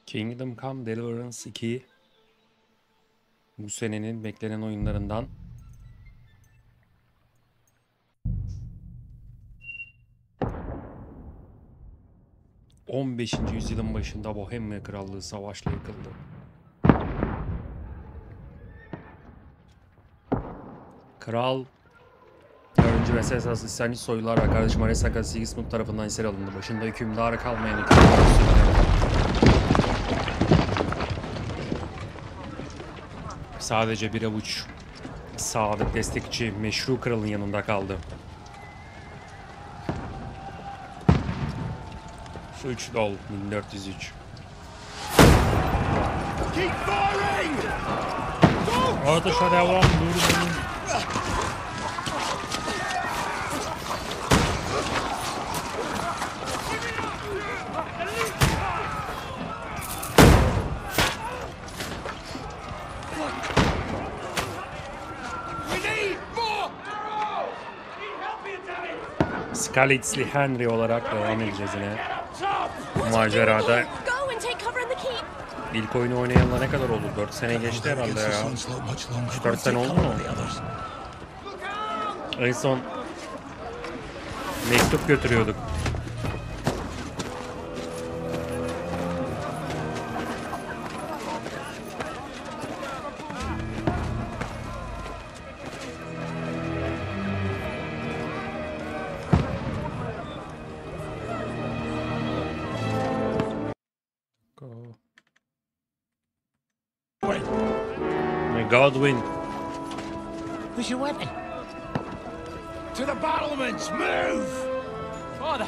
Kingdom Come Deliverance 2 bu senenin beklenen oyunlarından. ...15. yüzyılın başında Bohemya Krallığı savaşla yıkıldı. Kral, öncü ve esas isyancı soylular ve kardeşim Aresaka Sigismund tarafından esir alındı. Başında hükümdarı kalmayan hükümdarı. Sadece bir avuç sadık destekçi meşru kralın yanında kaldı. 3 dol 1403. Ortaçağ devam durmayın. Skalitz'li Henry olarak devam edeceğiz yine. Macerada ilk oyunu oynayanla ne kadar oldu? 4 sene geçti herhalde ya. 4 sene oldu mu? En son mektup götürüyorduk. Godwin. Where's your weapon? To the battlements, move! Father!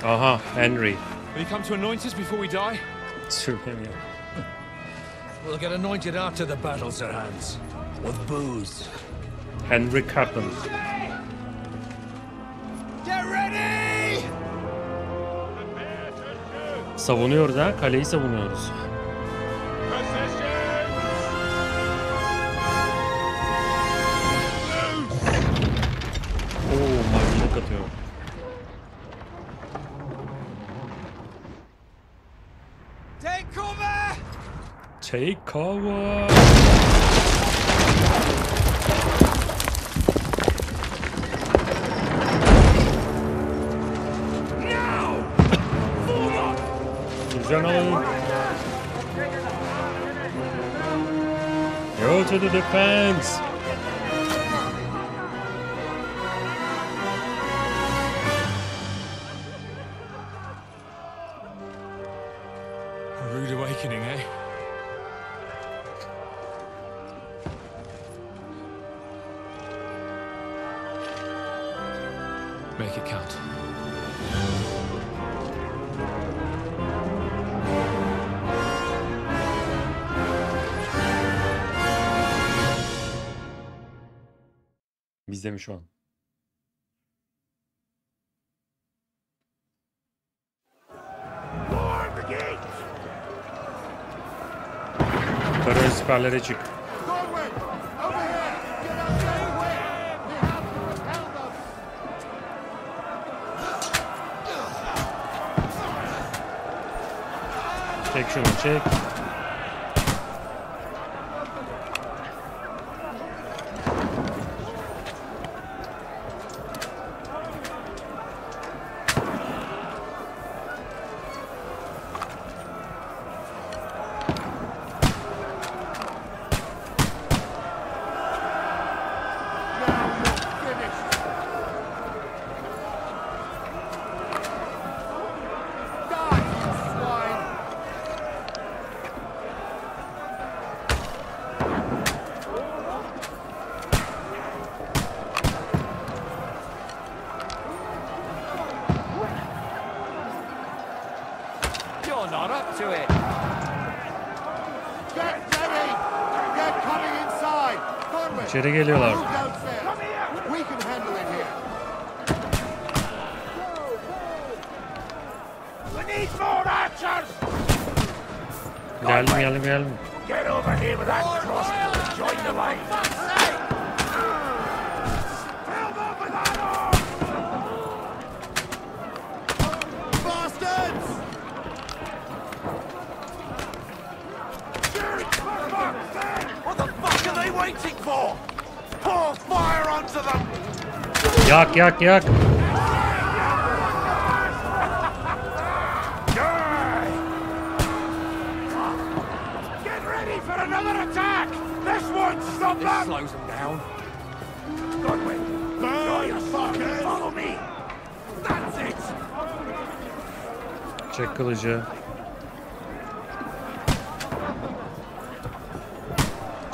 Aha, Henry. Will you come to anoint us before we die? Sürükleyemiyor. We'll get anointed after the battles are hands. With booze. Henry Captain. Get ready! Savunuyoruz ha, kaleyi savunuyoruz. Oo, makinek atıyor. Take cover! Take cover! Go to the defense. A rude awakening, eh? Make it count. Bizde mi şu an? Yukarı siperlere çık. Çek şunu, çek. İçeri geliyorlar. Geldim. Get over here with that crossbow and join the line. Fill them with arrows! Yak yak yak. This slows them down. Godwin, follow me. That's it. Çek kılıcı.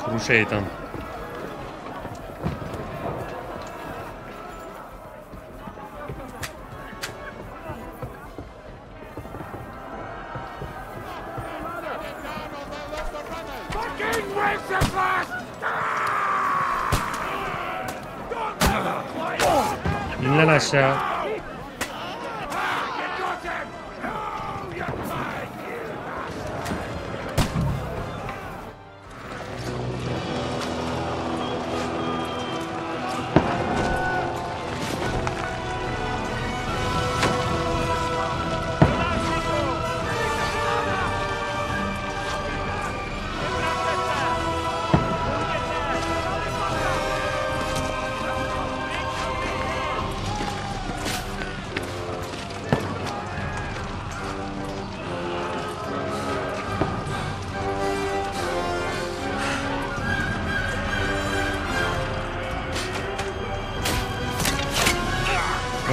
Kuru şeytan. İn lan aşağı.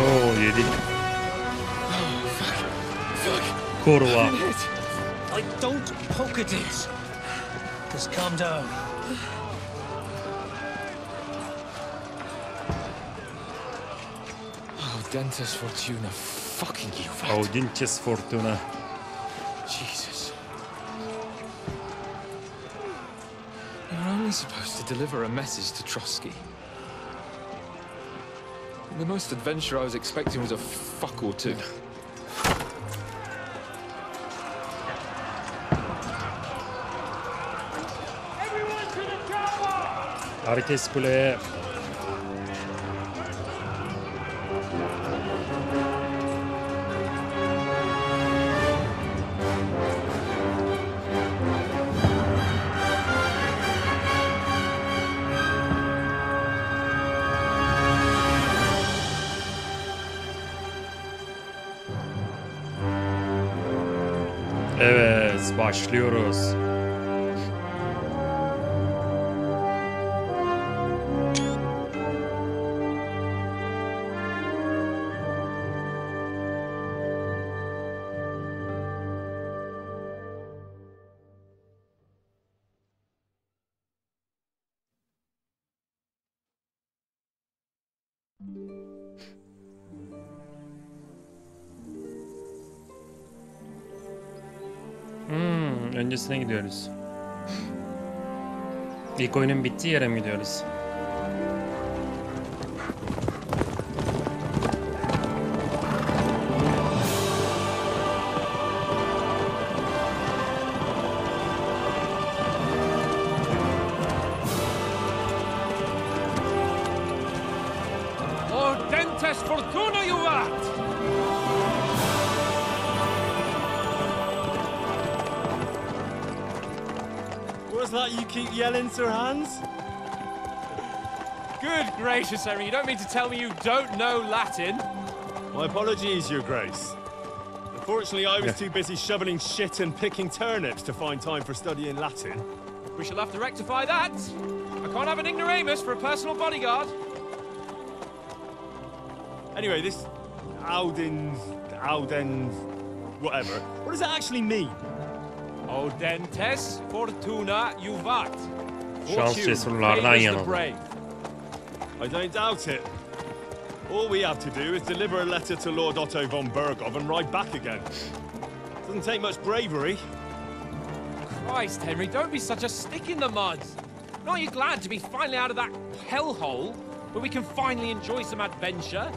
Oo yedik. Kurwa. I don't poke at it. Just calm down. Oh, Dentes Fortuna, fucking you, vat. Audintes Fortuna. Jesus. You're only supposed to deliver a message to Trotsky. The most adventure I was expecting was a fuck or two. Herkes kuleye. Evet, başlıyoruz. Öncesine gidiyoruz. İlk oyunun bittiği yere mi gidiyoruz? Ordentes Fortuna, you vat! What's that you keep yelling, Sir Hans? Good gracious, Henry, you don't mean to tell me you don't know Latin? My apologies, Your Grace. Unfortunately, I was too busy shoveling shit and picking turnips to find time for studying Latin. We shall have to rectify that. I can't have an ignoramus for a personal bodyguard. Anyway, this Audens, whatever. What does it actually mean? Audentes Fortuna Juvat. Şans cesurlardan yanıldı. I don't doubt it. All we have to do is deliver a letter to Lord Otto von Bergov and ride back again. Doesn't take much bravery. Christ, Henry, don't be such a stick in the mud. Aren't you glad to be finally out of that hellhole where we can finally enjoy some adventure?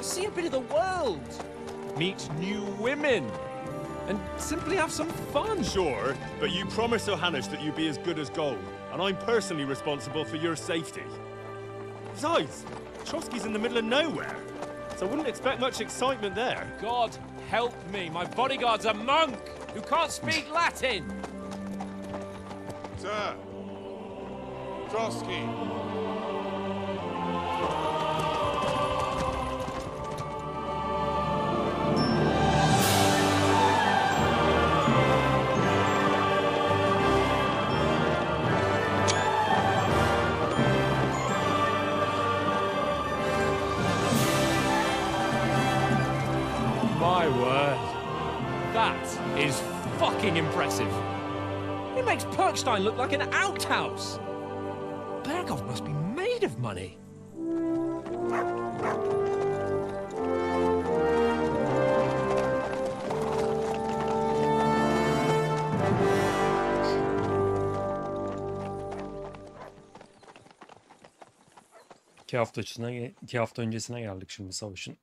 See a bit of the world. Meet new women. And simply have some fun. Sure, but you promised Johannes that you'd be as good as gold, and I'm personally responsible for your safety. Besides, Trotsky's in the middle of nowhere, so I wouldn't expect much excitement there. God help me, my bodyguard's a monk who can't speak Latin. Sir, Trotsky. My word. That is fucking impressive. It makes Perkstein look like an outhouse. Berghoff must be made of money. İki hafta öncesine geldik şimdi savaşın.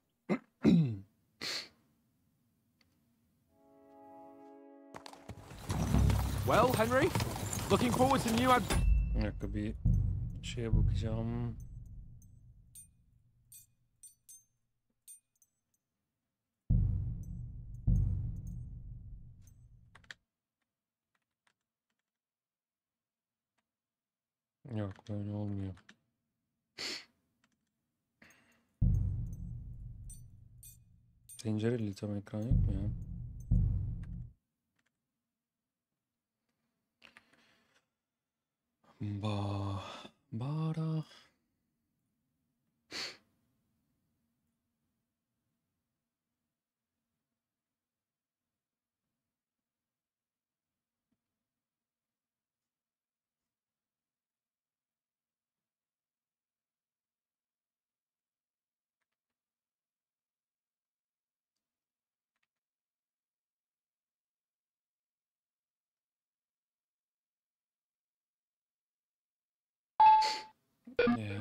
Well, Henry, looking forward to new Bir dakika, bir şeye bakacağım. Yok, böyle olmuyor. Tencereli tam ekran yok mu ya? Bara. Yeah.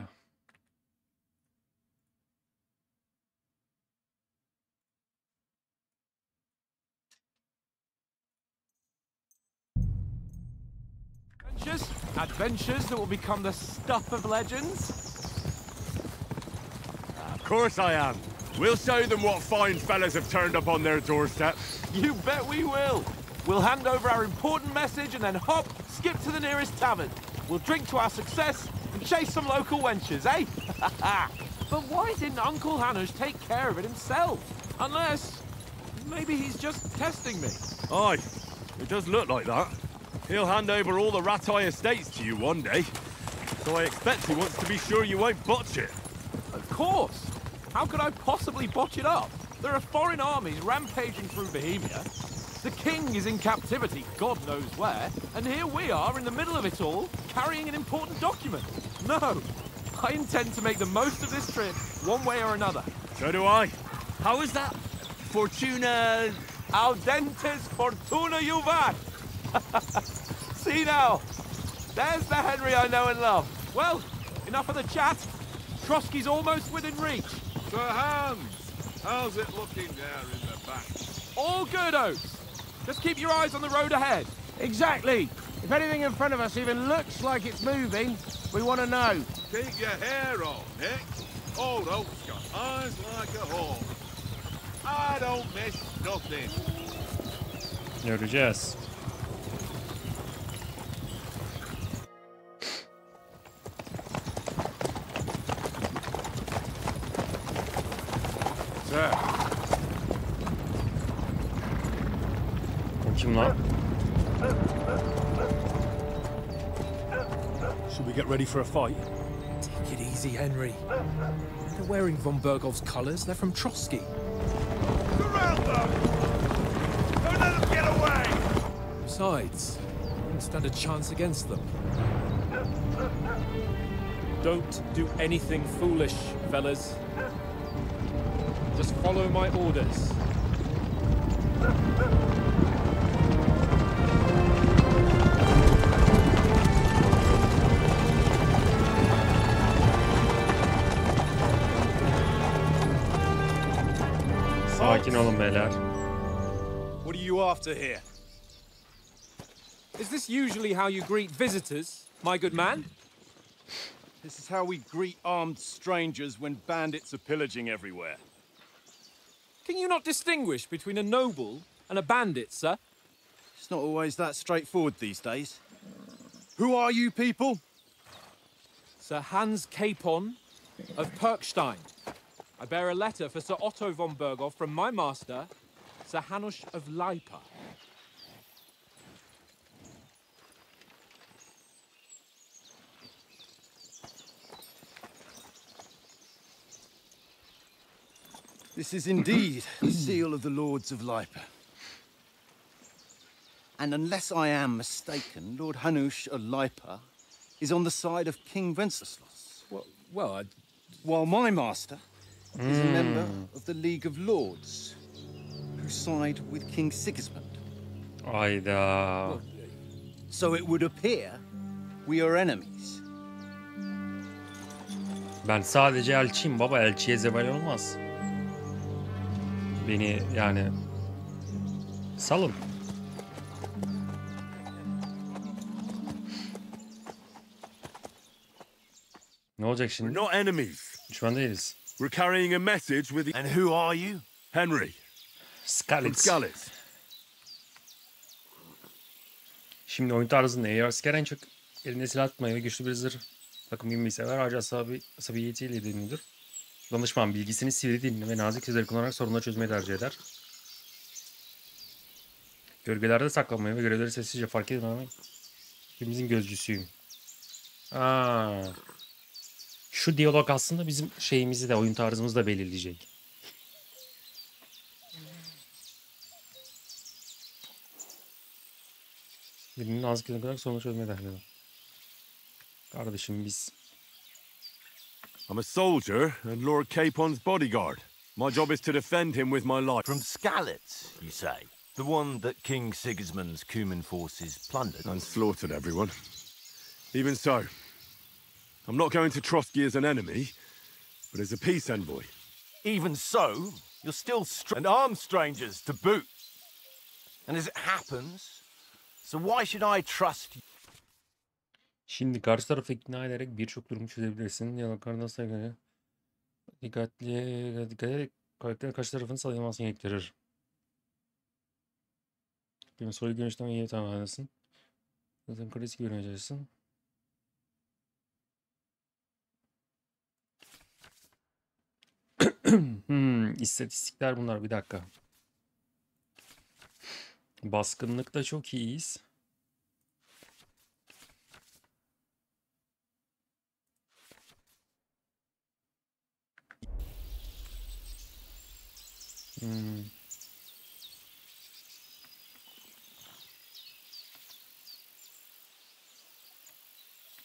adventures that will become the stuff of legends. Of course I am. We'll show them what fine fellas have turned up on their doorstep. You bet we will. We'll hand over our important message and then hop, skip to the nearest tavern. We'll drink to our success and chase some local wenches, eh? But why didn't Uncle Hanush take care of it himself? Unless, maybe he's just testing me. Aye, it does look like that. He'll hand over all the Ratai estates to you one day. So I expect he wants to be sure you won't botch it. Of course. How could I possibly botch it up? There are foreign armies rampaging through Bohemia. The king is in captivity, God knows where, and here we are in the middle of it all, carrying an important document. No, I intend to make the most of this trip, one way or another. So do I. How is that? Fortuna... Audentes fortuna juvat! See now, there's the Henry I know and love. Well, enough of the chat. Trotsky's almost within reach. Sir Hans, how's it looking there in the back? All good, Oaks. Just keep your eyes on the road ahead. Exactly. If anything in front of us even looks like it's moving, we want to know. Keep your hair on, Nick. Old Oak's got eyes like a hawk. I don't miss nothing. Göreceğiz. Sir. O kim lan? Should we get ready for a fight? Take it easy, Henry. They're wearing von Bergov's colours. They're from Trotsky. Surround them! Don't let them get away! Besides, I wouldn't stand a chance against them. Don't do anything foolish, fellas. Just follow my orders. Sakin olun beyler. What are you after here? Is this usually how you greet visitors, my good man? This is how we greet armed strangers when bandits are pillaging everywhere. Can you not distinguish between a noble and a bandit, sir? It's not always that straightforward these days. Who are you people? Sir Hans Capon of Perkstein. I bear a letter for Sir Otto von Berghoff from my master, Sir Hanush of Leipa. This is indeed the seal of the Lords of Lipa. And unless I am mistaken, Lord Hanush of Lipa is on the side of King Wenceslas. Well, While my master is a member of the League of Lords, who side with King Sigismund. Ayda. So it would appear we are enemies. Ben sadece elçiyim baba. Elçiye zeval olmaz. Beni yani salın. Ne olacak We're şimdi? not enemies. Düşman değiliz. We're carrying a message with the... And who are you? Henry, from Skalitz. Skalitz. Şimdi oyun tarzında eğer asker en çok eline silah tutmayı ve güçlü bir zırh takım giymeyi sever. Ayrıca asabiyetiyle ünlüdür. Danışman bilgisini sivri dilini ve nazik sözleri kullanarak sorunları çözmeyi tercih eder. Gölgelerde saklanmayı ve görevleri sessizce fark etmeyi. Hepimizin gözcüsüyüm. Şu diyalog aslında bizim şeyimizi de, oyun tarzımızı da belirleyecek. Birinin nazik sözleri kullanarak sorunları çözmeyi tercih eder. Kardeşim biz... I'm a soldier and Lord Capon's bodyguard. My job is to defend him with my life. From Skalitz, you say? The one that King Sigismund's Cuman forces plundered? And slaughtered everyone. Even so, I'm not going to Trotsky as an enemy, but as a peace envoy. Even so, you're still and armed strangers to boot. And as it happens, so why should I trust you? Şimdi karşı tarafı ikna ederek birçok durumu çözebilirsin. Diyaloglarda saygıya dikkat ederek karakterin karşı tarafını sağlayamazsın gerektirir. Bir soruyu görüşten iyi tamamlarsın. Zaten klasik öğreneceksin. İstatistikler bunlar, bir dakika. Baskınlıkta çok iyiyiz.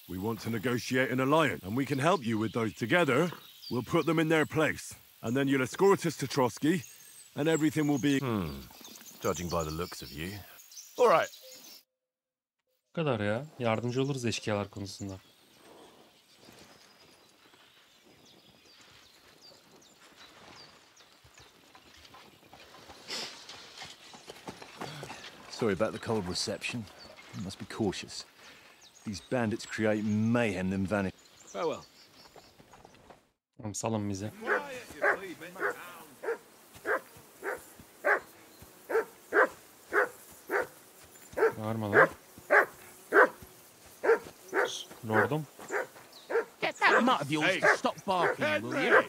We want to negotiate an alliance, and we can help you with those. Together, we'll put them in their place. And then you'll escort us to Trotsky, and everything will be... Judging by the looks of you. All right. Bu kadar ya. Yardımcı oluruz eşkıyalar konusunda. Sorry about the cold reception. You must be cautious. These bandits create mayhem then vanish. Farewell. Oğlum salın bize. Bağırma lan. Lordum. Get that mutt of yours to stop barking, will you?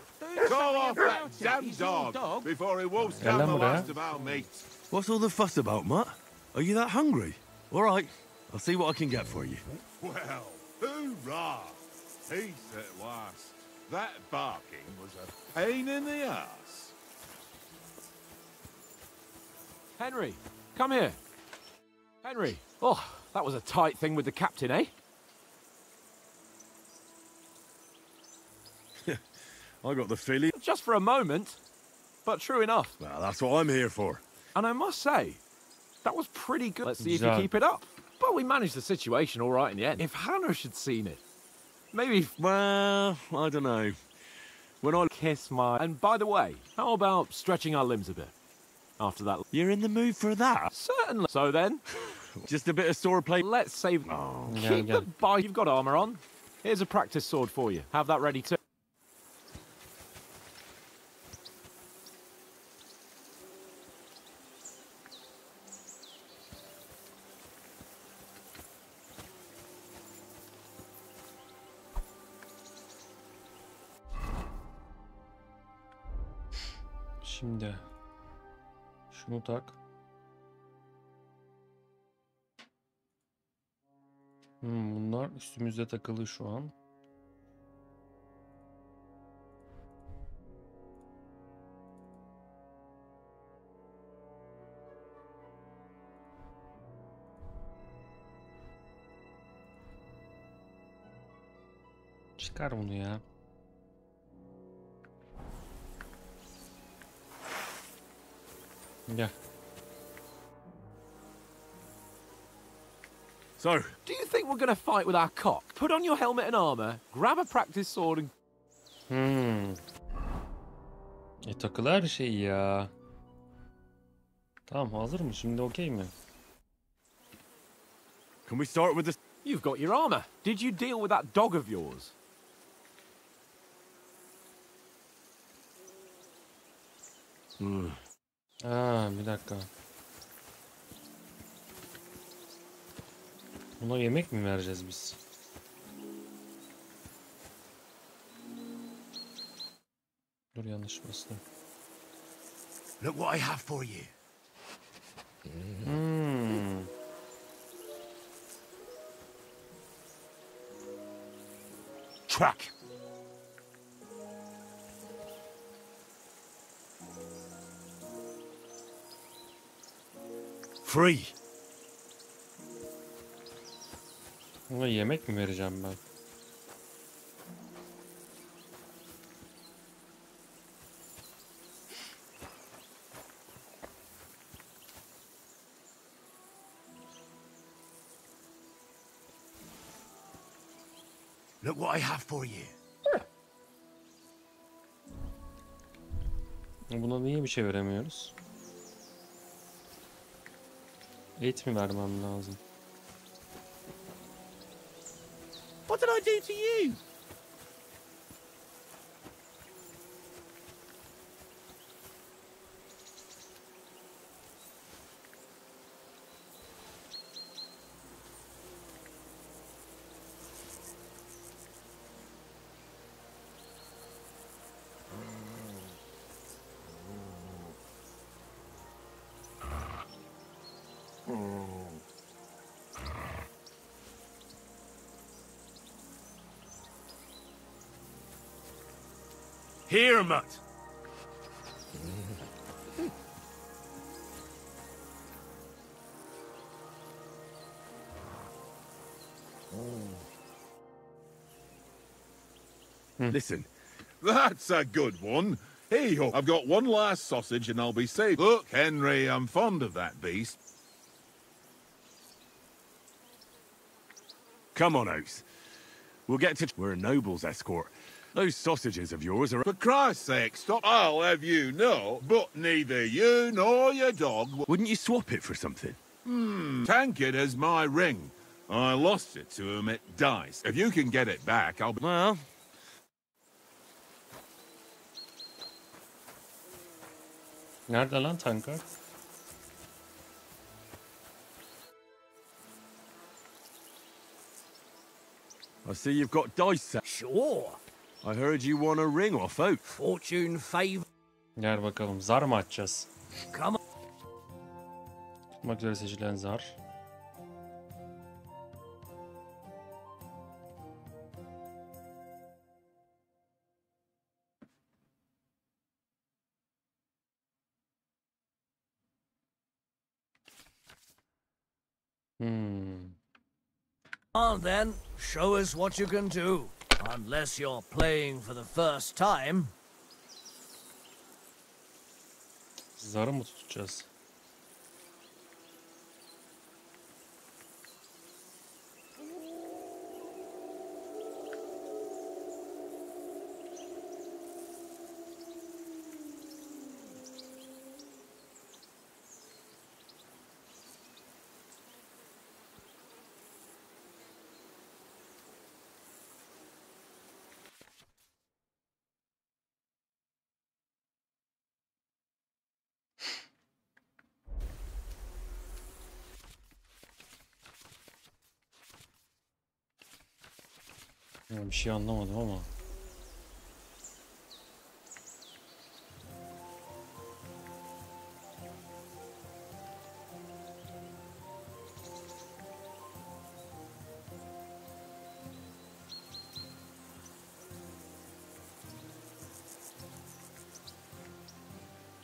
Call off that damn dog before he won't Gel stand lan the buraya. last of our mates. What's all the fuss about, Mutt? Are you that hungry? All right, I'll see what I can get for you. Well, hoorah! Peace at last. That barking was a pain in the ass. Henry, come here. Henry. Oh, that was a tight thing with the captain, eh? I got the feeling. Just for a moment, but true enough. Well, that's what I'm here for. And I must say, that was pretty good. Let's see if you Güzel. keep it up. But we managed the situation all right in the end. If Hanush had seen it, maybe Well, I don't know. When I... kiss my... And by the way, how about stretching our limbs a bit? After that... You're in the mood for that? Certainly. So then, Just a bit of swordplay. let's save... Yeah, Keep yeah. the bite. You've got armor on. Here's a practice sword for you. Have that ready too. Şimdi şunu tak. Bunlar üstümüzde takılı şu an. Çıkar bunu ya. Gel. So, Do you think we're gonna fight with our cock? Put on your helmet and armor, grab a practice sword and... Takılı her şey ya. Tamam, hazır mı? Şimdi okey mi? can we start with the... You've got your armor. Did you deal with that dog of yours? Bir dakika. Buna yemek mi vereceğiz biz? Dur, yanlış bastım. Look what I have for you. Track. Free. Buna yemek mi vereceğim ben? Look what I have for you. Buna niye bir şey veremiyoruz? Et mi vermem lazım? What did I do to you? Here, mutt. Listen, That's a good one. Hey ho, I've got one last sausage and I'll be safe. Look, Henry, I'm fond of that beast. come on, Oates. We'll get to... We're a noble's escort. Those sausages of yours are... For Christ's sake, stop. I'll have you know, but neither you nor your dog... Wouldn't you swap it for something? Tankard has my ring. I lost it to him at dice. If you can get it back, I'll be... Well... Nerede lan tankar? I see you've got dice set. Sure. I heard you won a ring off Oates. Fortune favor. Gel bakalım. Zar mı açacağız? Come on. Tutmak üzere seçilen zar. On then, show us what you can do. Unless you're playing for the first time. Zarı mı tutacağız? Bir şey anlamadım ama.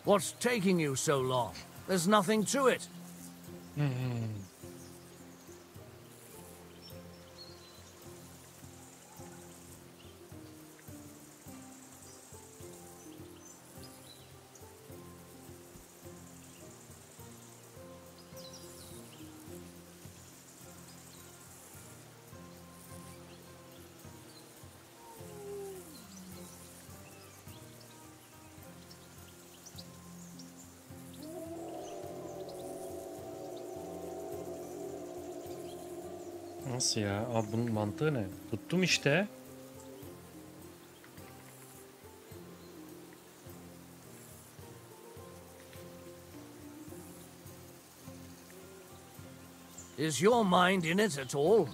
What's taking you so long? There's nothing to it. Nasıl ya? Abi bunun mantığı ne? Tuttum işte. Is your mind in it at all?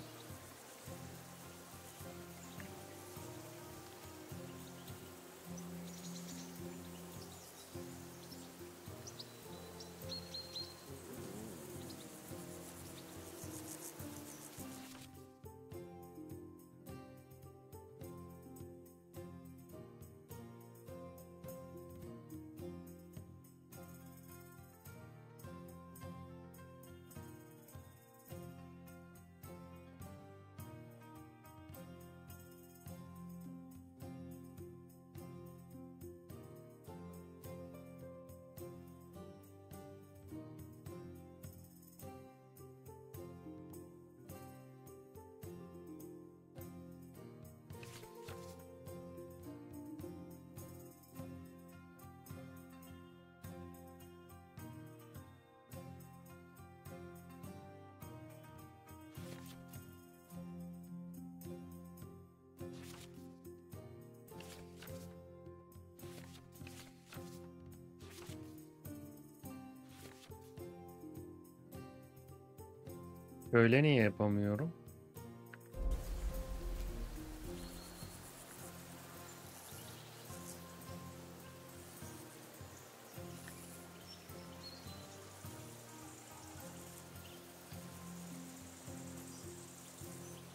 Böyle niye yapamıyorum?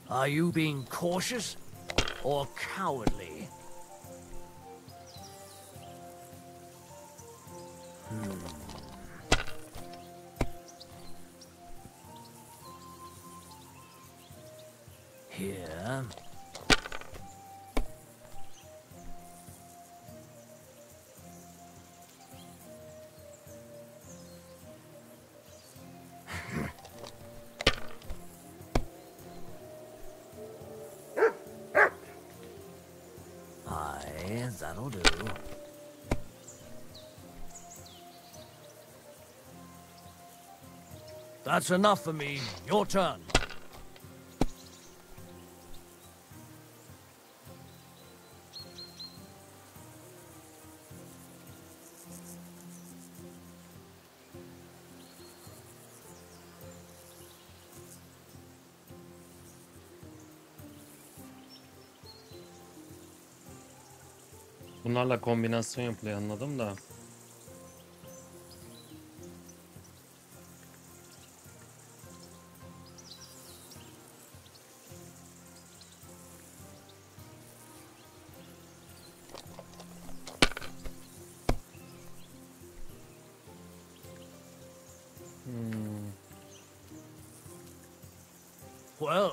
Are you being cautious or cowardly? Here. Aye, that'll do. That's enough for me. Your turn. Bunlarla kombinasyon yapılıyor, anladım da. Well,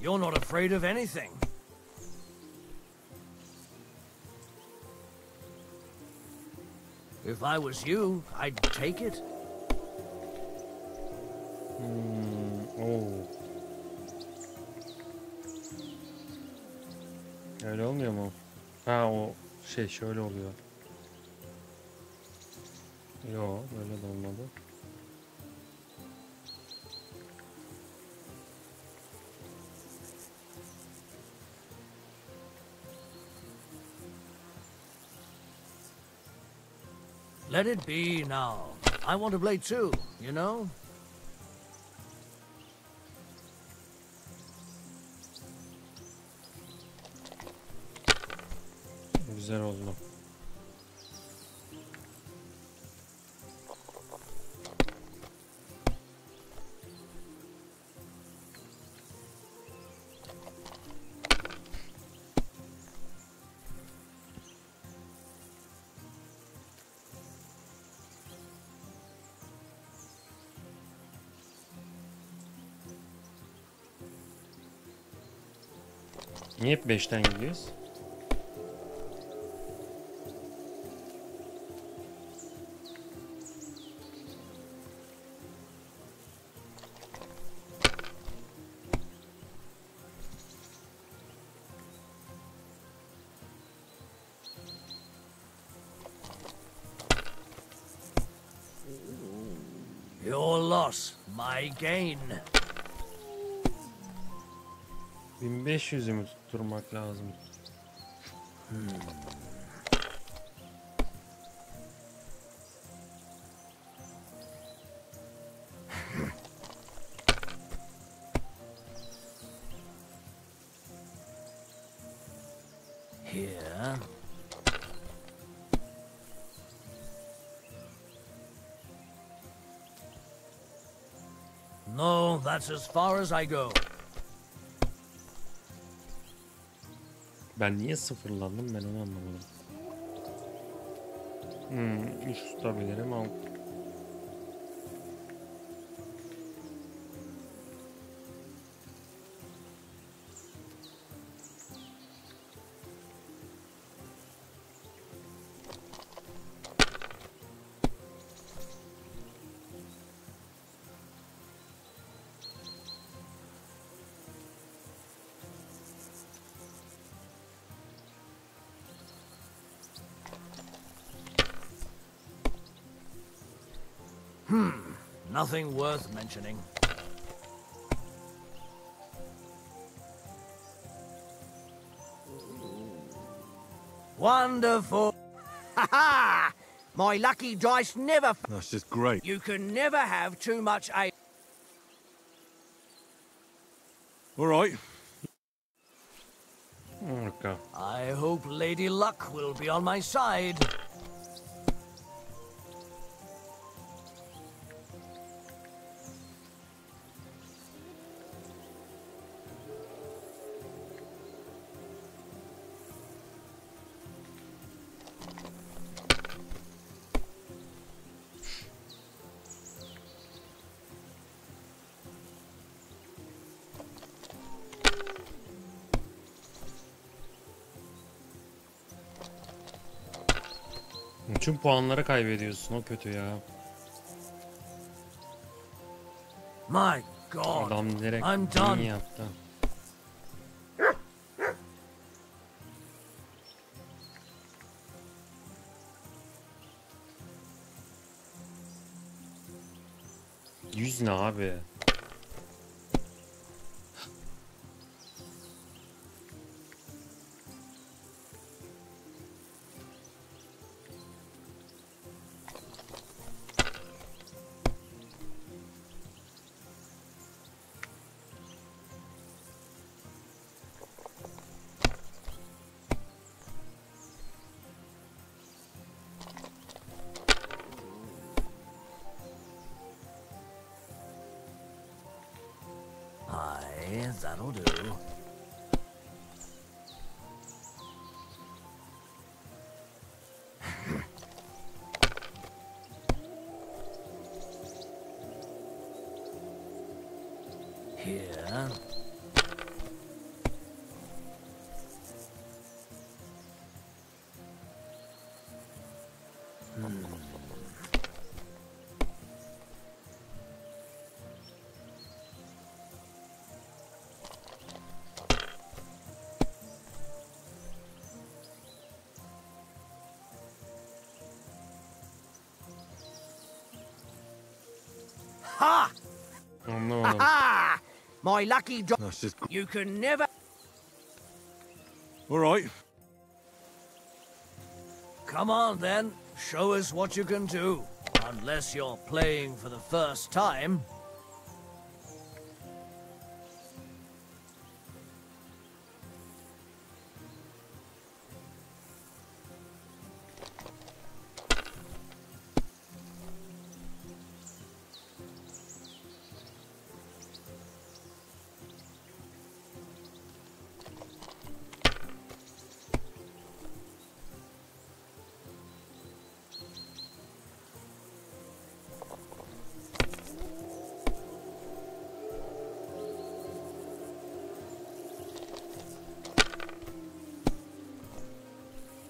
you're not afraid of anything. If I was you, I'd take it. Oo. Öyle olmuyor mu? Ha, o şey şöyle oluyor. Yo, böyle de olmadı. Let it be now. I want to play too, you know? Güzel oldu. Niye hep 5'ten gidiyoruz? Your loss, my gain. 1500'ü mü tutturmak lazım? Here. No, that's as far as I go. Ben niye sıfırlandım ben onu anlamadım. 3 tutabilirim ama. Nothing worth mentioning. Wonderful. Ha ha! My lucky dice never. That's just great. You can never have too much a. All right. Okay. I hope Lady Luck will be on my side. Tüm puanları kaybediyorsun, o kötü ya. My God, Adam direkt I'm done. iyi yaptı. Yüz ne abi? Aye, that'll do. Here. Ha! Anlamadım. Ha! My lucky dog. That's just. You can never. All right. Come on then, show us what you can do. Unless you're playing for the first time.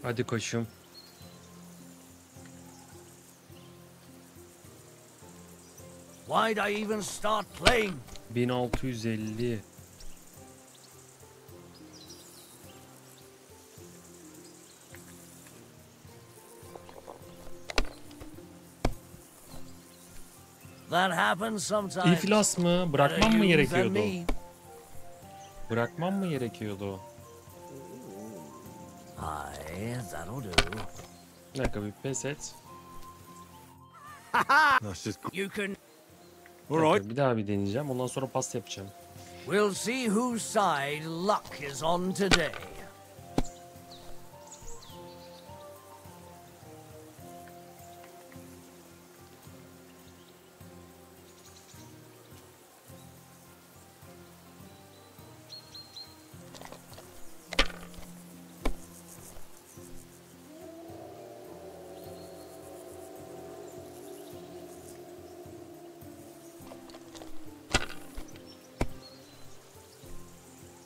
Hadi koşum. Why'd I even start playing? 1650. That happens sometimes. İflas mı? Bırakmam mı Better you than gerekiyordu? me. Bırakmam mı gerekiyordu? Aye, that'll do. Bir dakika, bir pes et. That's just... You can. Bir dakika, bir daha bir deneyeceğim. Ondan sonra pasta yapacağım. We'll see whose side luck is on today.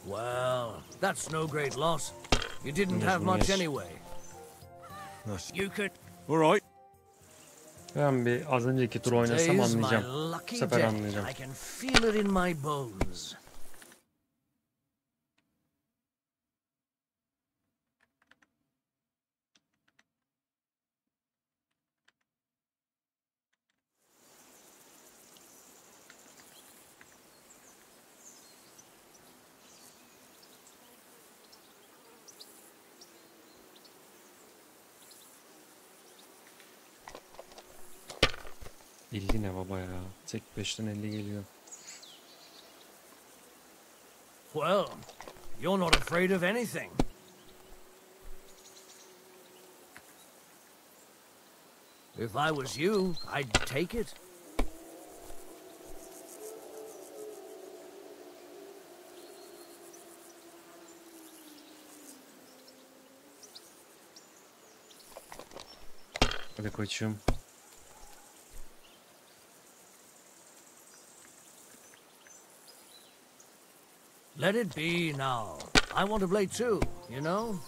Well, that's no great loss. You didn't have much anyway. You could. All right. Ben bir az önceki tur oynasam Today's my anlayacağım. Bu lucky sefer day. anlayacağım. I can feel it in my bones. Ne baba ya. Tek 5'ten 50 geliyor. Well, you're not afraid of anything. If I was you, I'd take it. Hadi koçum. Let it be now. I want to play too, you know?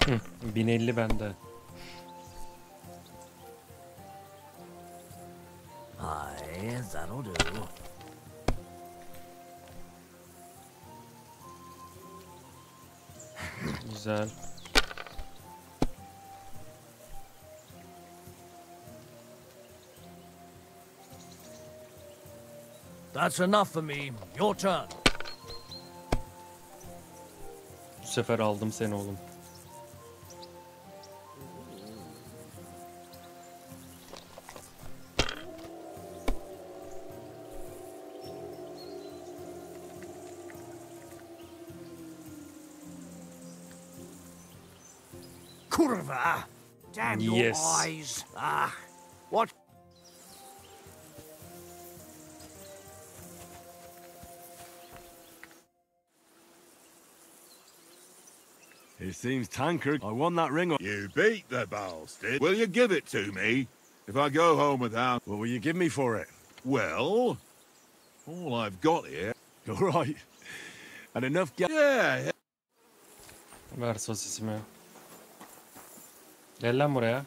Hı, 1050 bende. Aye, that'll do. Güzel. That's enough for me. Your turn. Bu sefer aldım seni oğlum. Kurva! Damn your Yes. eyes! Ah, what? It seems Tankard. I won that ring. You beat the bastard. Will you give it to me? If I go home without... What will you give me for it? Well, all I've got here... All right. And enough... Yeah. Ver sosisimi. Gel lan buraya.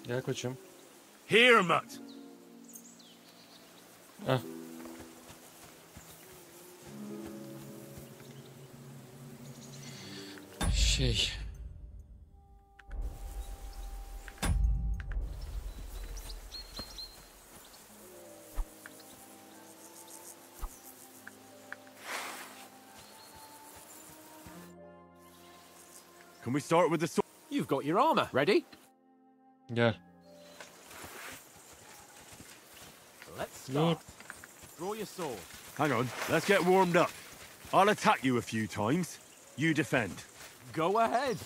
Gel koçum. Here, mutt. Heh. Şey. Can we start with the sword? You've got your armor. Ready? Gel. Let's start. Draw your sword. Hang on. Let's get warmed up. I'll attack you a few times. You defend. Go ahead.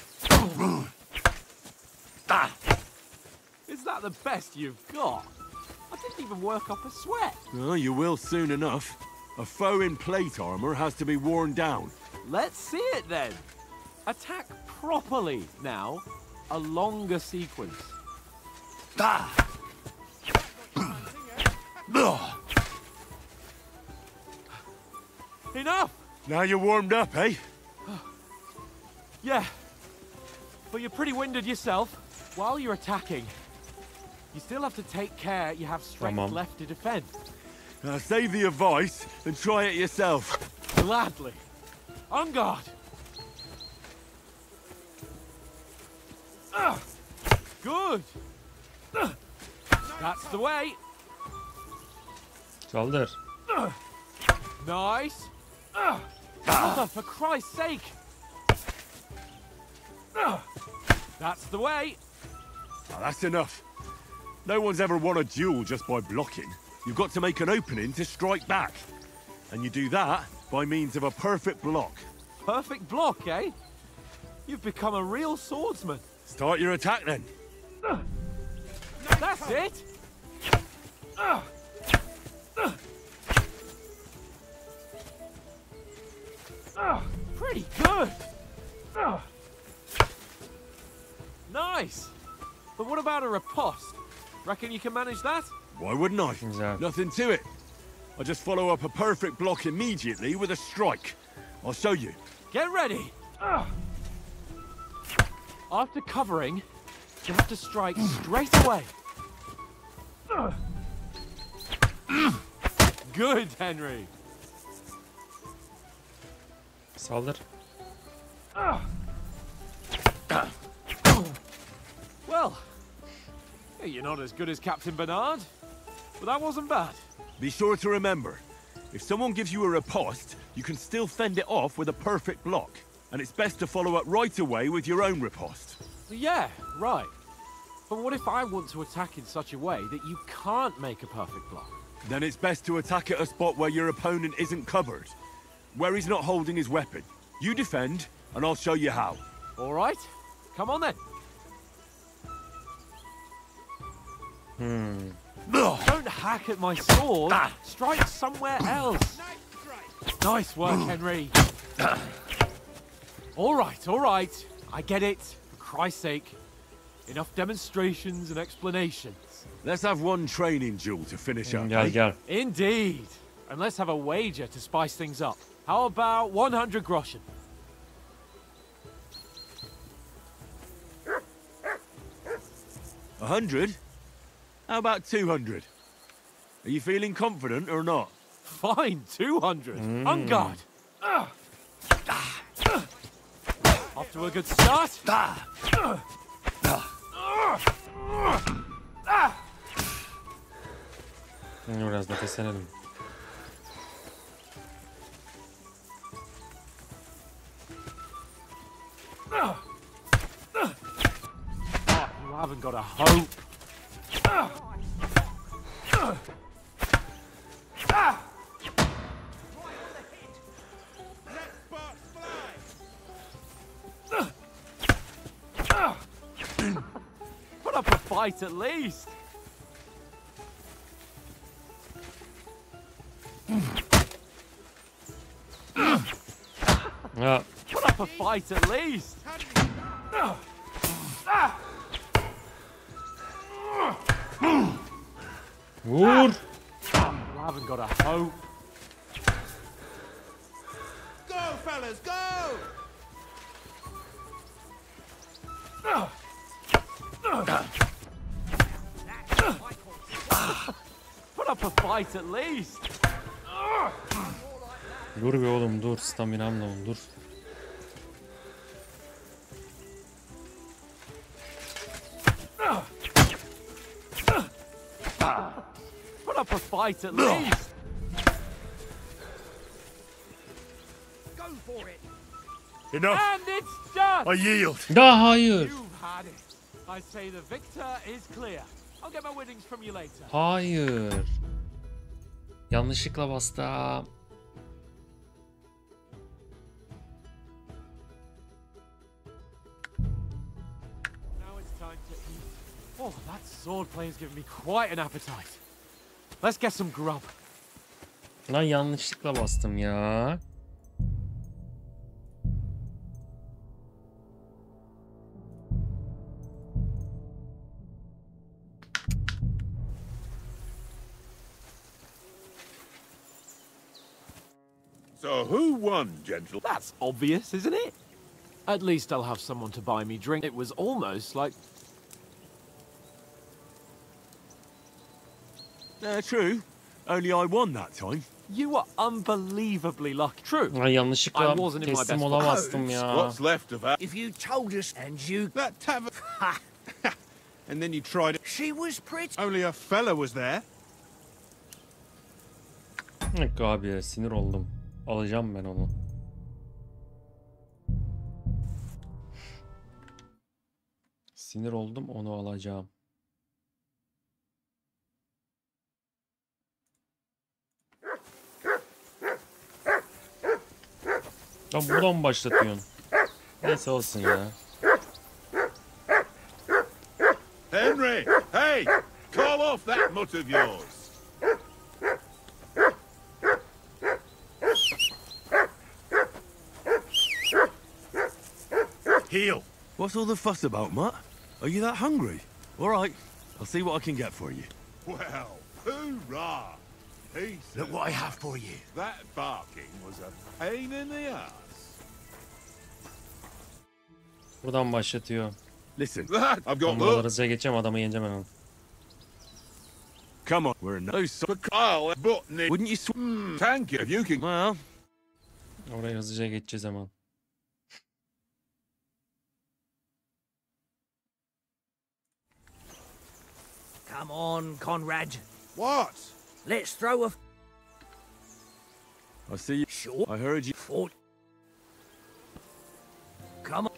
Is that the best you've got? I didn't even work up a sweat. Oh, you will soon enough. A foe in plate armor has to be worn down. Let's see it then. Attack properly now. A longer sequence. Enough! Now you're warmed up, eh? Yeah. But you're pretty winded yourself. While you're attacking, you still have to take care you have strength Tamam. left to defend. Save the advice and try it yourself. Gladly. On guard. Good. That's the way. Kaldır. Nice. Mother, for Christ's sake. That's the way. Now, that's enough. No one's ever won a duel just by blocking. You've got to make an opening to strike back. And you do that by means of a perfect block. Perfect block, eh? You've become a real swordsman. Start your attack then. That's it. Pretty good. Nice. But what about a riposte? Reckon you can manage that? Why wouldn't I? Güzel. Nothing to it. I just follow up a perfect block immediately with a strike. I'll show you. Get ready. After covering, you have to strike straight away. Good, Henry. Saldır. Well, you're not as good as Captain Bernard, but that wasn't bad. Be sure to remember, if someone gives you a riposte, you can still fend it off with a perfect block. And it's best to follow up right away with your own riposte. Yeah, right. But what if I want to attack in such a way that you can't make a perfect block? Then it's best to attack at a spot where your opponent isn't covered, where he's not holding his weapon. You defend, and I'll show you how. All right, come on then. Don't hack at my sword. Strike somewhere else. Nice work, Henry. All right. I get it. For Christ's sake. Enough demonstrations and explanations. Let's have one training duel to finish up. Gel gel. Indeed. And let's have a wager to spice things up. How about 100 groschen? $100? How about 200? Are you feeling confident or not? Fine, 200. On guard. Off to a good start. Biraz nefeslenelim. You haven't got a hope. Put up a fight at least. Ya Put up a fight at least. vur. You haven't got a hope. Go, fellas, go! Put up a fight at least. Dur be oğlum dur. Staminam da oğlum dur. Put up a fight at least. Go for it! Enough! And it's done. I yield! Da hayır. You've had it. I say the victor is clear. I'll get my winnings from you later. Hayır. Yanlışlıkla bastım. Now it's time to eat. Oh, that swordplay has given me quite an appetite. Let's get some grub. Lan yanlışlıkla bastım ya. So who won, gentle? That's obvious, isn't it? At least I'll have someone to buy me drink. It was almost like... True. Only I won that time. You were unbelievably lucky. True. Ay I yanlışlıkla wasn't in my teslim best olamazdım ya. What's left of that? If you told us and you... That tavern. And then you tried it. She was pretty. Only a fella was there. Yok abi ya, sinir oldum. Alacağım ben onu. Sinir oldum, onu alacağım. Lan buradan mı başlatıyorsun? Neyse olsun ya. Henry! Hey! Call off that mutt of yours! Heel. What's all the fuss about, Mutt? Are you that hungry? All right, I'll see what I can get for you. Well, hoorah! He Look what I have for you. That barking was a pain in the ass. Buradan başlatıyor. Listen, That I've got Ben buraları hızlıca geçeceğim, adamı yeneceğim hemen. come on, we're in no so. Kyle, but Wouldn't you thank you. If you can. Well, Oraya hızlıca geçeceğiz hemen. Come on, Conrad. What? Let's throw a... I see you. Sure. I heard you. Fort. Come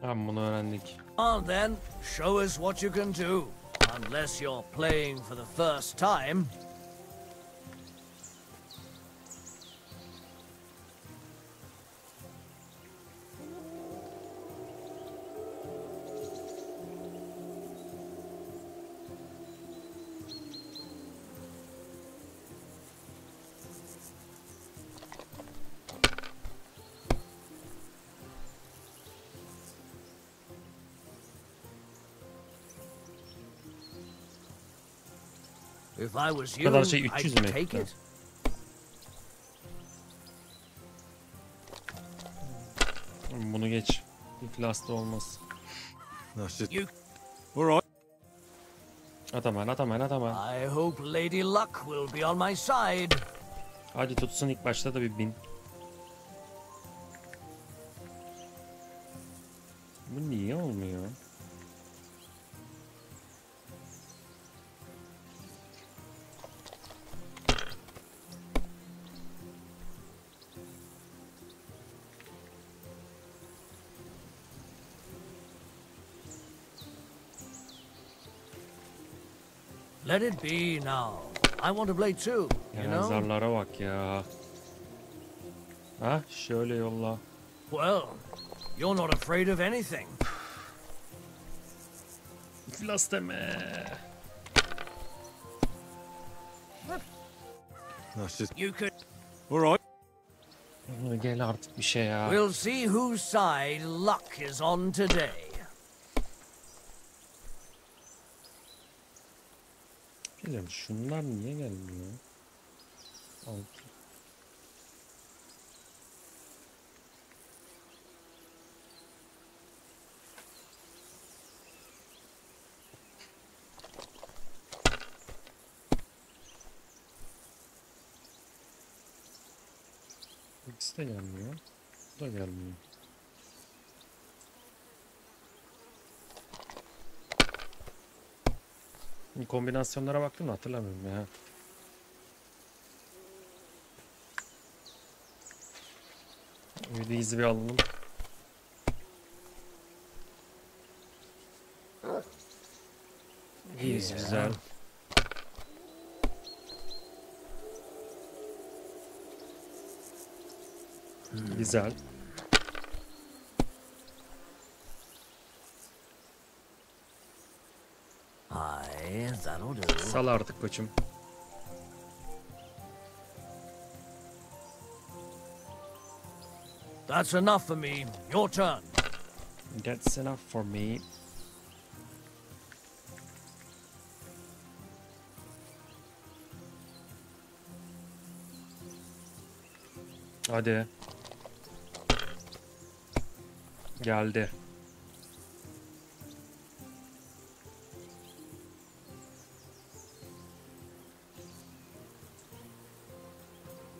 Tamam, bunu öğrendik. on then. Show us what you can do. Unless you're playing for the first time. If I was you, kadar şey I'd 300 mü? take it. Bunu geç. İflaslı olmaz. That's just. You... All right. At hemen, at hemen, at hemen. I hope Lady Luck will be on my side. Hadi tutsun, ilk başta da bir bin. Bu niye olmuyor? Let it be now. I want to play too, you know? Zarlara bak ya. Ha, şöyle yolla. Well, you're not afraid of anything. İflas deme. That's just. You could... All right. Gel artık bir şey ya. We'll see whose side luck is on today. Bilmiyorum, şunlar niye gelmiyor? Altı. İkisi de gelmiyor. Bu da gelmiyor. Kombinasyonlara baktım da hatırlamıyorum ya. Öyle izi bir alalım. İyiyiz, güzel. Güzel. Aye, that'll do. Sal artık koçum. That's enough for me. Your turn. That's enough for me. Hadi. Geldi.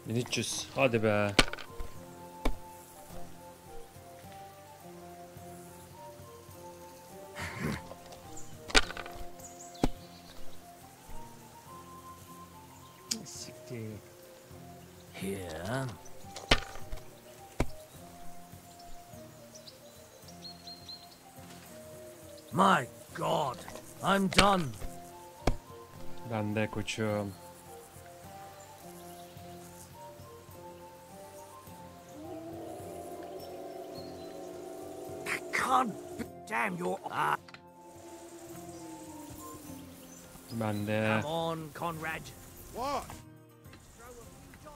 1300. Hadi be. Siktir. Here. My God, I'm done. Ben de koçum. Can't damn your. Ben de. Come on, Conrad. What?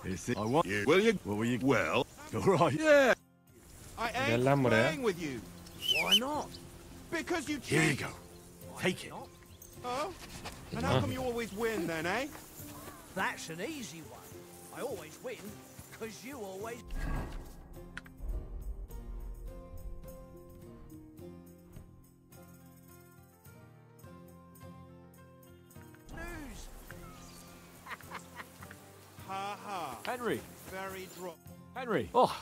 Is it? I want You. Will you? What were you? Well, All right. yeah. I Gel ain't lan buraya. playing with you. Why not? Because you cheat. Here you go. Take it. Oh? And how come you always win then, eh? That's an easy one. I always win, because you always... lose. Ha ha. Henry. Very drop. Henry. Oh.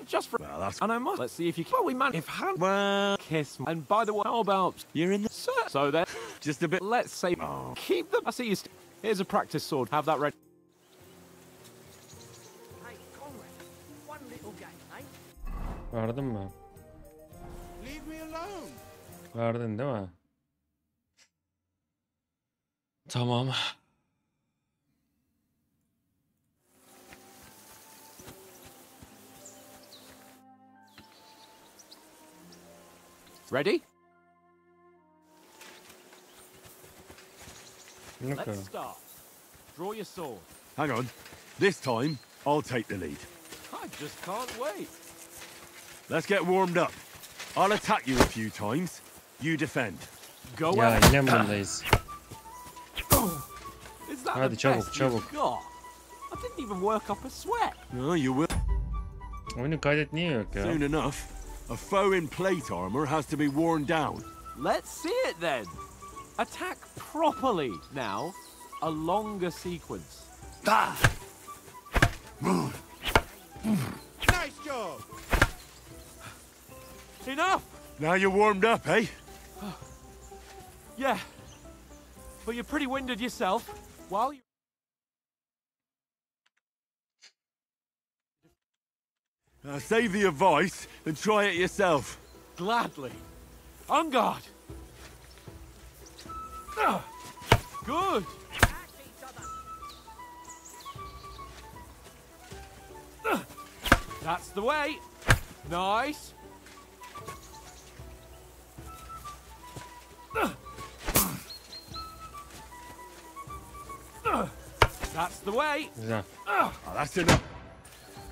Just for. Well, that's. And I must. Let's see if you can. Well, we man. If hand. Well, kiss. And by the way, how about you're in the. So then, Just a bit. let's say. Oh. Keep them. I see you. Here's a practice sword. Have that ready. Hey, Conrad, one little game, eh? Verdin mi? Leave me alone. Verdin değil mi? Tamam. Ready? Okay. Let's start. Draw your sword. Hang on. This time, I'll take the lead. I just can't wait. Let's get warmed up. I'll attack you a few times. You defend. Go Ya ahead. yine mi bundayız? Is that Hadi the çabuk, best çabuk. you've got? I didn't even work up a sweat. No, you will. Oyunu kaydet niye yok ya? Soon enough. A foe in plate armor has to be worn down. Let's see it then. Attack properly now. A longer sequence. Nice job. Enough! Now you're warmed up, eh? Yeah. But you're pretty winded yourself. While you... Save the advice and try it yourself. Gladly. On guard. Good. That's the way. Nice. That's the way. Güzel. Oh, that's enough.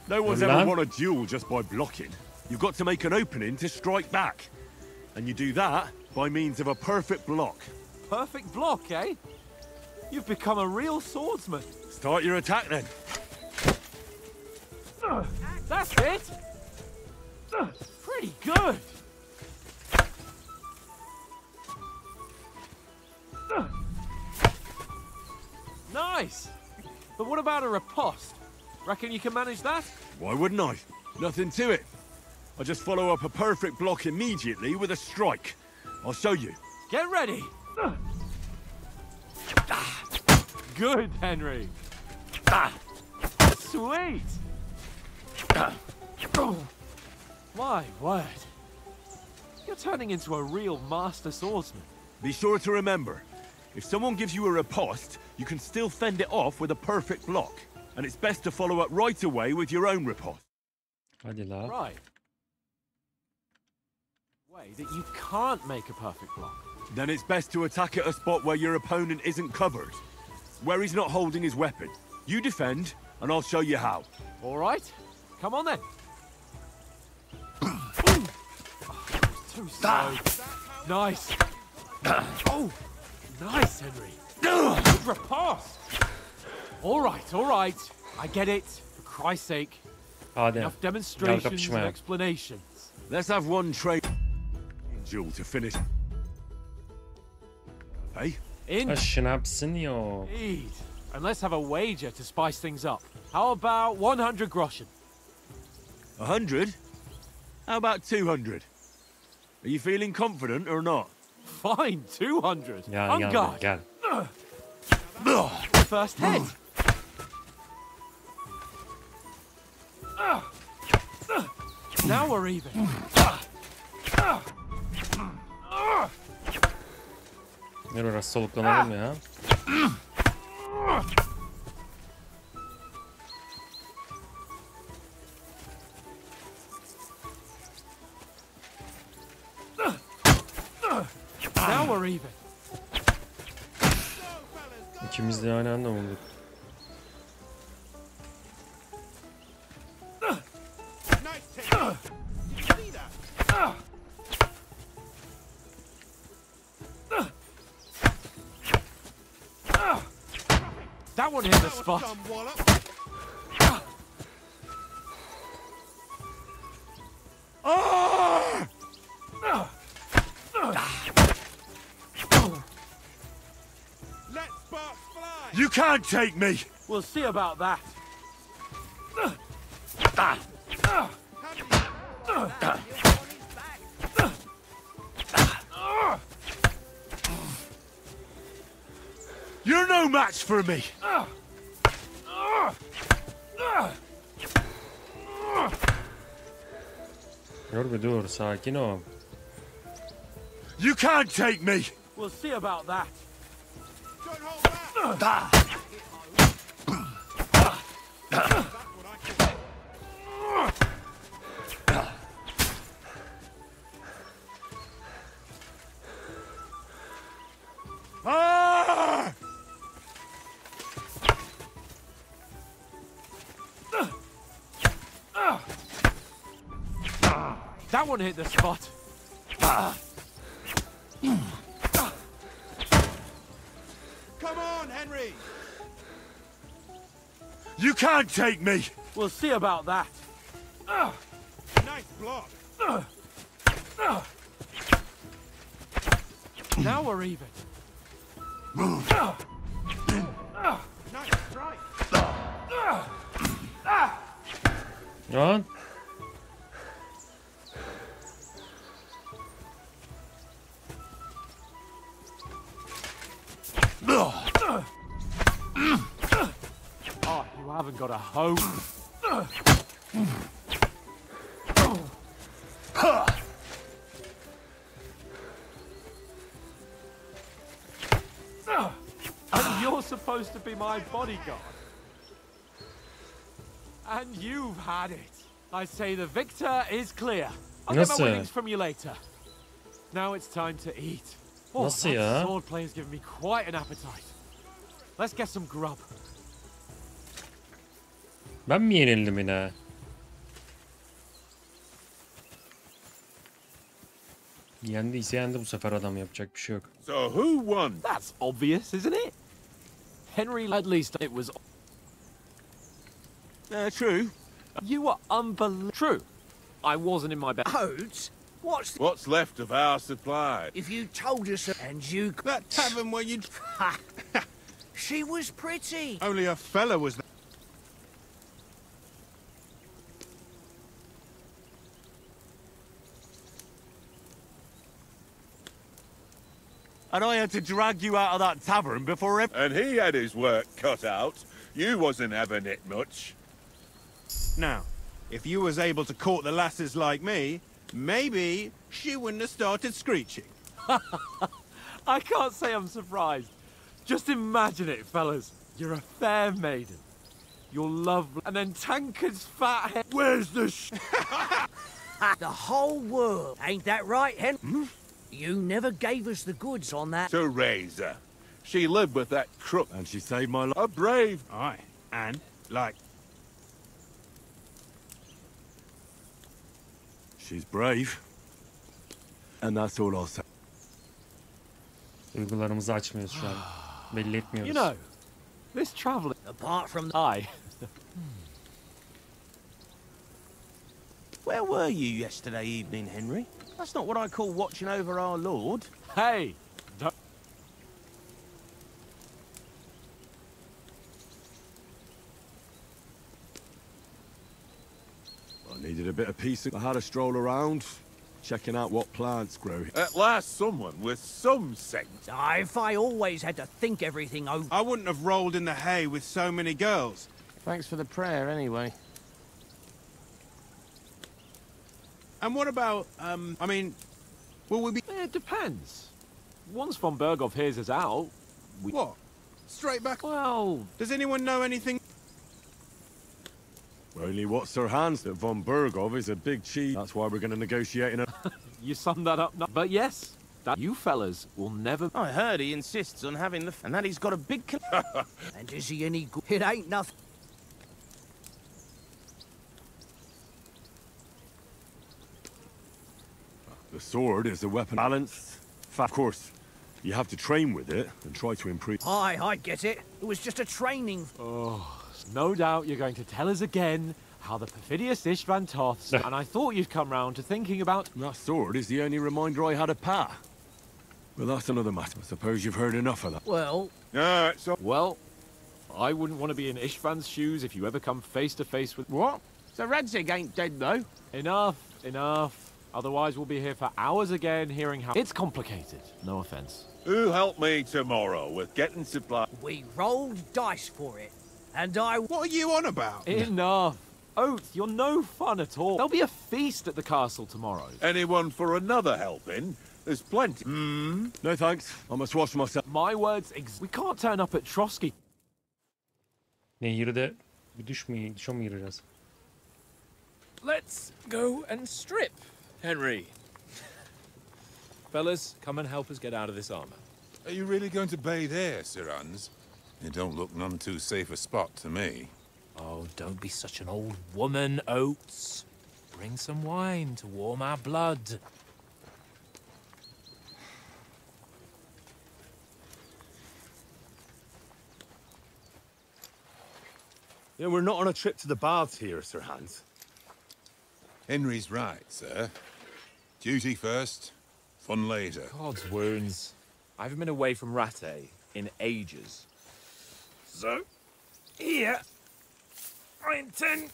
No one's Good ever lad. won a duel just by blocking. You've got to make an opening to strike back. And you do that by means of a perfect block. Perfect block, eh? You've become a real swordsman. Start your attack then. That's it. Pretty good. Nice. But what about a riposte? Reckon you can manage that? Why wouldn't I? Nothing to it. I just follow up a perfect block immediately with a strike. I'll show you. Get ready. Good, Henry. Sweet. My word. You're turning into a real master swordsman. Be sure to remember, if someone gives you a riposte, you can still fend it off with a perfect block. And it's best to follow up right away with your own riposte. Hadi la. Right. Way that you can't make a perfect block. Then it's best to attack at a spot where your opponent isn't covered. Where he's not holding his weapon. You defend, and I'll show you how. All right. Come on then. Too slow. Nice. Oh, nice, Henry. Good riposte. All right. I get it. For Christ's sake. Hadi. Enough Gel demonstrations and kapışmaya. explanations. Let's have one trade duel to finish. Hey? Indeed. Schnapsın yok. And let's have a wager to spice things up. How about 100 groschen? 100? How about 200? Are you feeling confident or not? Fine, 200. Gel gel gel. First hit. Now we're even. Biraz soluklanalım ya. Now we're even. İkimiz de aynı anda bulduk. That one hit the spot. You can't take me! We'll see about that. You're no match for me! Dur bir dur, sakin ol. You can't take me! We'll see about that. That one hit the spot. Come on, Henry! You can't take me! We'll see about that. Nice block! Now we're even. Nice strike! Lan. Oh, you haven't got a hope. And you're supposed to be my bodyguard. And you've had it. I say the victor is clear. I'll get my Nasıl? winnings from you later. Now it's time to eat. Oh, Nasıl that ya? sword play's giving me quite an appetite. Let's get some grub. Ben mi yenildim yine? Yendiyse yendi bu sefer adam, yapacak bir şey yok. So who won? That's obvious, isn't it? Henry, at least it was... True. You were unbelievable. True. I wasn't in my best. Oats? What's left of our supply? If you told us and you... That tavern where you... She was pretty. Only a fella was there. And I had to drag you out of that tavern before And he had his work cut out. You wasn't having it much. Now, if you was able to court the lasses like me, maybe she wouldn't have started screeching. I can't say I'm surprised. Just imagine it, fellas. You're a fair maiden. You're lovely. And then Tankard's fat head. Where's the The whole world. Ain't that right, Hen? You never gave us the goods on that. To raise her. She lived with that crook. And she saved my life. A brave. Aye, and, like... She's brave. And that's all I'll say. Duygularımızı açmıyoruz şu an. Belli etmiyoruz. You know, this traveling... Apart from... Aye. Where were you yesterday evening, Henry? That's not what I call watching over our lord. Hey! Don't... bit of peace. I had a stroll around, checking out what plants grow. At last, someone with some sense. If I always had to think everything over... I wouldn't have rolled in the hay with so many girls. Thanks for the prayer, anyway. And what about, I mean, will we be... It depends. Once von Berghoff hears us out, we... What? Straight back? Well... Does anyone know anything? Only what Sir Hans that von Berghoff is a big cheat. That's why we're going to negotiate in a... You summed that up. But yes, that you fellas will never... I heard he insists on having the... And that he's got a big... And is he any good? It ain't nothing. The sword is a weapon balanced. Of course, you have to train with it and try to improve. Aye, I get it. It was just a training. Oh, no doubt you're going to tell us again how the perfidious Istvan Toths, and I thought you'd come round to thinking about... That sword is the only reminder I had of Pa. Well, that's another matter. I suppose you've heard enough of that. Well... Well, I wouldn't want to be in Istvan's shoes if you ever come face to face with... What? So Radzig ain't dead, though? Enough, enough. Otherwise we'll be here for hours again hearing how... It's complicated, no offence. Who'll help me tomorrow with getting supply? We rolled dice for it, and I... What are you on about? Enough. Oath, you're no fun at all. There'll be a feast at the castle tomorrow. Anyone for another helping? There's plenty. No thanks. I must wash myself. My words, we can't turn up at Trotsky. Nehirde bir düşe mi gireceğiz? Let's go and strip, Henry. Fellas, come and help us get out of this armor. Are you really going to bathe there, Sir Hans? It don't look none too safe a spot to me. Oh, don't be such an old woman, Oates. Bring some wine to warm our blood. Yeah, we're not on a trip to the baths here, Sir Hans. Henry's right, sir. Duty first, fun later. God's wounds. I haven't been away from Rattay in ages. So, here, I intend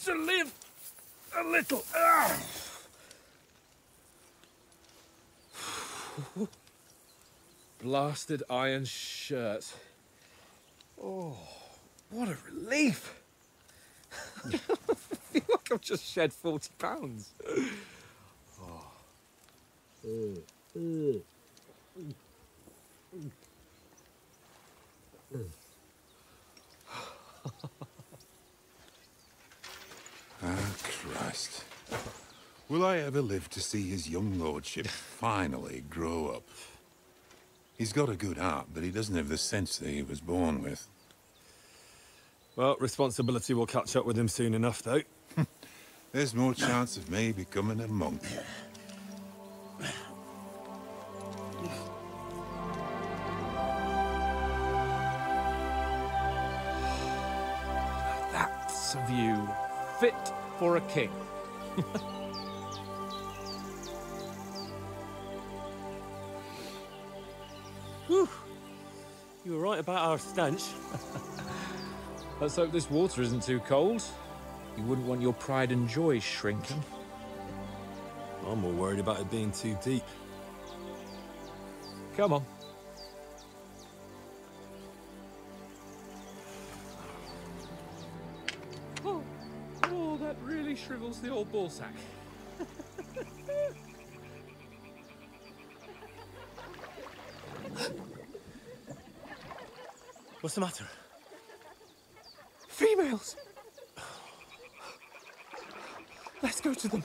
to live a little. Blasted iron shirt. Oh, what a relief. I feel like I've just shed 40 pounds. Christ. Will I ever live to see his young lordship finally grow up? He's got a good heart, but he doesn't have the sense that he was born with. Well, responsibility will catch up with him soon enough, though. There's more chance of me becoming a monk. That's a view fit for a king. Whew. You were right about our stench. Let's hope this water isn't too cold. You wouldn't want your pride and joy shrinking. I'm more worried about it being too deep. Come on. Oh, that really shrivels the old ball sack. What's the matter? Females! Let's go to them.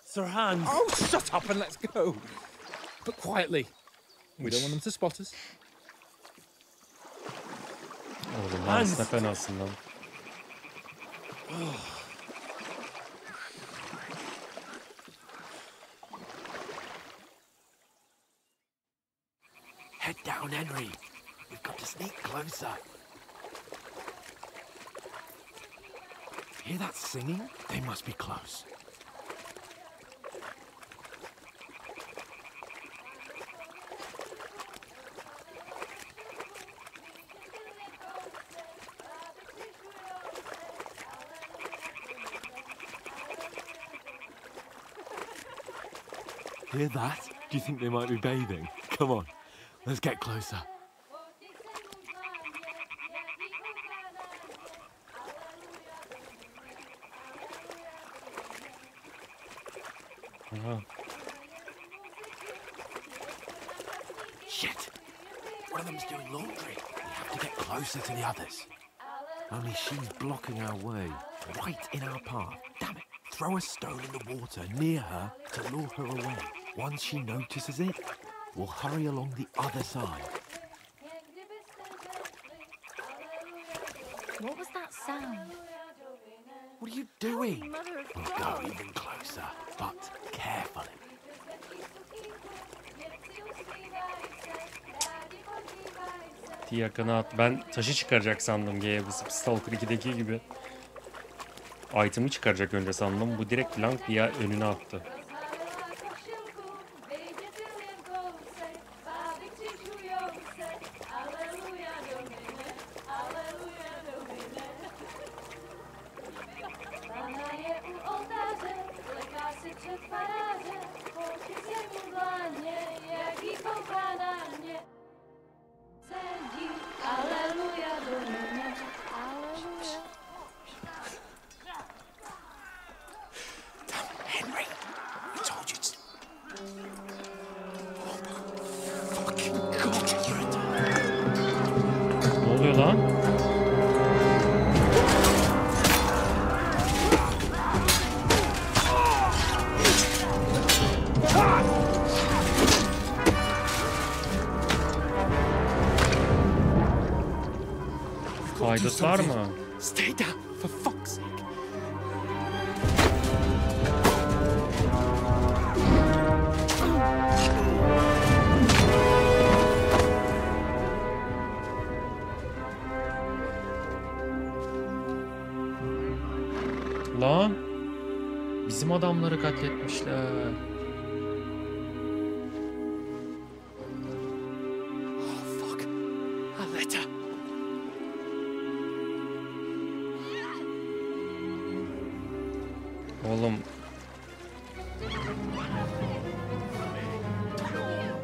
Sir Hans! Oh, shut up and let's go. But quietly. We don't want them to spot us. Oğlum Hans ne fenasın lan. Head down, Henry. We've got to sneak closer. Hear that singing? They must be close. Hear that? Do you think they might be bathing? Come on, let's get closer. Shit! One of them's doing laundry. We have to get closer to the others. Only she's blocking our way, right in our path. Damn it! Throw a stone in the water near her to lure her away. Once she notices it, we'll hurry along the other side. What was that sound? What are you doing? We'll go even closer, but carefully. Yakına at. Ben taşı çıkaracak sandım G'ye basıp Stalker 2'deki gibi. Item'ı çıkaracak önce sandım. Bu direkt blank diye önüne attı. Ne oluyor lan? Faydası var mı? Stay down, for fuck's sake. Lan bizim adamları katletmişler. Oh fuck. A letter. Oğlum.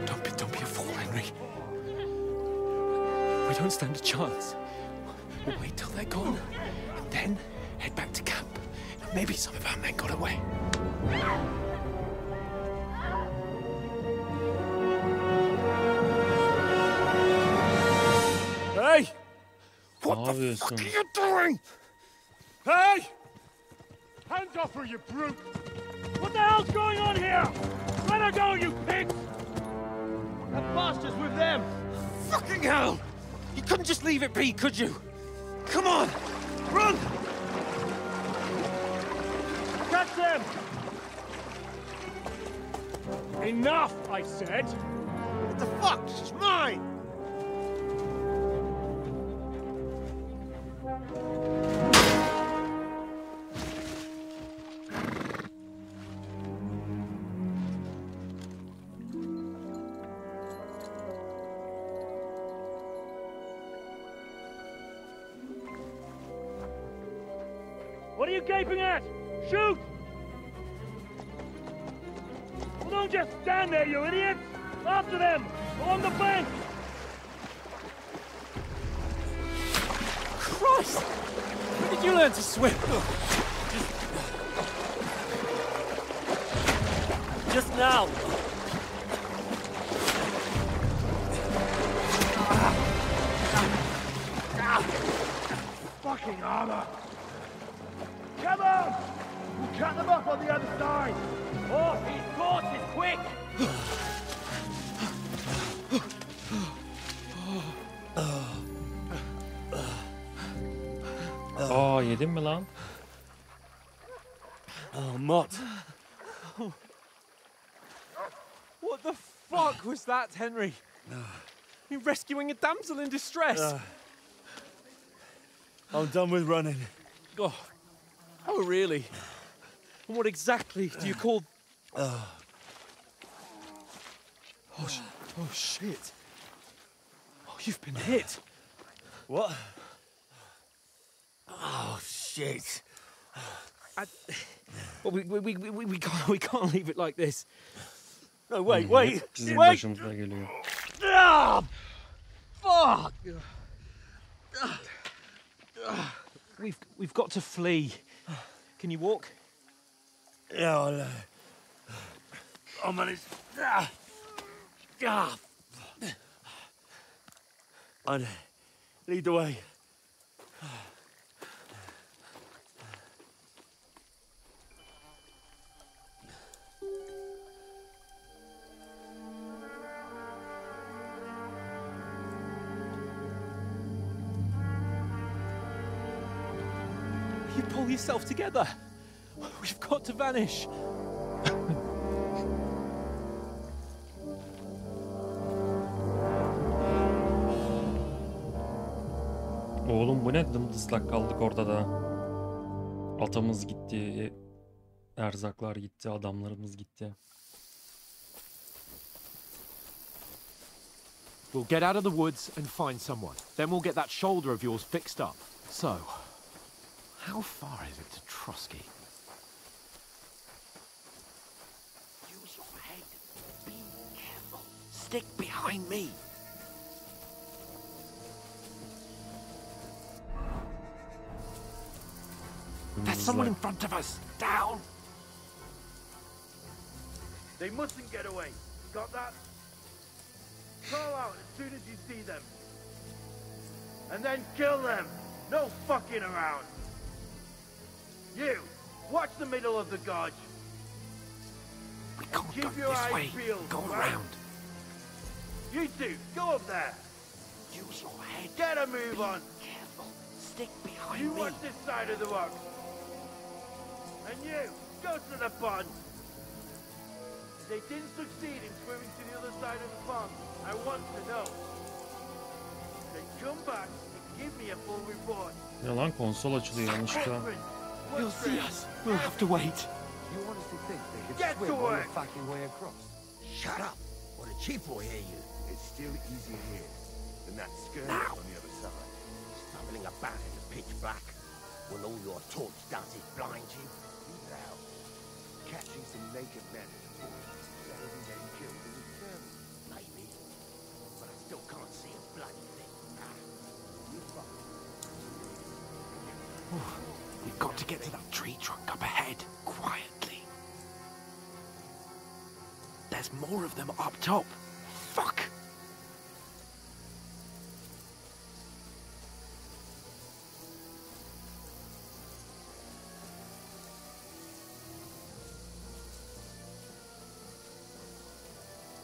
Don't be a fool, Henry. We don't stand a chance. We'll wait till they're gone, and then head back to camp. Maybe some of our men got away. Hey! What the fuck are you doing? Hey! Hands off her, you brute! What the hell's going on here? Let her go, you pigs! That bastard's with them! Fucking hell! You couldn't just leave it be, could you? Come on! Run! Catch them! Enough, I said! What the fuck? She's mine! What are you gaping at? Shoot! Well, don't just stand there, you idiots! After them! Along the bank! Christ! When did you learn to swim? Just now! Fucking armor! Come on! We'll cut them off on the other side! Oh, these horses, quick! Aa yedin mi lan? Oh, Mott. What the fuck was that, Henry? You rescuing a damsel in distress? I'm done with running. Oh, really? And what exactly do you call... Oh, shit. Oh, you've been hit. What? Oh, shit. Well, we can't leave it like this. No, wait. Bizim başımıza geliyor. Ah! Fuck! We've got to flee. Can you walk? Yeah, I know. I'll manage. I'd lead the way. You pull yourself together. We've got to vanish. Oğlum bu ne, dımdızlak kaldık orada da. Atamız gitti, erzaklar gitti, adamlarımız gitti. We'll get out of the woods and find someone. Then we'll get that shoulder of yours fixed up. So, how far is it to Trotsky? Use your head. Be careful. Stick behind me. There's someone in front of us. Down. They mustn't get away. Got that? Call out as soon as you see them. And then kill them. No fucking around. You, watch the middle of the gorge. We can't Keep go your this eyes way. peeled. Go right? around. You two, go up there. Use your head. Get a move on. Careful. Stick behind You me. watch this side of the rocks. And you, go to the pond. If they didn't succeed in swimming to the other side of the pond, I want to know. Then come back and give me a full report. Ne lan, konsol açılıyor yanlışlıkla. He'll see us. We'll have to wait. You honestly think they could Get swim to on work. the fucking way across? Shut up, or the chief will hear you. It's still easier here than that skirt Now. on the other side. Stumbling about in the pitch black, when all your torch does is blind you. He's out catching some naked men in the forest, getting them killed in the journey. Maybe, but I still can't see a bloody thing. We've got to get to that tree trunk up ahead, quietly. There's more of them up top. Fuck!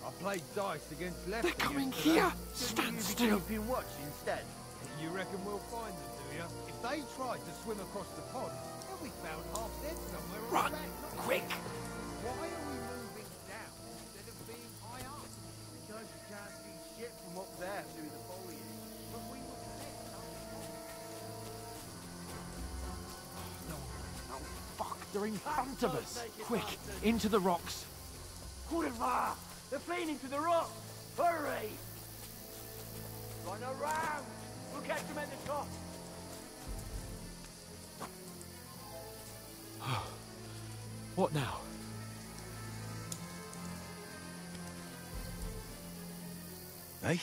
I played dice against left. They're coming here! Stand still! Keeping watch instead. You reckon we'll find them, do you? If they tried to swim across the pond, then we found half dead somewhere on Run! the back. Quick! Why are we moving down instead of being high up? Because you can't see shit from up there through the foliage. But we were set up. No, fuck! They're in front of us! Quick! Into the rocks! Hurrah! They're fleeing into the rock! Hurry! Run around! We'll catch them at the top! What now? Hey?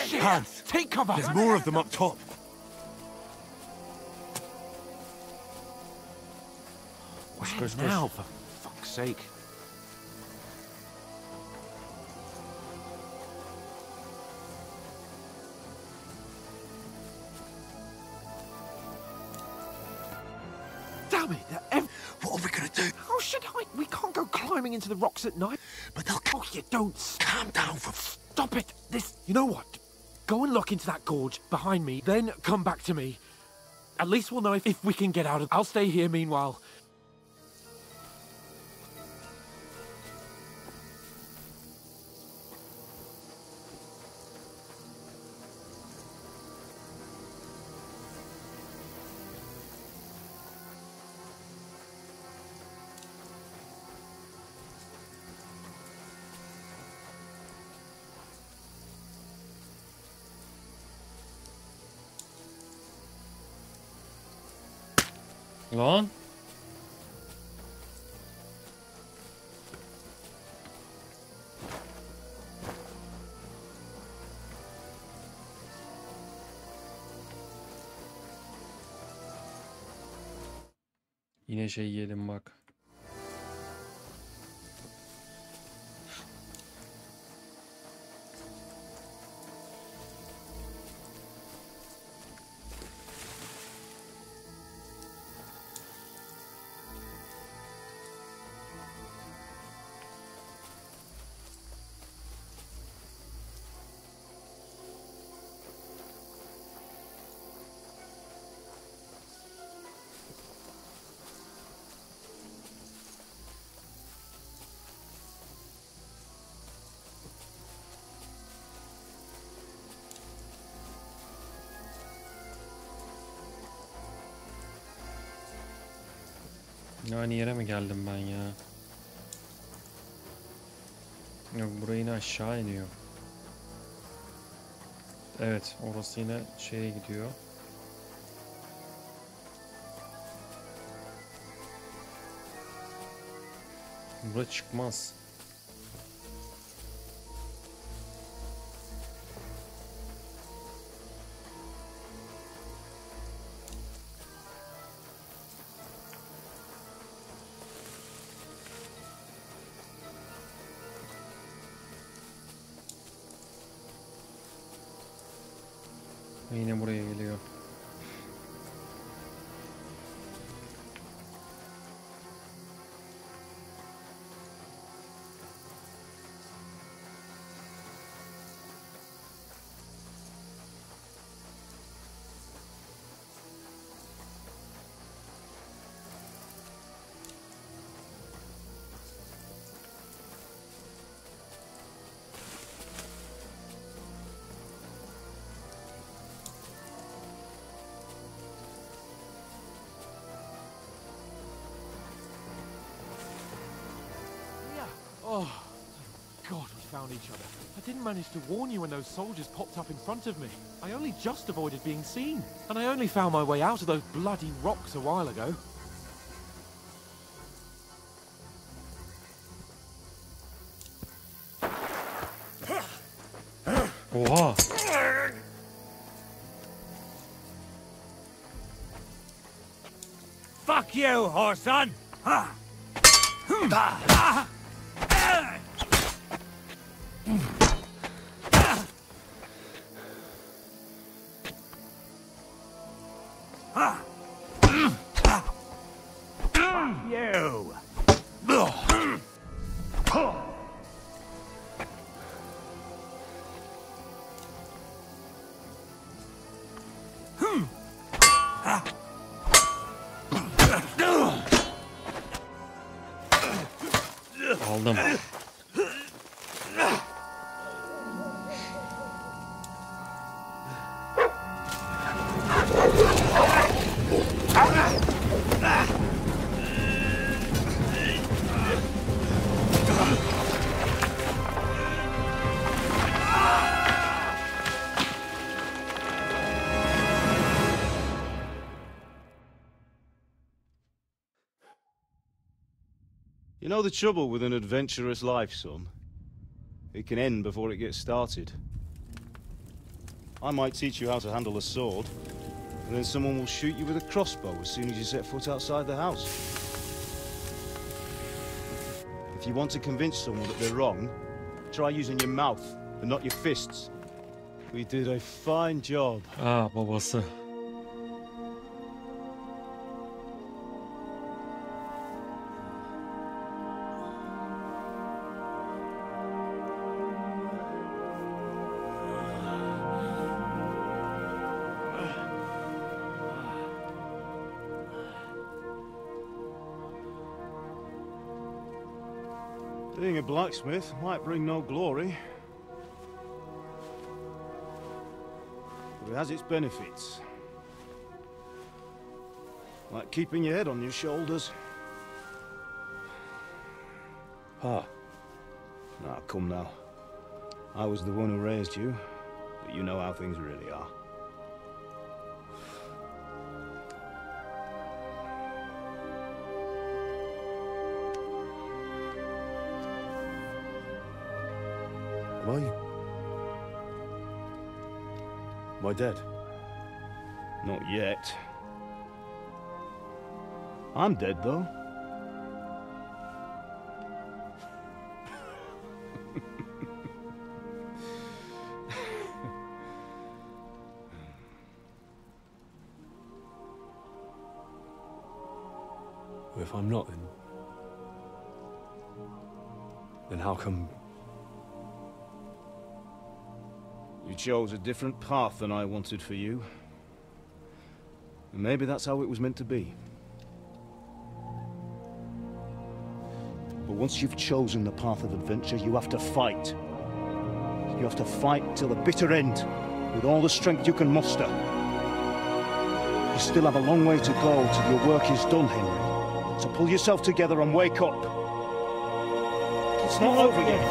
Shit! Hands! Take cover! There's more of them up top. Where now, for fuck's sake? Damn it! What are we gonna do? How should I? We can't go climbing into the rocks at night. But they'll Oh, you don't. calm down for Stop it! You know what? Go and look into that gorge behind me, then come back to me. At least we'll know if we can get out of. I'll stay here meanwhile. Lan. Yine şey yiyelim bak. Aynı yere mi geldim ben ya? Yok, buraya yine aşağı iniyor. Evet, orası yine şeye gidiyor. Buraya çıkmaz. Yine buraya geliyor. Oh, God, we found each other. I didn't manage to warn you when those soldiers popped up in front of me. I only just avoided being seen. And I only found my way out of those bloody rocks a while ago. Oha! Fuck you, whoreson! You! Aldım. You know the trouble with an adventurous life, son? It can end before it gets started. I might teach you how to handle a sword, and then someone will shoot you with a crossbow as soon as you set foot outside the house. If you want to convince someone that they're wrong, try using your mouth and not your fists. We did a fine job. Ah, babası. Being a blacksmith might bring no glory, but it has its benefits. Like keeping your head on your shoulders. Pa. Now, come now. I was the one who raised you, but you know how things really are. Am I dead? Not yet. I'm dead, though. If I'm not, then how come... You chose a different path than I wanted for you. And maybe that's how it was meant to be. But once you've chosen the path of adventure, you have to fight. You have to fight till the bitter end, with all the strength you can muster. You still have a long way to go till your work is done, Henry. So pull yourself together and wake up. It's not over yet.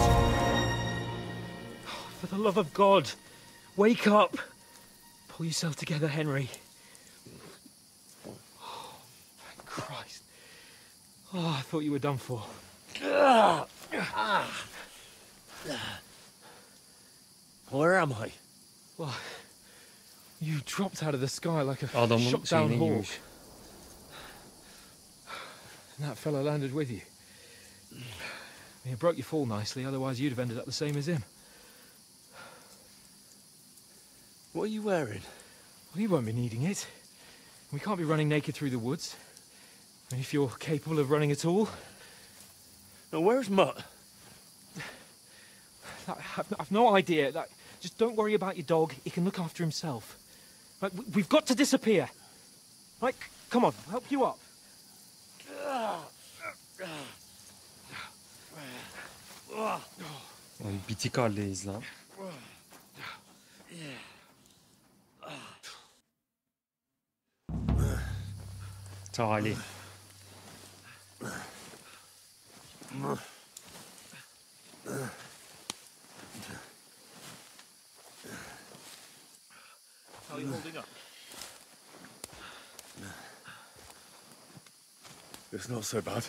Oh, for the love of God, wake up. Pull yourself together, Henry. Oh, thank Christ. Oh, I thought you were done for. Where am I? Well, you dropped out of the sky like a Adamın shot down şeyine hawk. girmiş. And that fella landed with you. He broke your fall nicely, otherwise you'd have ended up the same as him. What are you wearing? Well, you won't be needing it. We can't be running naked through the woods. And if you're capable of running at all... Now, where's Mutt? I've no idea. Just don't worry about your dog. He can look after himself. Right, we've got to disappear. Right, come on, I'll help you up. Ay, bitik haldeyiz lan. Talih. How are you holding up? It's not so bad.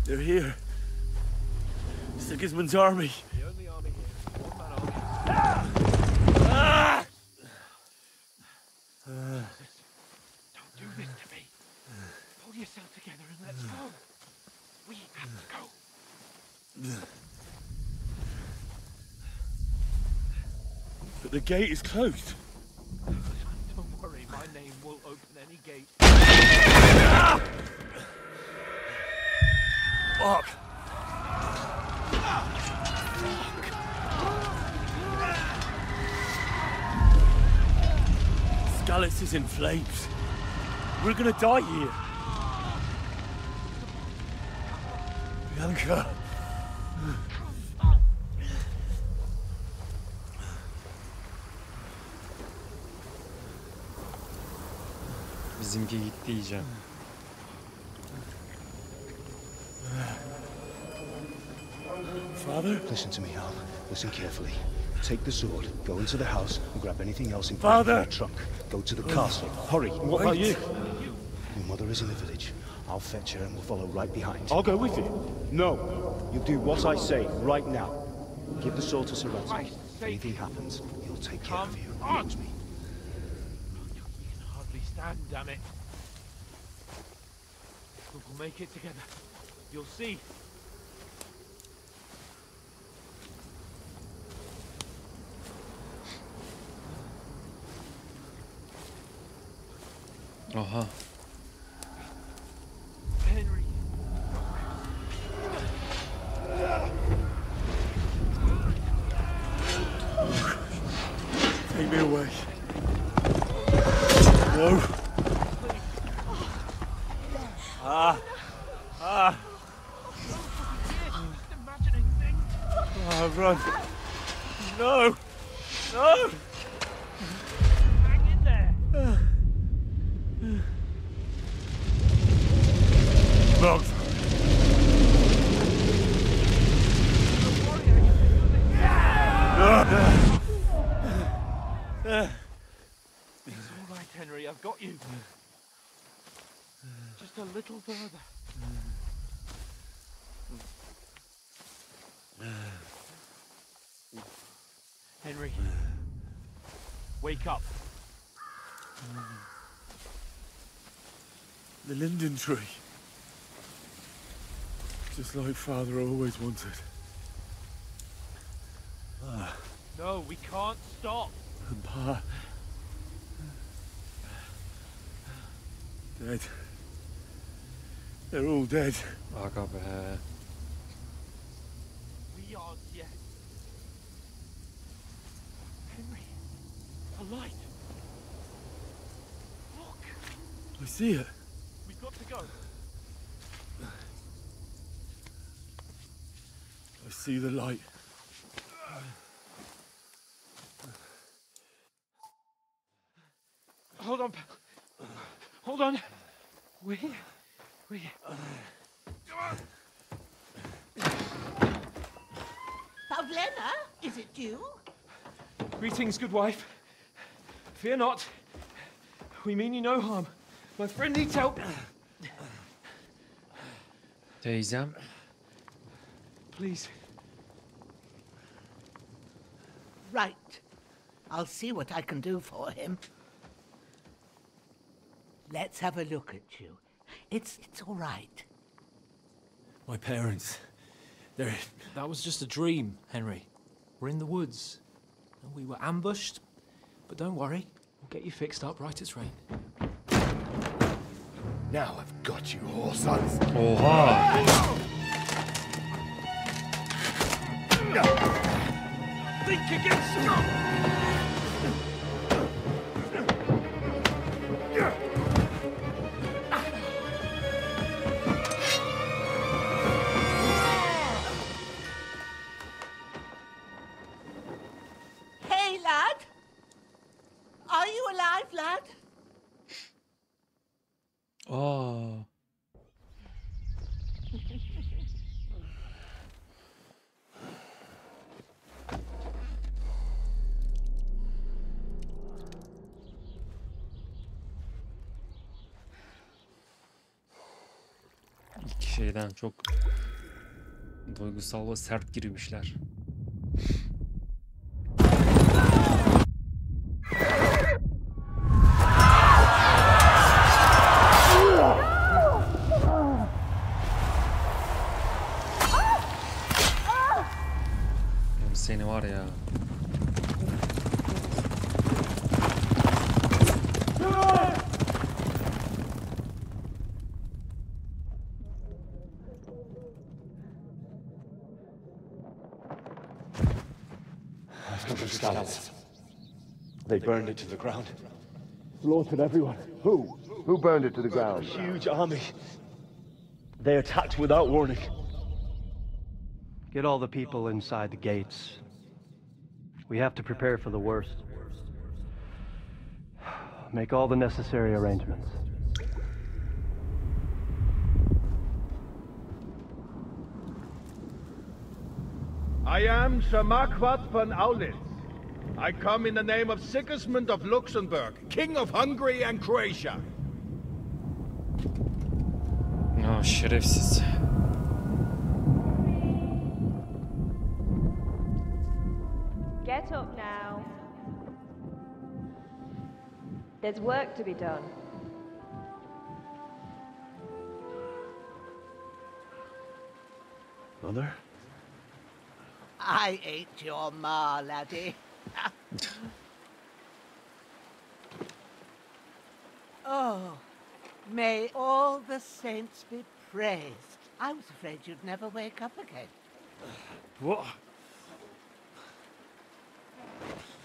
They're here. Sigismund's army. The only army here. One man army. Don't do this to me. Pull yourself together and let's go. We have to go. But the gate is closed. Don't worry, my name will open any gate. Fuck! Skalitz is in flames. We're gonna die here. Bianca. Bizimki gitti diyeceğim. Father? Listen to me, Al. Listen carefully. Take the sword, go into the house, and grab anything else in Father! the trunk. Go to the castle. Hurry. What about you? Your mother is in the village. I'll fetch her and we'll follow right behind. I'll go with you. No. You do what I say right now. Give the sword to Sıradan. If anything happens, he'll take care of you. He knows me. You can hardly stand, damn it. We'll make it together. You'll see. Aha. Henry. Take me away. No. Run. No. No. Hang in there. Bugs. got you. Just a little further. Henry, wake up. The linden tree. Just like Father always wanted. No, we can't stop. And Pa... dead. They're all dead. Aga be. We are dead. Henry, a light. Look. I see it. We've got to go. I see the light. Hold on, pal. Hold on. We. Pavlena, is it you? Greetings, good wife. Fear not. We mean you no harm. My friend needs help. Teyzem. Please. Right. I'll see what I can do for him. Let's have a look at you. It's all right. My parents. That was just a dream, Henry. We're in the woods. And we were ambushed. But don't worry. We'll get you fixed up right as rain. Now I've got you, whoresons. Oha. Think again, Scott! Hey, lad. Are you alive, lad? Aa. İki şeyden çok duygusal ve sert girmişler. Seni var ya. They burned it to the ground. Slaughtered everyone. Who? Who burned it to the ground? A huge army. They attacked without warning. Get all the people inside the gates. We have to prepare for the worst. Make all the necessary arrangements. I am Sir Marquardt von Aulitz. I come in the name of Sigismund of Luxembourg, King of Hungary and Croatia. Ya şerefsiz. Get up now. There's work to be done. Mother? I ain't your ma, laddie. Oh, may all the saints be praised. I was afraid you'd never wake up again. What?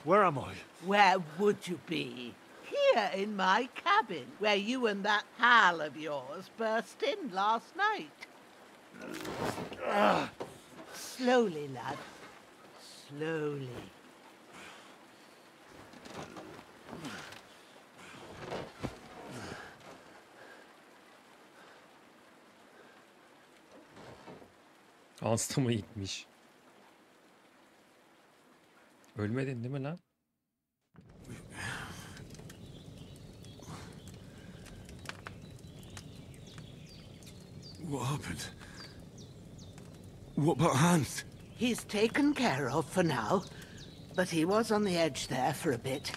Where am I? Where would you be? Here in my cabin, where you and that pal of yours burst in last night. Slowly, lad. Slowly. Hasta mı gitmiş? Ölmedin değil mi lan? What happened? What about Hans? He's taken care of for now, but he was on the edge there for a bit.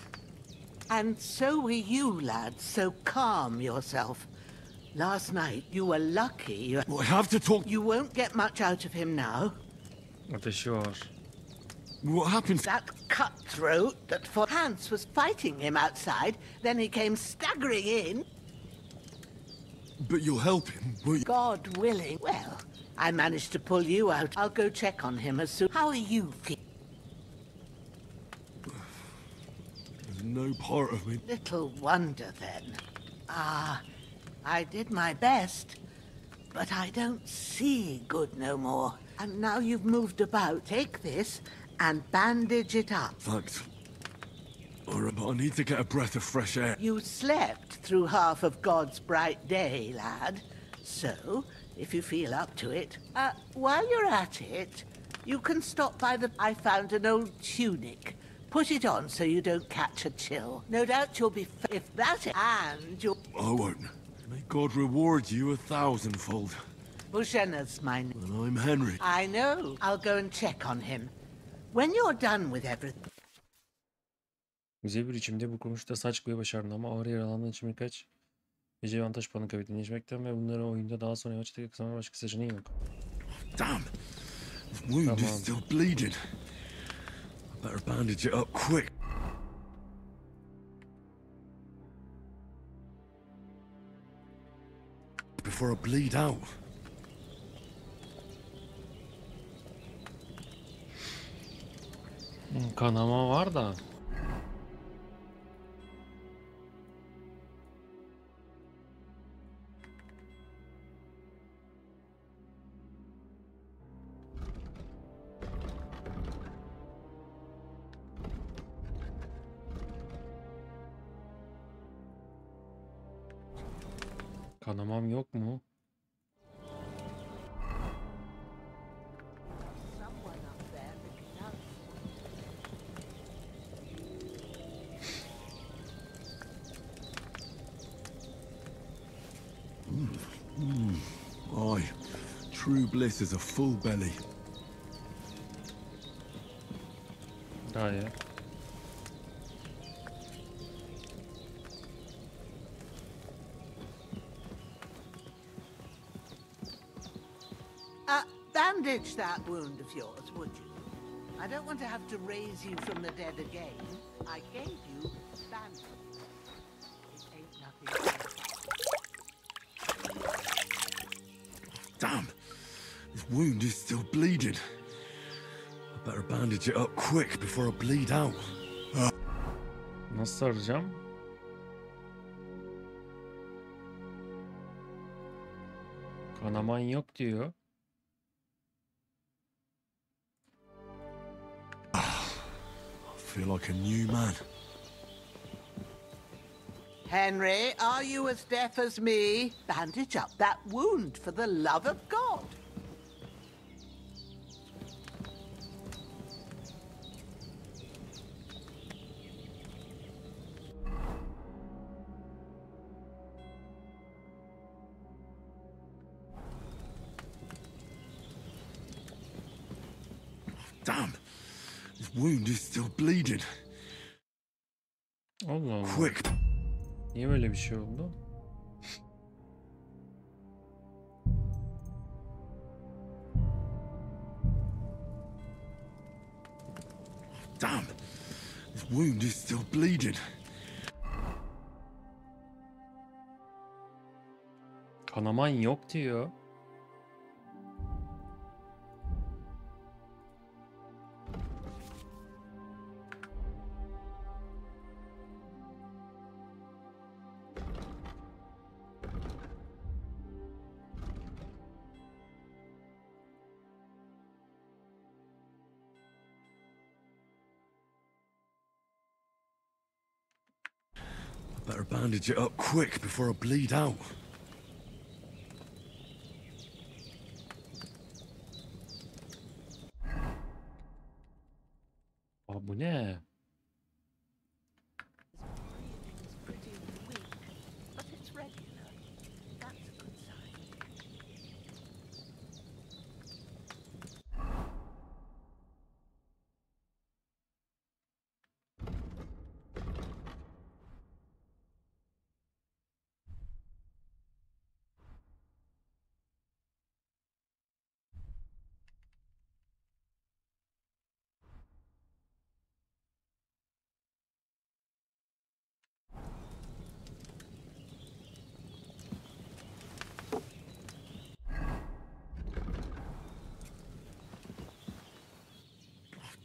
And so were you, lad, so calm yourself. Last night, you were lucky. Well, I have to talk... You won't get much out of him now. Ateşi var. What happened? That cutthroat that fought Hans was fighting him outside, then he came staggering in. But you'll help him, won't you? God willing. Well, I managed to pull you out. I'll go check on him as soon. How are you feeling? There's no part of me... Little wonder, then. I did my best, but I don't see good no more. And now you've moved about, take this and bandage it up. Thanks. Alright, but I need to get a breath of fresh air. You slept through half of God's bright day, lad. So, if you feel up to it, while you're at it, you can stop by the... I found an old tunic. Put it on so you don't catch a chill. No doubt you'll be... If that and you'll... I won't. May God reward you 1,000-fold. Bushena's my name. And I'm Henry. I know. I'll go and check on him. When you're done with everything... Güzel bir biçimde bu konuşta saç çıkmayı başardı ama ağır yaralandığın için birkaç gece avantaj puanı kaybettiğini geçmekten ve bunları oyunda daha sonra maçta kısamaya başka seçeneği yok. Damn! This wound is still bleeding. I better bandage it up quick. Before I bleed out. Kanama var da. Kanamam yok mu? Aye, true bliss is a full belly. Hayır. Bandage that wound of yours, would you? I don't want to have to raise you from the dead again. I gave you bandage. It ain't nothing. Damn! This wound is still bleeding. I better bandage it up quick before I bleed out. Nasıl saracağım? Kanaman yok diyor. I feel like a new man. Henry, are you as deaf as me? Bandage up that wound for the love of God. Damn! This wound is still bleeding. Allah Allah. Quick! Niye böyle bir şey oldu? Damn! This wound is still bleeding. Kanaman yok diyor. Better bandage it up quick before I bleed out. Aa, bu ne?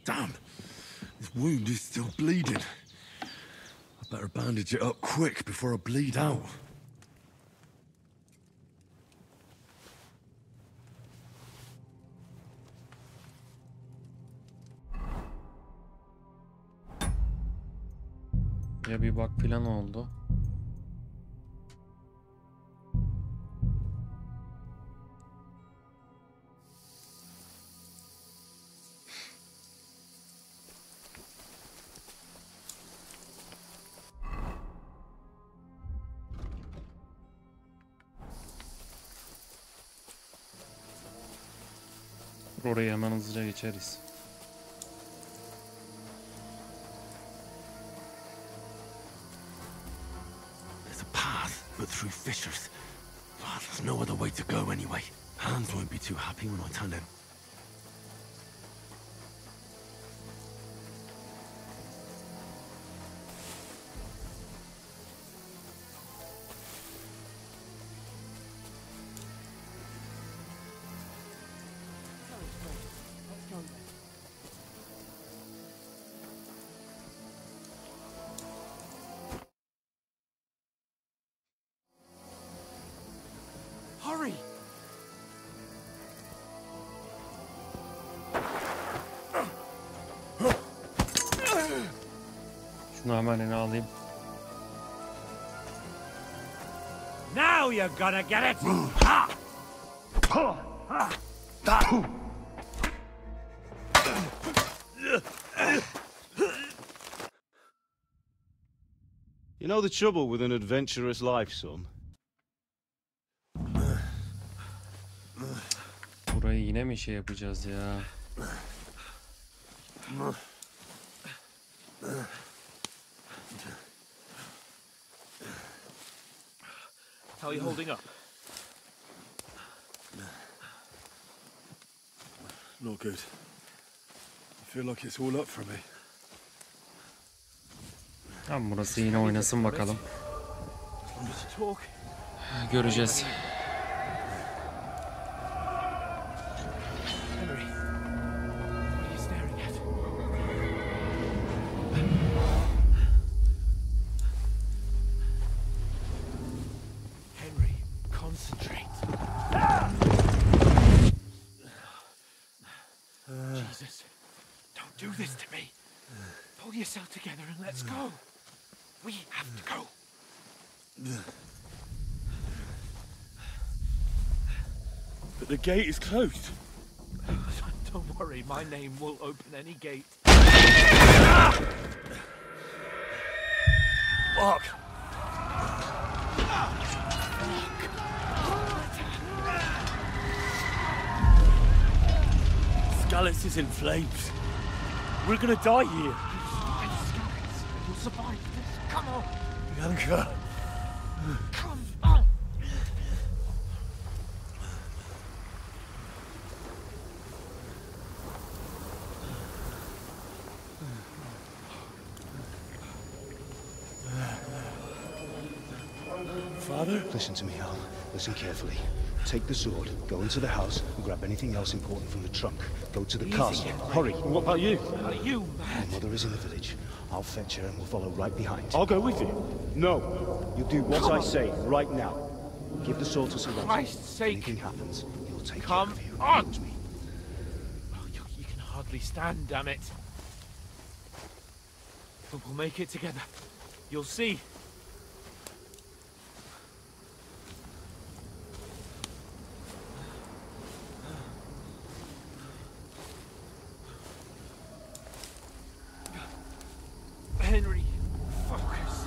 Damn. This wound is still bleeding. I better bandage it up quick before I bleed out. Ya bir bak plan oldu. Orayı hemen hızlıca geçeriz. There's a path, but through fissures. Oh, there's no other way to go anyway. Hans won't be too happy when I tell him. Hurry! Şunu hemen eline alayım. Now you're gonna get it! Ha! You know the trouble with an adventurous life, son? Burayı yine mi şey yapacağız ya? How are you holding up? Not good. I feel like it's all up for me. Tamam, burası yine oynasın bakalım. Göreceğiz. Jesus, don't do this to me. Pull yourself together and let's go. We have to go. But the gate is closed. Don't worry, my name will open any gate. Fuck! Skalitz is in flames. We're gonna die here. You'll survive this. Come on. Bianca. Come on. Father? Listen to me, Al. Listen carefully. Take the sword, go into the house, and grab anything else important from the trunk. Go to the castle. Hurry. What about you? You, man? My mother is in the village. I'll fetch her and we'll follow right behind. I'll go with you. No. You do what I say right now. Give the sword to Sir Christ's sake. If anything happens, he'll take Come care of you. on. Me. Oh, you can hardly stand, damn it. But we'll make it together. You'll see. Henry, focus.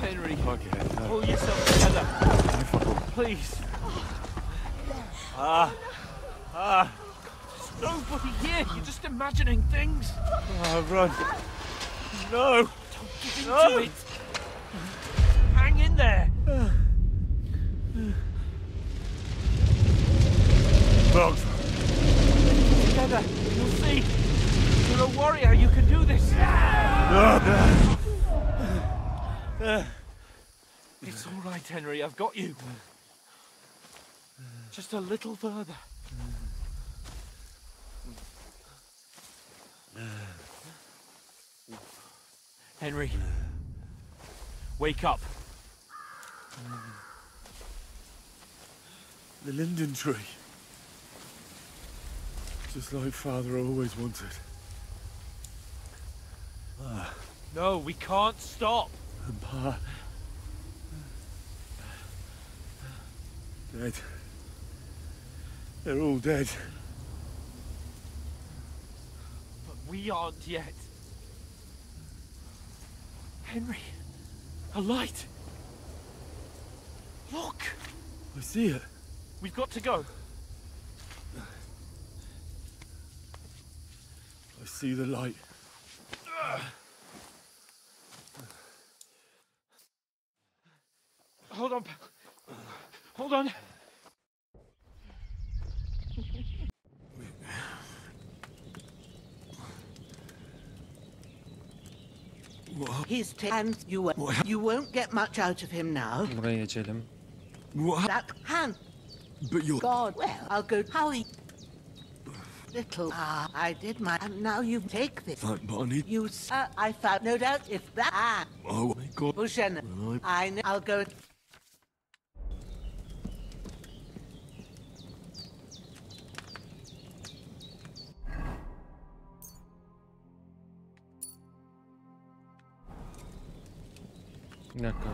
Henry, pull yourself together. Please. There's nobody here. You're just imagining things. Run. No. Don't give in to it. Hang in there. Mom. Together, you'll see. You're a warrior. You can do this. It's all right, Henry. I've got you. Just a little further. Henry, wake up. The linden tree. Just like Father always wanted. No, we can't stop. And Pa... dead. They're all dead. But we aren't yet. Henry, a light. Look. I see it. We've got to go. I see the light. Hold on. Hold on. His and you won't get much out of him now. Buraya geçelim. That hand. But you're... God, well, I'll go... Howie. Little... I did my... And now you take this. Thank Barney. You... I found... No doubt if that... Oh, my God. Bushen. I know... I'll go... Bir dakika.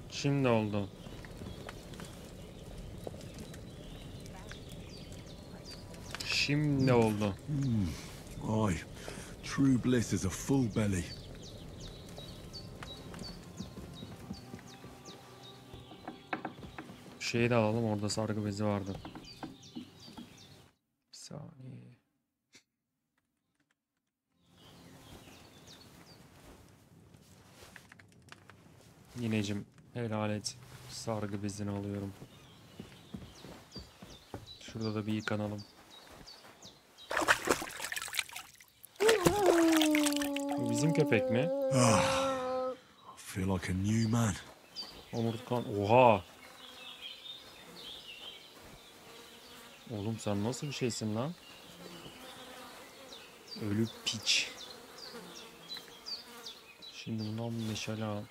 Şimdi oldu. Şimdi oldu. Aye. True bliss is a full belly. Şeyi de alalım, orada sargı bezi vardı. Bir saniye. Yinecim helal et. Sargı bezini alıyorum. Şurada da bir yıkanalım. Bu bizim köpek mi? I feel like a new man. Omurtkan. Oha. Oğlum sen nasıl bir şeysin lan? Ölü piç. Şimdi bundan bir meşale al.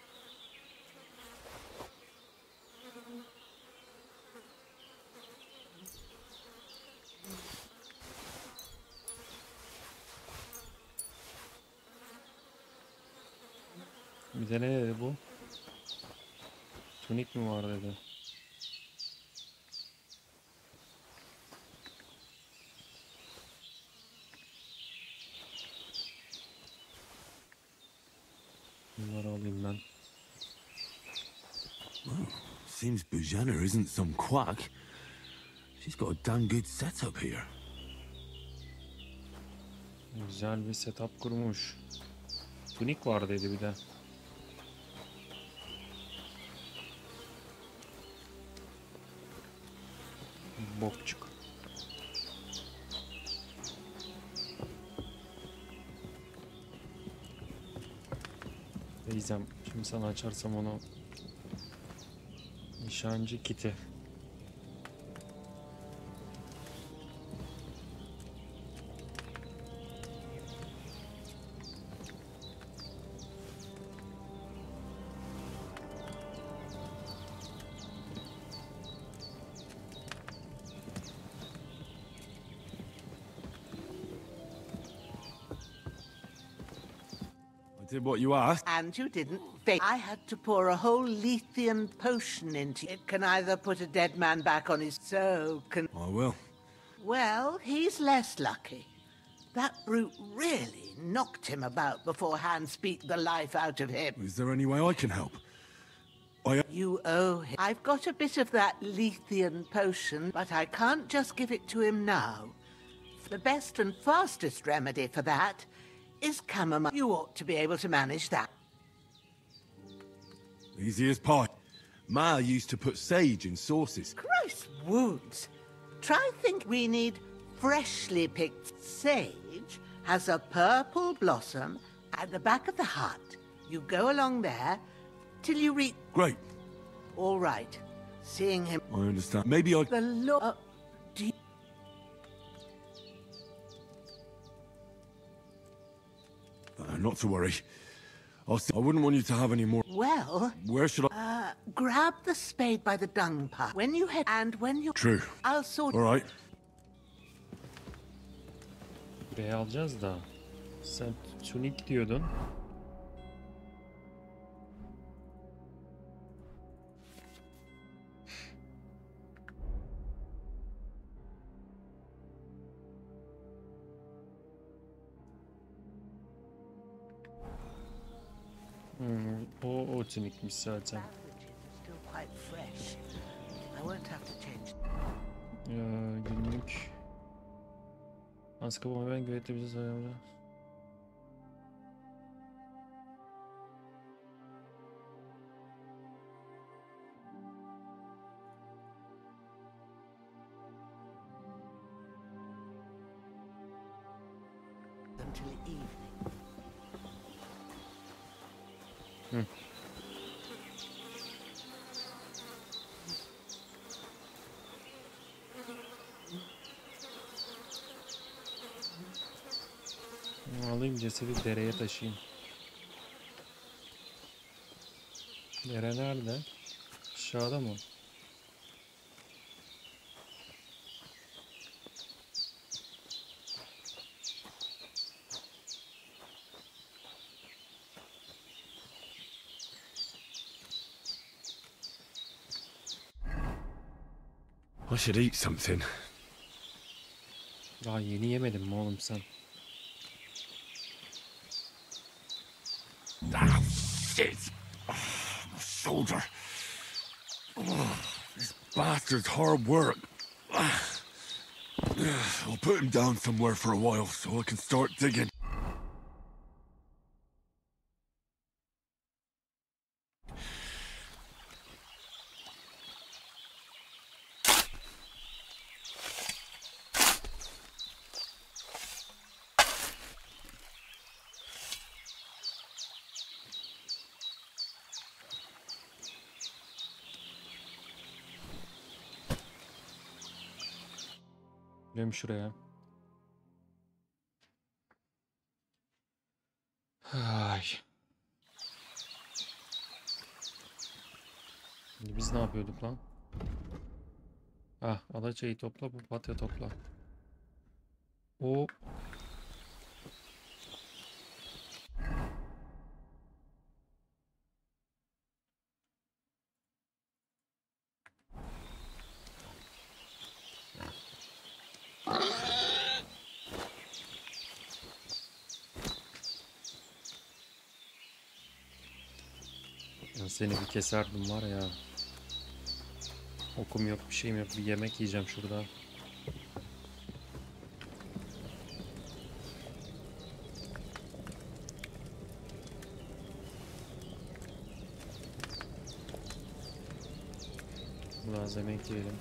Bir de ne dedi bu? Tunik mi var dedi. Bunları alayım ben. Seems Bujana isn't some quack. She's got a damn good setup here. Güzel bir setup kurmuş. Tunik var dedi bir de. Bokçuk. Teyzem, şimdi sana açarsam onu. Nişancı kiti. Did what you asked. And you didn't fake. I had to pour a whole Lethean potion into it. Can either put a dead man back on his... So can... I will. Well, he's less lucky. That brute really knocked him about before hands beat the life out of him. Is there any way I can help? You owe him. I've got a bit of that Lethean potion, but I can't just give it to him now. The best and fastest remedy for that is chamomile. You ought to be able to manage that. Easy as pie. Ma used to put sage in sauces. Christ wounds. Try think we need freshly picked sage, has a purple blossom at the back of the hut. You go along there, till you reach. Great. All right. Seeing him. I understand. Maybe I... The Lord. Not to worry. I wouldn't want you to have any more... Well... Where should I... grab the spade by the dung pile. When you head... And when you... True. I'll sort... All right. Buraya alacağız da. Sen tunik diyordun. O tunikmiş zaten. Günlük. Askı bomba ben güvetebiliriz sayamda. Until evening. Alayım cesedi dereye taşıyayım. Dere nerede? Aşağıda mı? I should eat something. Daha yeni yemedin mi oğlum sen? Ah, shit! Oh, my shoulder. Oh, this bastard's hard work. I'll put him down somewhere for a while so I can start digging. Gelin şuraya. Ay. Şimdi biz ne yapıyorduk lan? Ah, alaçayı topla, bu papatya topla. O. Seni bir keserdim var ya. Okum yok, bir şeyim yok. Bir yemek yiyeceğim şurada. Biraz yemek yiyelim.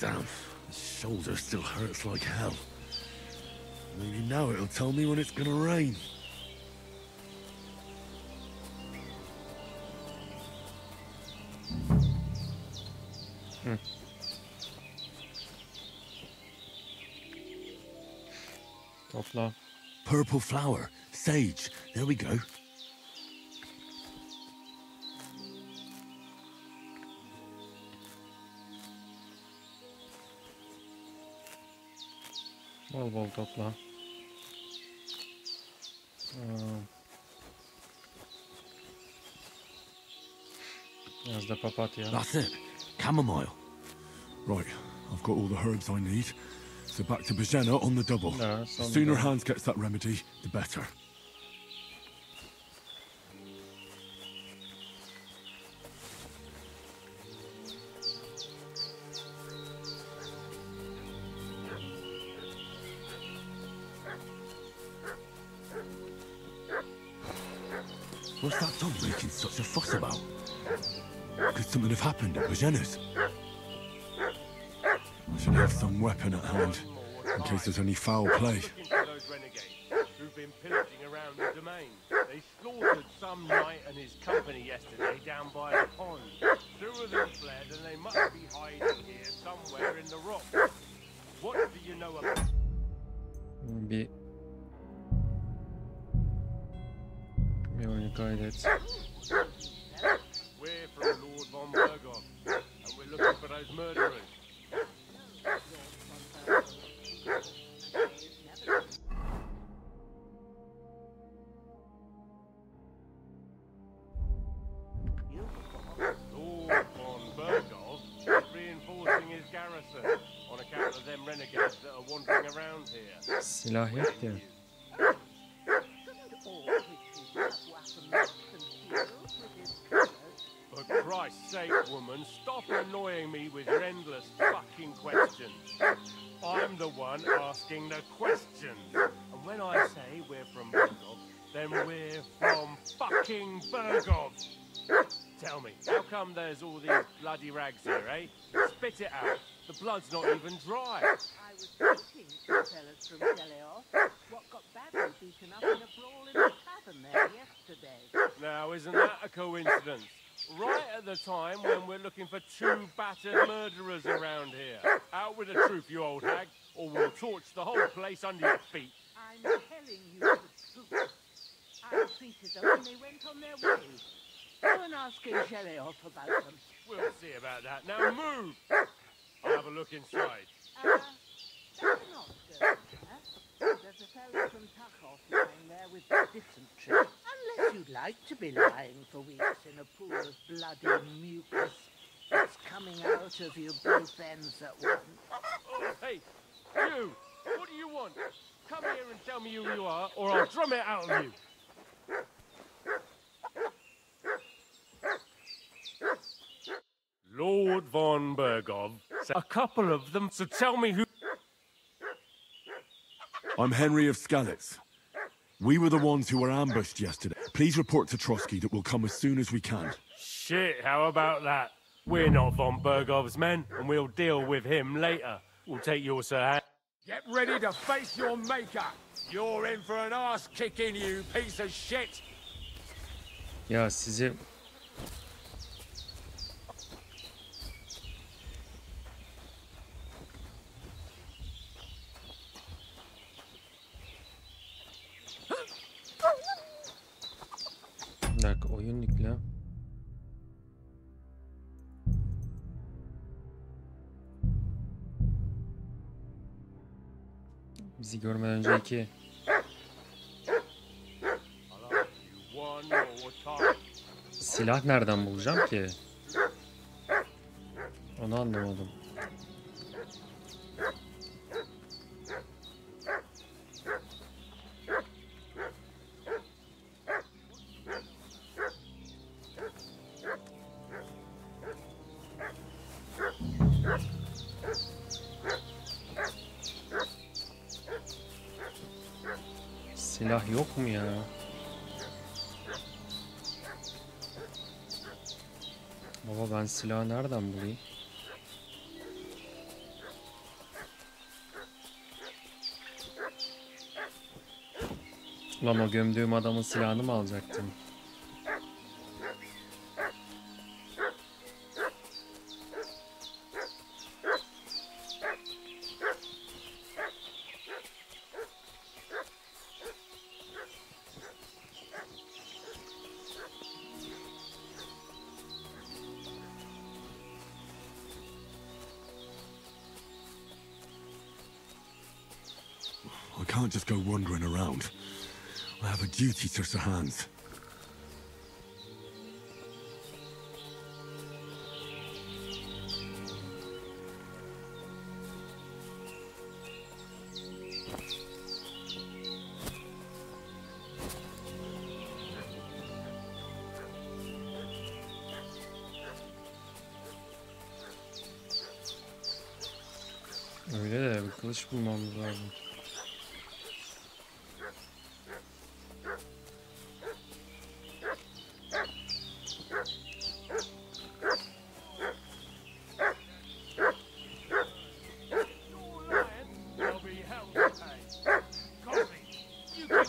Damn, his shoulder still hurts like hell. Maybe now it'll tell me when it's gonna rain. Topla. Purple flower, sage, there we go. Bol bol topla. Biraz da papatya. That's it. Chamomile. Right, I've got all the herbs I need. So back to Bojena on the double. No, the sooner Hans gets that remedy, the better. What's that dog making such a fuss about? Could something have happened at Bojena's? I should have some weapon at hand, in case there's any foul play. Those renegades who've been pillaging around the domain. They slaughtered some knight and his company yesterday down by the pond. Two of them fled and they must be hiding here somewhere in the rock. What do you know about? Bir oyunu kaydet. We're from Lord von Bergov, and we're looking for those murderers. Lord von Bergov is reinforcing his garrison on account of them renegades that are wandering around here. Silah yok ya. For Christ's sake, woman, stop annoying me with your endless fucking questions. I'm the one asking the questions. And when I say we're from Bergov, then we're from fucking Bergov. Tell me, how come there's all these bloody rags here, eh? Spit it out. The blood's not even dry. I was waiting to tell us from Sheleoff what got badly beaten up in a brawl in the tavern there yesterday. Now, isn't that a coincidence? Right at the time when we're looking for two battered murderers around here. Out with the truth, you old hag, or we'll torch the whole place under your feet. I'm telling you the truth. I treated them when they went on their way. Go and ask Sheleoff about them. We'll see about that. Now move! I'll have a look inside. That's not good, huh? There's a fellow from Tachov lying there with dysentery. Unless you'd like to be lying for weeks in a pool of bloody mucus that's coming out of you both ends at once. Oh, hey, you! What do you want? Come here and tell me who you are, or I'll drum it out of you. Lord von Bergov. A couple of them, so tell me who... I'm Henry of Skalitz. We were the ones who were ambushed yesterday. Please report to Trotsky that we'll come as soon as we can. Shit, how about that? We're not von Bergov's men, and we'll deal with him later. We'll take your Sir. Get ready to face your maker. You're in for an ass kicking, you piece of shit. Ya sizi... Bir dakika, oyun yükle. Bizi görmeden önceki silah nereden bulacağım ki? Onu anlamadım. Silah yok mu ya? Baba ben silahı nereden bulayım? Ulan o gömdüğüm adamın silahını mı alacaktım? I can't just go wandering around. I have a duty to Sir Hans. Öyle de bir kılıç bulmamız lazım.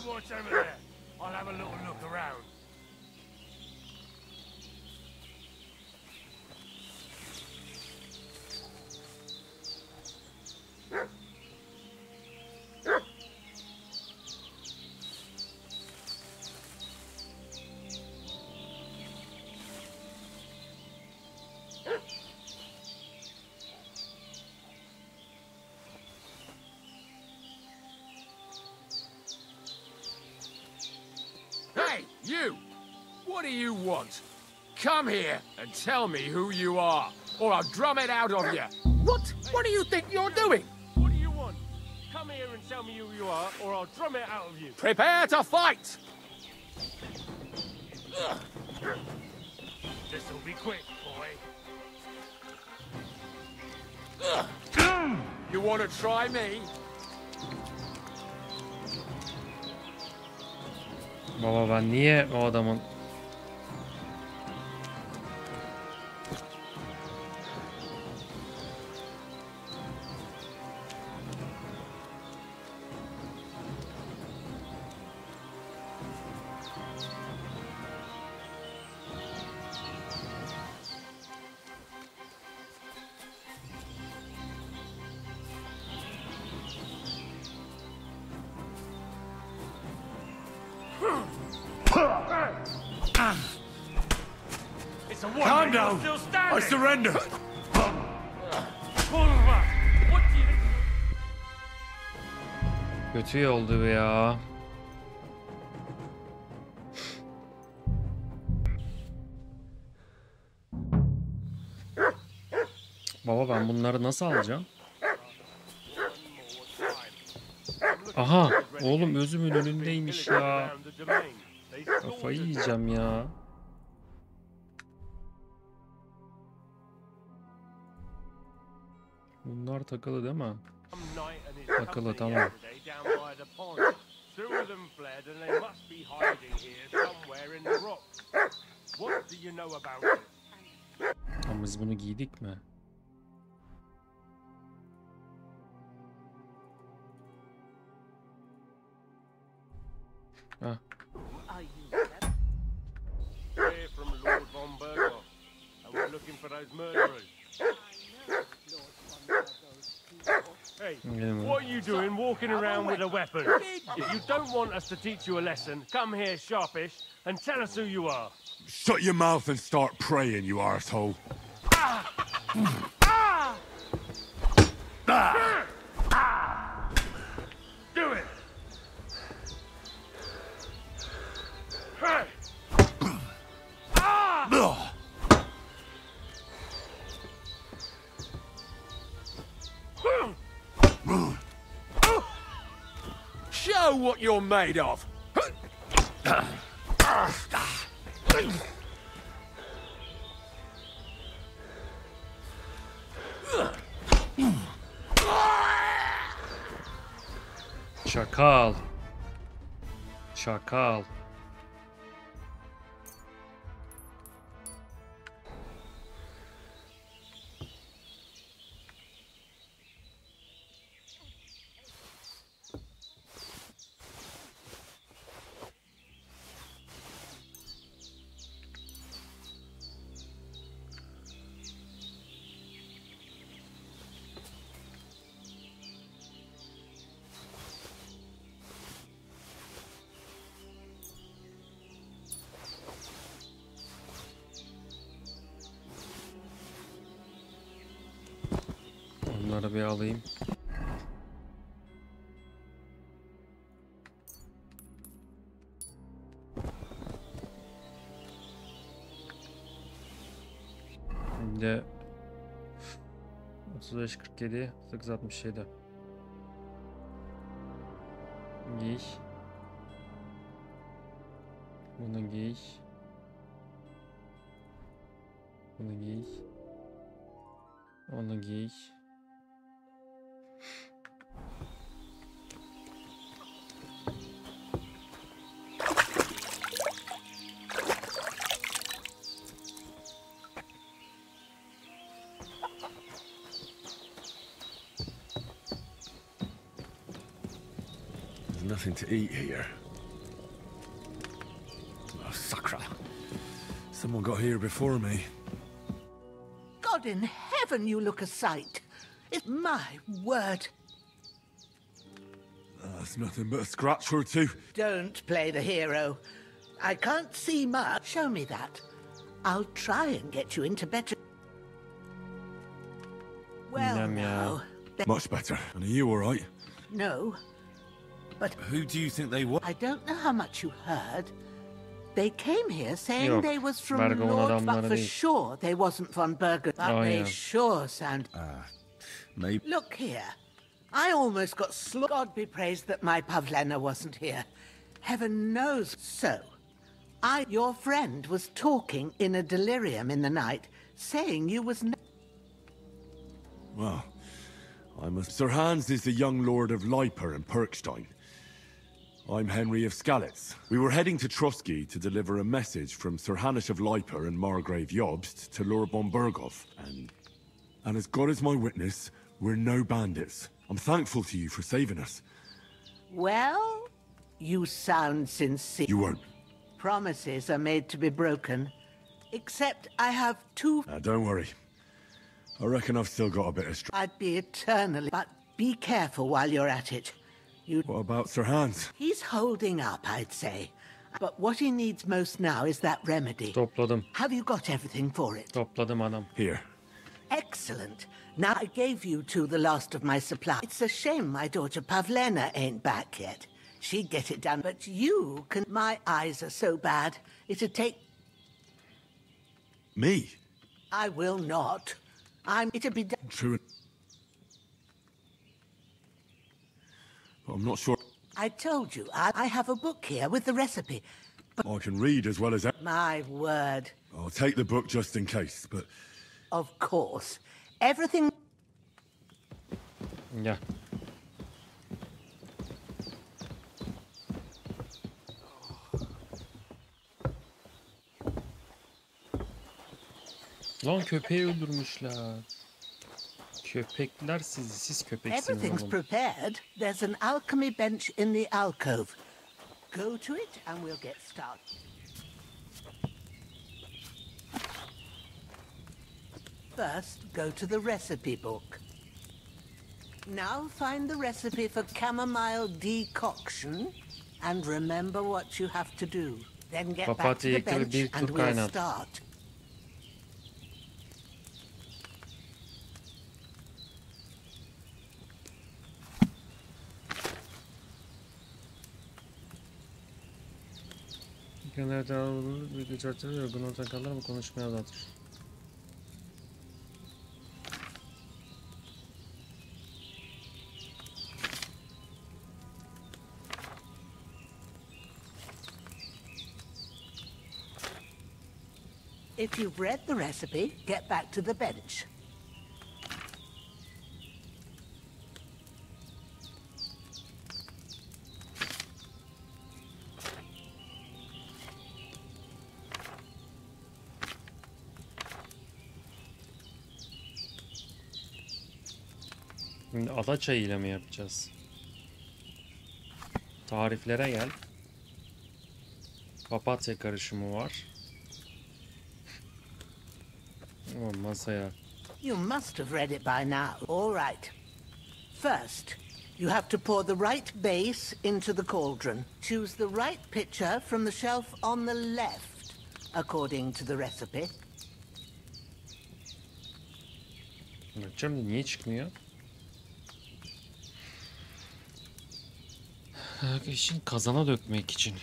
watch over there. I'll have a little look around. Hey, you! What do you want? Come here and tell me who you are, or I'll drum it out of you. What? What do you think you're doing? What do you want? Come here and tell me who you are, or I'll drum it out of you. Prepare to fight! This'll be quick, boy. You want to try me? Baba ben niye o adamın... It's a one. Calm You're down. still standing. I surrender. Kurwa! What do you... Kötü oldu ya. Baba ben bunları nasıl alacağım? Aha oğlum özümün önündeymiş ya. Kafayı yiyeceğim ya. Bunlar takılı değil mi? Takılı tamam. Two of them fled and they must be hiding here somewhere in the rock. What do you know about it? Ama biz bunu giydik mi? Hah. We're from Lord von Berghoff, and we're looking for those murderers. Hey, what are you doing walking around with a weapon? If you don't want us to teach you a lesson, come here, sharpish, and tell us who you are. Shut your mouth and start praying, you arsehole. Do it! Hey! Show what you're made of. Çakal. Çakal. Bunları bir alayım. Şimdi 35 47 8 67 giy. Bunu giy. Bunu giy. Onu giy. There's nothing to eat here. Oh, sacre. Someone got here before me. God in heaven, you look a sight. It's my word. That's nothing but a scratch or two. Don't play the hero. I can't see much. Show me that. I'll try and get you into better... Well, now... Much better. And are you all right? No. But... Who do you think they were? I don't know how much you heard. They came here saying Yok, they was from Bergol'un Lord, but adamları for değil. sure they wasn't von Bergen. But they yeah. sure sound... Maybe. Look here. I almost got God be praised that my Pavlena wasn't here. Heaven knows. So, your friend was talking in a delirium in the night, saying you was... Well, I must... Sir Hans is the young lord of Leiper and Perkstein. I'm Henry of Skalitz. We were heading to Trotsky to deliver a message from Sir Hanish of Leiper and Margrave Jobst to Lord von Berghoff, and as God is my witness, we're no bandits. I'm thankful to you for saving us. Well, you sound sincere. You won't. Promises are made to be broken. Except I have two... Don't worry. I reckon I've still got a bit of strength. I'd be eternally... But be careful while you're at it. What about Sir Hans? He's holding up, I'd say. But what he needs most now is that remedy. Topladım. Have you got everything for it? Topladım adam. Here. Excellent. Now I gave you two the last of my supply. It's a shame my daughter Pavlena ain't back yet. She'd get it done, but you can... My eyes are so bad, it'd take... Me? I will not. It'd be done... True. But I'm not sure... I told you, I have a book here with the recipe. But I can read as well as... My word. I'll take the book just in case, but... Of course. Everything... Yeah. Lan köpeği öldürmüşler. Köpekler siz köpeksiniz Everything's oğlum. prepared. There's an alchemy bench in the alcove. Go to it and we'll get started. First, go to the recipe book. Now find the recipe for chamomile decoction and remember what you have to do. Then get back to the bench and we'll start. Genelde alınır, bir geçertilir, yorgun ortadan kalır ama konuşmaya azaltır. If you've read the recipe, get back to the bench. Şimdi Ortaçağ ile mi yapacağız? Tariflere gel. Papatya karışımı var. O masaya. You must have read it by now. All right. First, you have to pour the right base into the cauldron. Choose the right pitcher from the shelf on the left, according to the recipe. Bakacağım da niye çıkmıyor? İşin kazana dökmek için.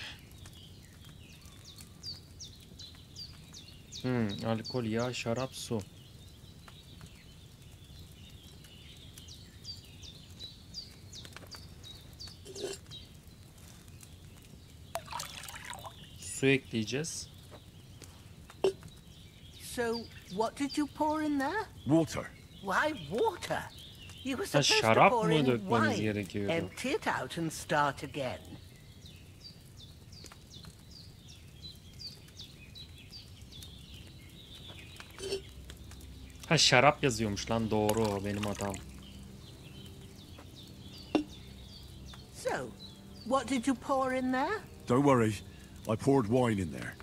Alkol, yağ, şarap, su. Su ekleyeceğiz. So, what did you pour in there? Water. Why water? You were supposed to şarap pour mı in dökmemiz wine. gerekiyordu? Empty it out and start again. Ha şarap yazıyormuş lan, doğru, o benim hatam. So, what did you pour in there? Don't worry. I poured wine in there.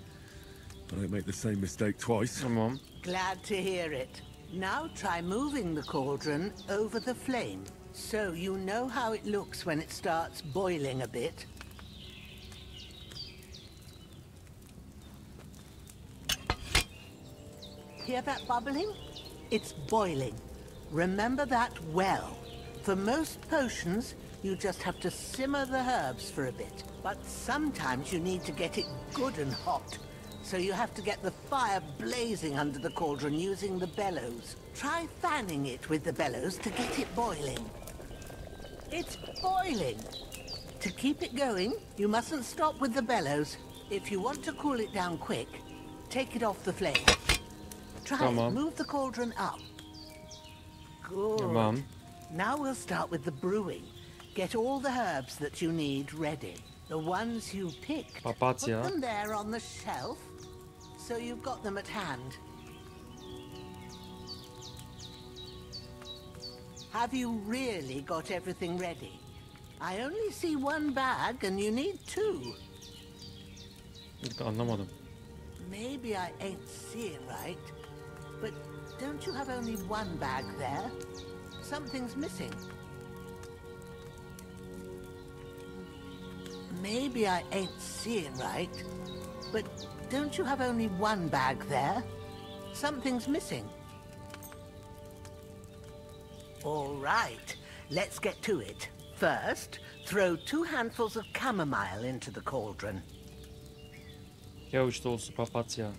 I don't make the same mistake twice. Tamam. Glad to hear it. Now try moving the cauldron over the flame, so you know how it looks when it starts boiling a bit. Hear that bubbling? It's boiling. Remember that well. For most potions, you just have to simmer the herbs for a bit. But sometimes you need to get it good and hot. So you have to get the fire blazing under the cauldron using the bellows. Try fanning it with the bellows to get it boiling. It's boiling. To keep it going, you mustn't stop with the bellows. If you want to cool it down quick, take it off the flame. Try it. Move the cauldron up. Good. Now we'll start with the brewing. Get all the herbs that you need ready. The ones you picked. Put them there on the shelf, so you've got them at hand. Have you really got everything ready? I only see one bag and you need two. Anlamadım. Maybe I ain't seeing right, but don't you have only one bag there? Something's missing. Maybe I ain't seeing right, but don't you have only one bag there? Something's missing. All right, let's get to it. First, throw 2 handfuls of chamomile into the cauldron. Bir avuç dolusu papatya.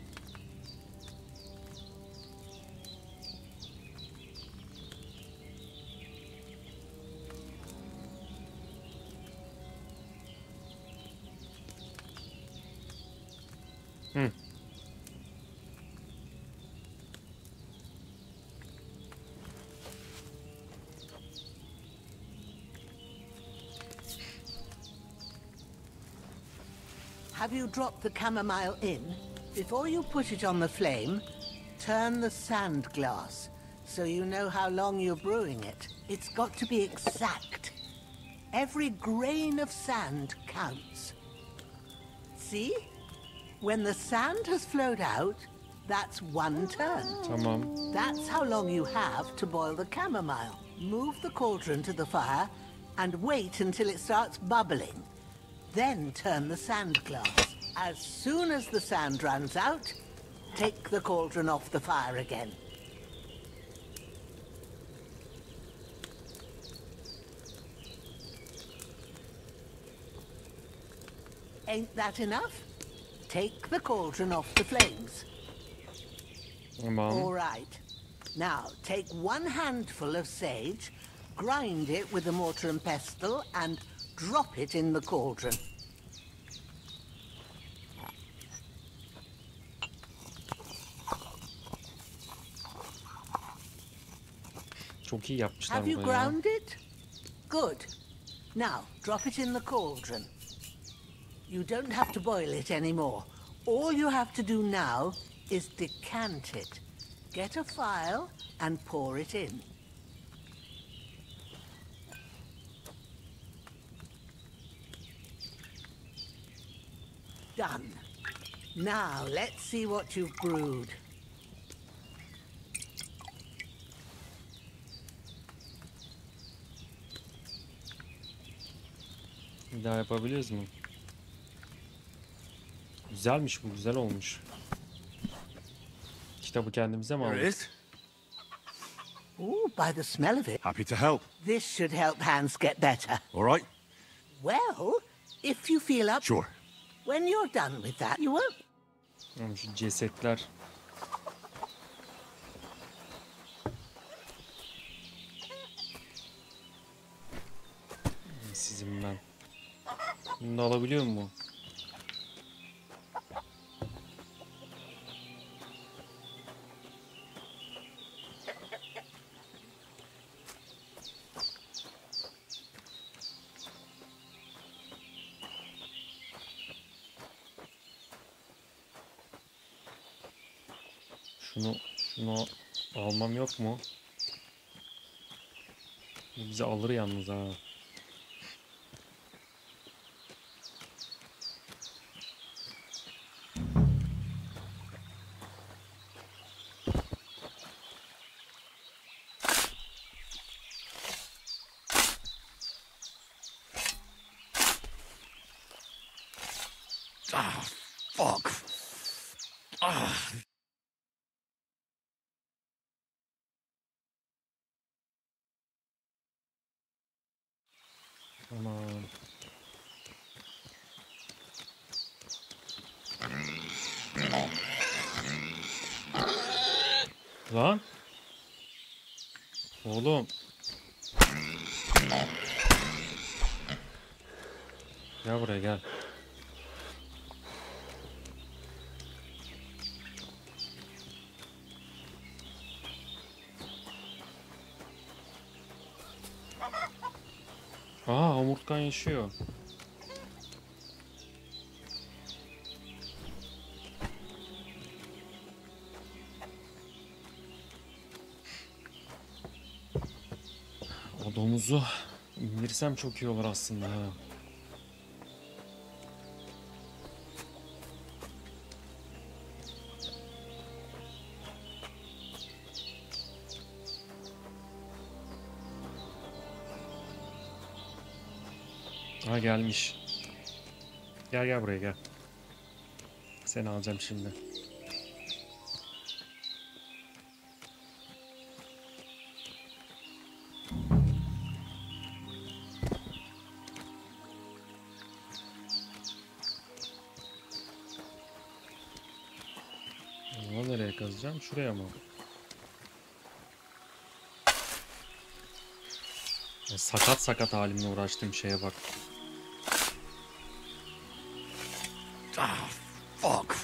Have you dropped the chamomile in? Before you put it on the flame, turn the sand glass, so you know how long you're brewing it. It's got to be exact. Every grain of sand counts. See? When the sand has flowed out, that's 1 turn. Tamam. That's how long you have to boil the chamomile. Move the cauldron to the fire and wait until it starts bubbling. Then turn the sand glass. As soon as the sand runs out, take the cauldron off the fire again. Ain't that enough? Take the cauldron off the flames. All right. Now, take 1 handful of sage, grind it with a mortar and pestle, and drop it in the cauldron. Çok iyi yapmışlar Have you bunu ya. ground it? Good. Now, drop it in the cauldron. You don't have to boil it anymore. All you have to do now is decant it. Get a phial and pour it in. Done. Now, let's see what you've brewed. Bir daha yapabiliyoruz mu? Güzelmiş bu, güzel olmuş. Kitabı kendimize mi aldık? Ooh, by the smell of it. Happy to help. This should help hands get better. All right. Well, if you feel up... Sure. When you're done with that, you won't... Şu cesetler. Sizin ben. Bunu da alabiliyor mu? Şunu almam yok mu? Bu bizi alır yalnız ha. Ah, fuck. Ah. Aman. Lan. Oğlum. Gel buraya gel. Aa, omurtkan yaşıyor. O domuzu indirsem çok iyi olur aslında ha. Ha, gelmiş. Gel gel buraya gel. Seni alacağım şimdi. Ama nereye kazacağım? Şuraya mı? Sakat sakat halimle uğraştığım şeye bak. Ah, fuck.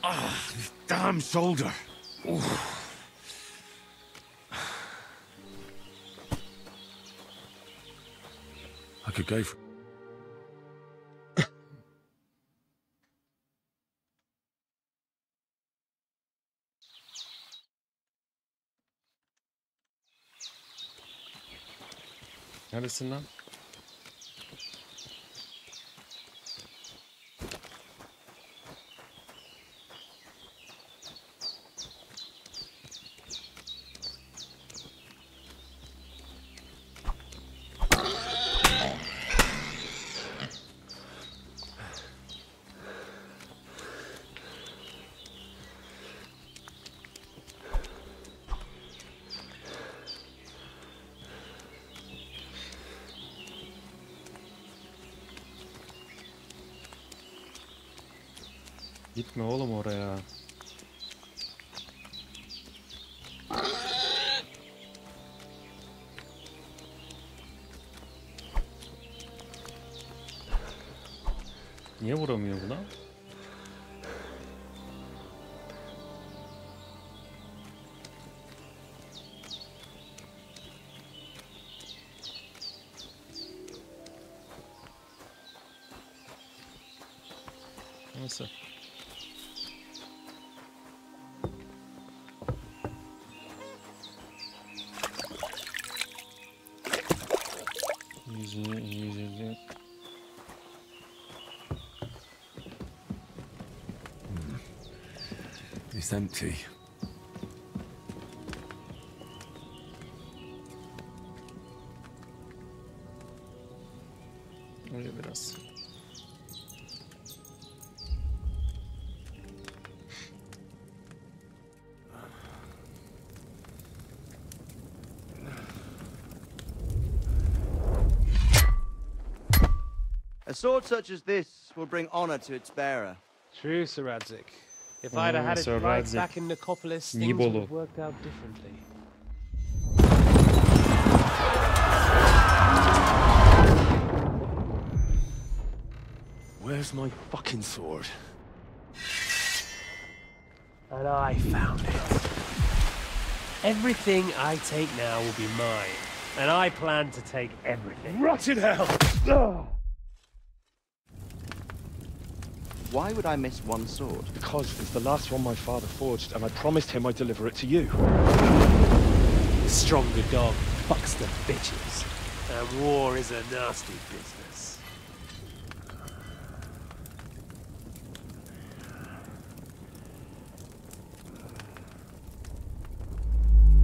Ah, this damn shoulder. Oof. I could go for... Neredesin lan? Gitme oğlum oraya. Niye vuramıyor buna? Nasıl? Yüzyıl. It's empty. Öyle biraz. A sword such as this will bring honor to its bearer. True, Sir Radzik. If I'd have had it right back in Nicopolis, things would have worked out differently. Where's my fucking sword? And I found it. Everything I take now will be mine, and I plan to take everything. Rotted hell! Ugh. Why would I miss one sword? Because it's the last one my father forged, and I promised him I'd deliver it to you. The stronger dog fucks the bitches, and war is a nasty business.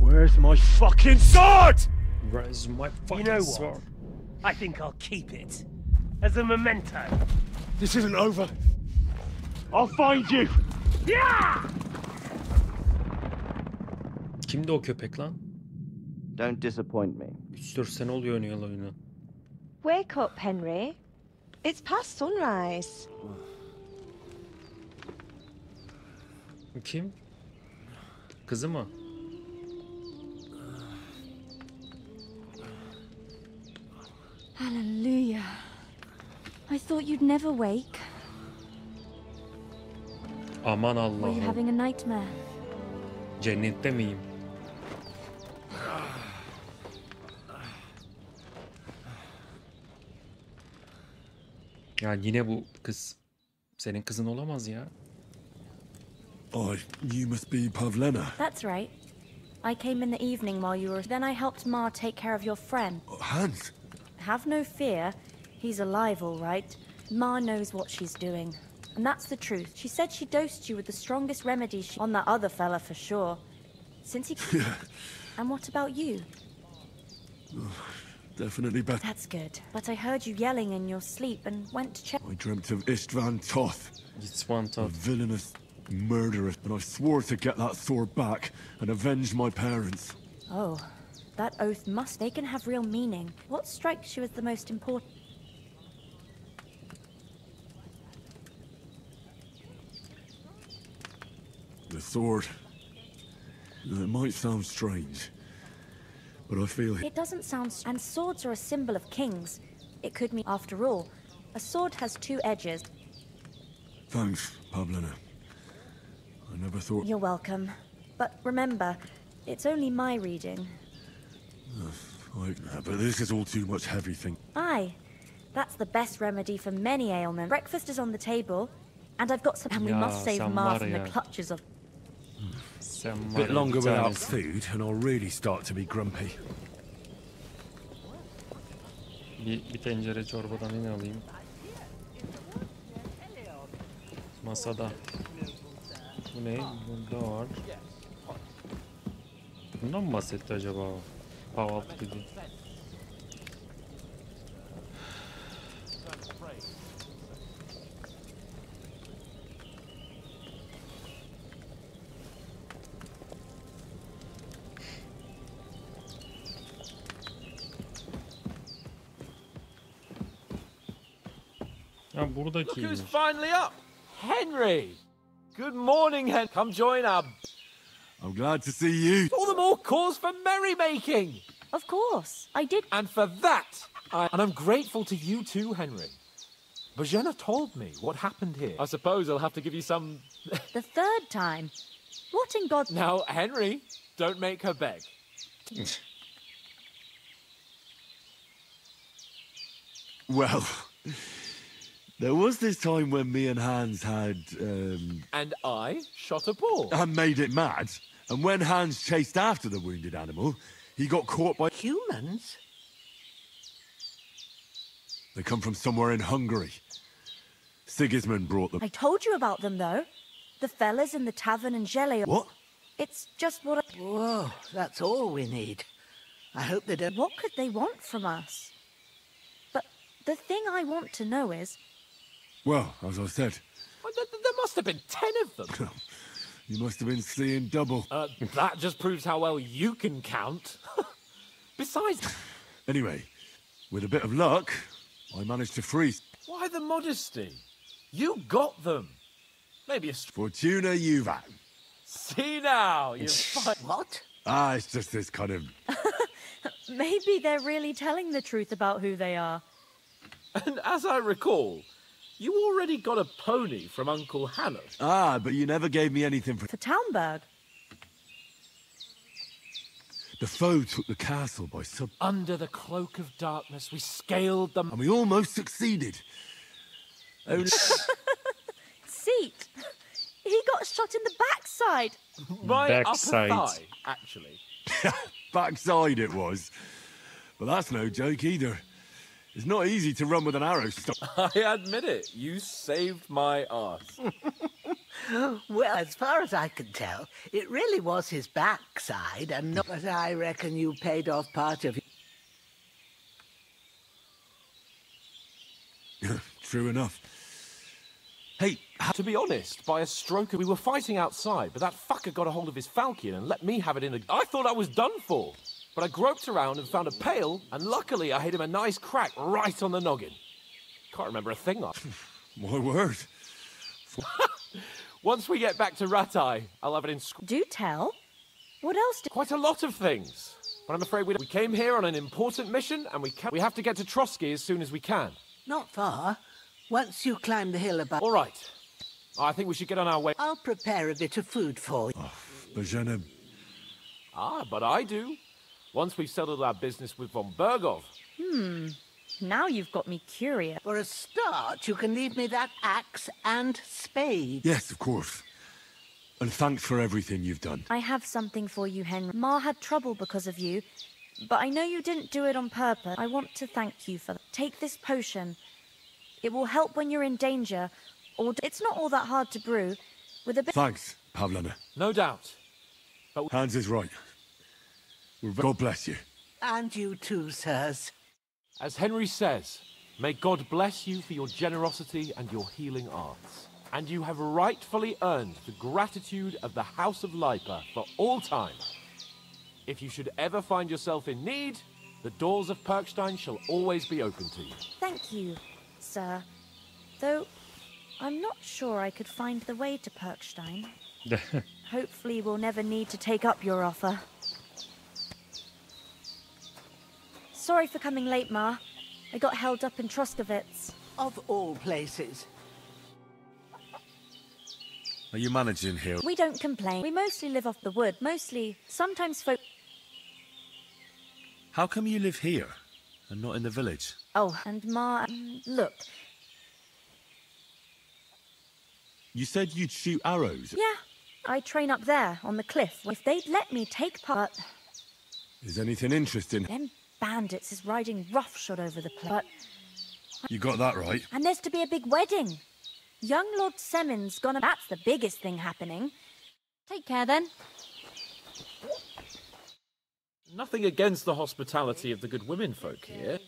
Where's my fucking sword? Where's my fucking You know sword? what? I think I'll keep it as a memento. This isn't over. I'll find you. Yeah! Kimdi o köpek lan? Don't disappoint me. 3-4 sene oluyor oynayalı oyunu. Wake up, Henry. It's past sunrise. Kim? Kızı mı? Hallelujah. I thought you'd never wake. Aman Were you Allah'ım. having a nightmare? Cennette miyim? Ya yine bu kız. Senin kızın olamaz ya. You must be Pavlena. That's right. I came in the evening while you were... Then I helped Ma take care of your friend. Hans? Have no fear. He's alive, all right. Ma knows what she's doing. And that's the truth. She said she dosed you with the strongest remedy on that other fella for sure. Since he... And what about you? Definitely better. That's good. But I heard you yelling in your sleep and went to check... I dreamt of Istvan Toth. Istvan Toth. A villainous murderer, and I swore to get that sword back and avenge my parents. Oh, that oath must... They can have real meaning. What strikes you as the most important... The sword. It might sound strange, but I feel it. It doesn't sound... And swords are a symbol of kings. It could mean... After all, a sword has two edges. Thanks, Pavlena. I never thought... You're welcome. But remember, it's only my reading. But this is all too much heavy thing. Aye. That's the best remedy for many ailments. Breakfast is on the table, and I've got some... And we must save Ma from the clutches of... A bit longer without food, and I'll really start to be grumpy. Bir tencere çorbadan yine alayım. Masada. Bu ne? Burada var. Bundan mı bahsetti acaba o? Kahvaltı dedi. Ha Look who's buradakiymiş. finally up! Henry! Good morning, Henry. Come join our... I'm glad to see you. All the more cause for merrymaking! Of course, I did... And for that, and I'm grateful to you too, Henry. Bojena told me what happened here. I suppose I'll have to give you some... The third time? What in God... Now, Henry, don't make her beg. Well, there was this time when me and Hans had, And I shot a ball. and made it mad. And when Hans chased after the wounded animal, he got caught by... Humans? They come from somewhere in Hungary. Sigismund brought them. I told you about them, though. The fellas in the tavern in Gelé. What? It's just what I... Whoa, that's all we need. I hope they don't... What could they want from us? But the thing I want to know is... Well, as I said, Well, there must have been 10 of them. you must have been seeing double. That just proves how well you can count. Besides... Anyway, with a bit of luck, I managed to freeze. Why the modesty? You got them. Maybe a... Fortuna Juvat. See now, you find... What? Ah, it's just this kind of... Maybe they're really telling the truth about who they are. And as I recall, you already got a pony from Uncle Hannah. Ah, but you never gave me anything for... For Townberg. The foe took the castle by sub... Under the cloak of darkness, we scaled them... And we almost succeeded. Only... Seat. He got shot in the backside. My Backside. upper thigh, actually. Backside it was. But that's no joke either. It's not easy to run with an arrow stuck. I admit it. You saved my ass. Well, as far as I can tell, it really was his backside and not... But I reckon you paid off part of... True enough. Hey, to be honest, by a stroke we were fighting outside, but that fucker got a hold of his falcon and let me have it in a... I thought I was done for. But I groped around and found a pail, and luckily I hit him a nice crack right on the noggin. Can't remember a thing like... My word. Once we get back to Ratai, I'll have it in... Do tell. What else do... Quite a lot of things. But I'm afraid we came here on an important mission, and we have to get to Trotsky as soon as we can. Not far. Once you climb the hill above... All right. I think we should get on our way. I'll prepare a bit of food for you. Oh, but Jenna... Ah, but I do. Once we've settled our business with von Bergov. Now you've got me curious. For a start, you can leave me that axe and spade. Yes, of course. And thanks for everything you've done. I have something for you, Henry. Ma had trouble because of you, but I know you didn't do it on purpose. I want to thank you for that. Take this potion. It will help when you're in danger, or it's not all that hard to brew. With a bit... Thanks, Pavlana. No doubt. But... Hans is right. God bless you. And you too, sirs. As Henry says, may God bless you for your generosity and your healing arts. And you have rightfully earned the gratitude of the House of Lipa for all time. If you should ever find yourself in need, the doors of Perkstein shall always be open to you. Thank you, sir. Though, I'm not sure I could find the way to Perkstein. Hopefully we'll never need to take up your offer. Sorry for coming late, Ma. I got held up in Troskowitz. Of all places. Are you managing here? We don't complain. We mostly live off the wood. Sometimes folk... How come you live here and not in the village? Oh, and Ma... look. You said you'd shoot arrows? Yeah. I train up there, on the cliff. If they'd let me take part... Is anything interesting? Them bandits is riding roughshod over the place. But... You got that right. And there's to be a big wedding. Young Lord Semon's gonna... That's the biggest thing happening. Take care, then. Nothing against the hospitality of the good women folk here.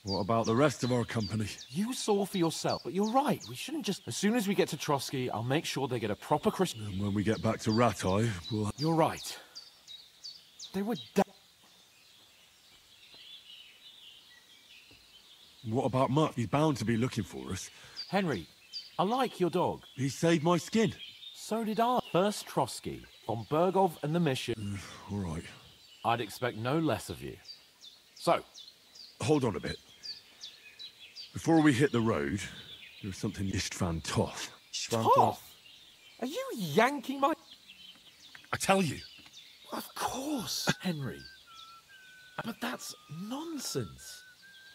What about the rest of our company? You saw for yourself, but you're right. We shouldn't just... As soon as we get to Trotsky, I'll make sure they get a proper Christmas... And when we get back to Ratai, we'll... You're right. They were... What about Mutt? He's bound to be looking for us. Henry, I like your dog. He saved my skin. So did I. First Trotsky, von Bergov and the mission. All right. I'd expect no less of you. So... Hold on a bit. Before we hit the road, there's something Istvan Toth. Toth? Are you yanking my... I tell you. Of course, Henry. But that's nonsense.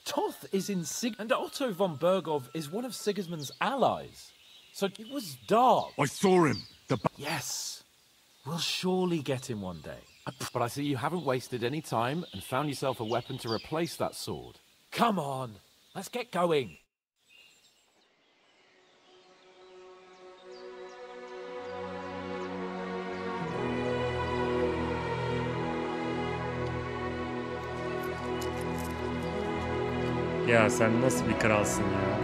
Toth is in and Otto von Bergov is one of Sigismund's allies. So it was dark. I saw him. Yes. We'll surely get him one day. But I see you haven't wasted any time and found yourself a weapon to replace that sword. Come on, let's get going. Ya sen nasıl bir kralsın ya?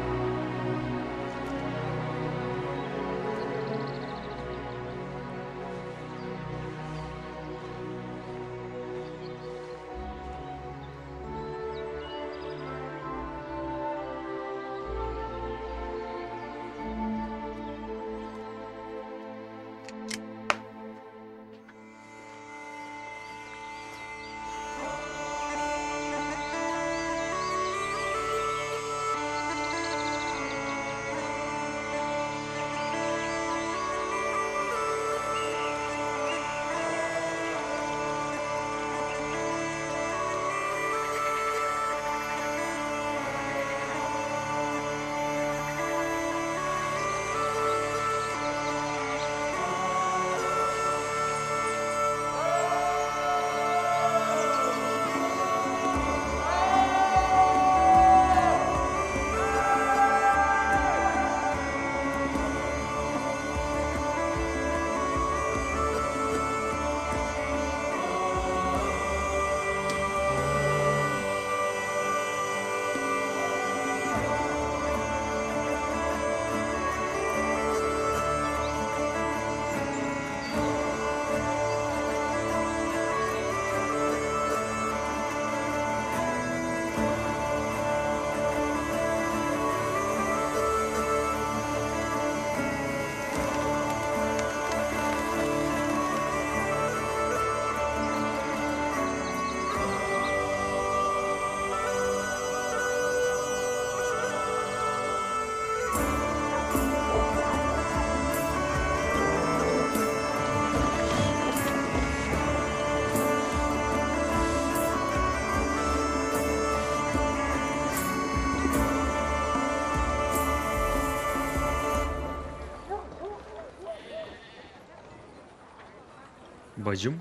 Bacım.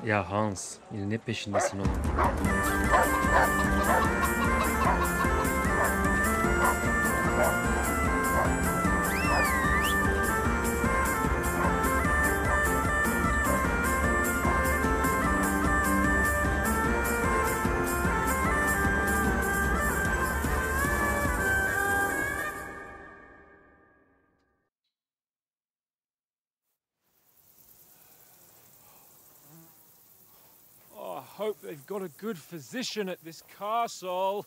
Ya Hans, yine ne peşindesin oğlum? I hope they've got a good physician at this castle.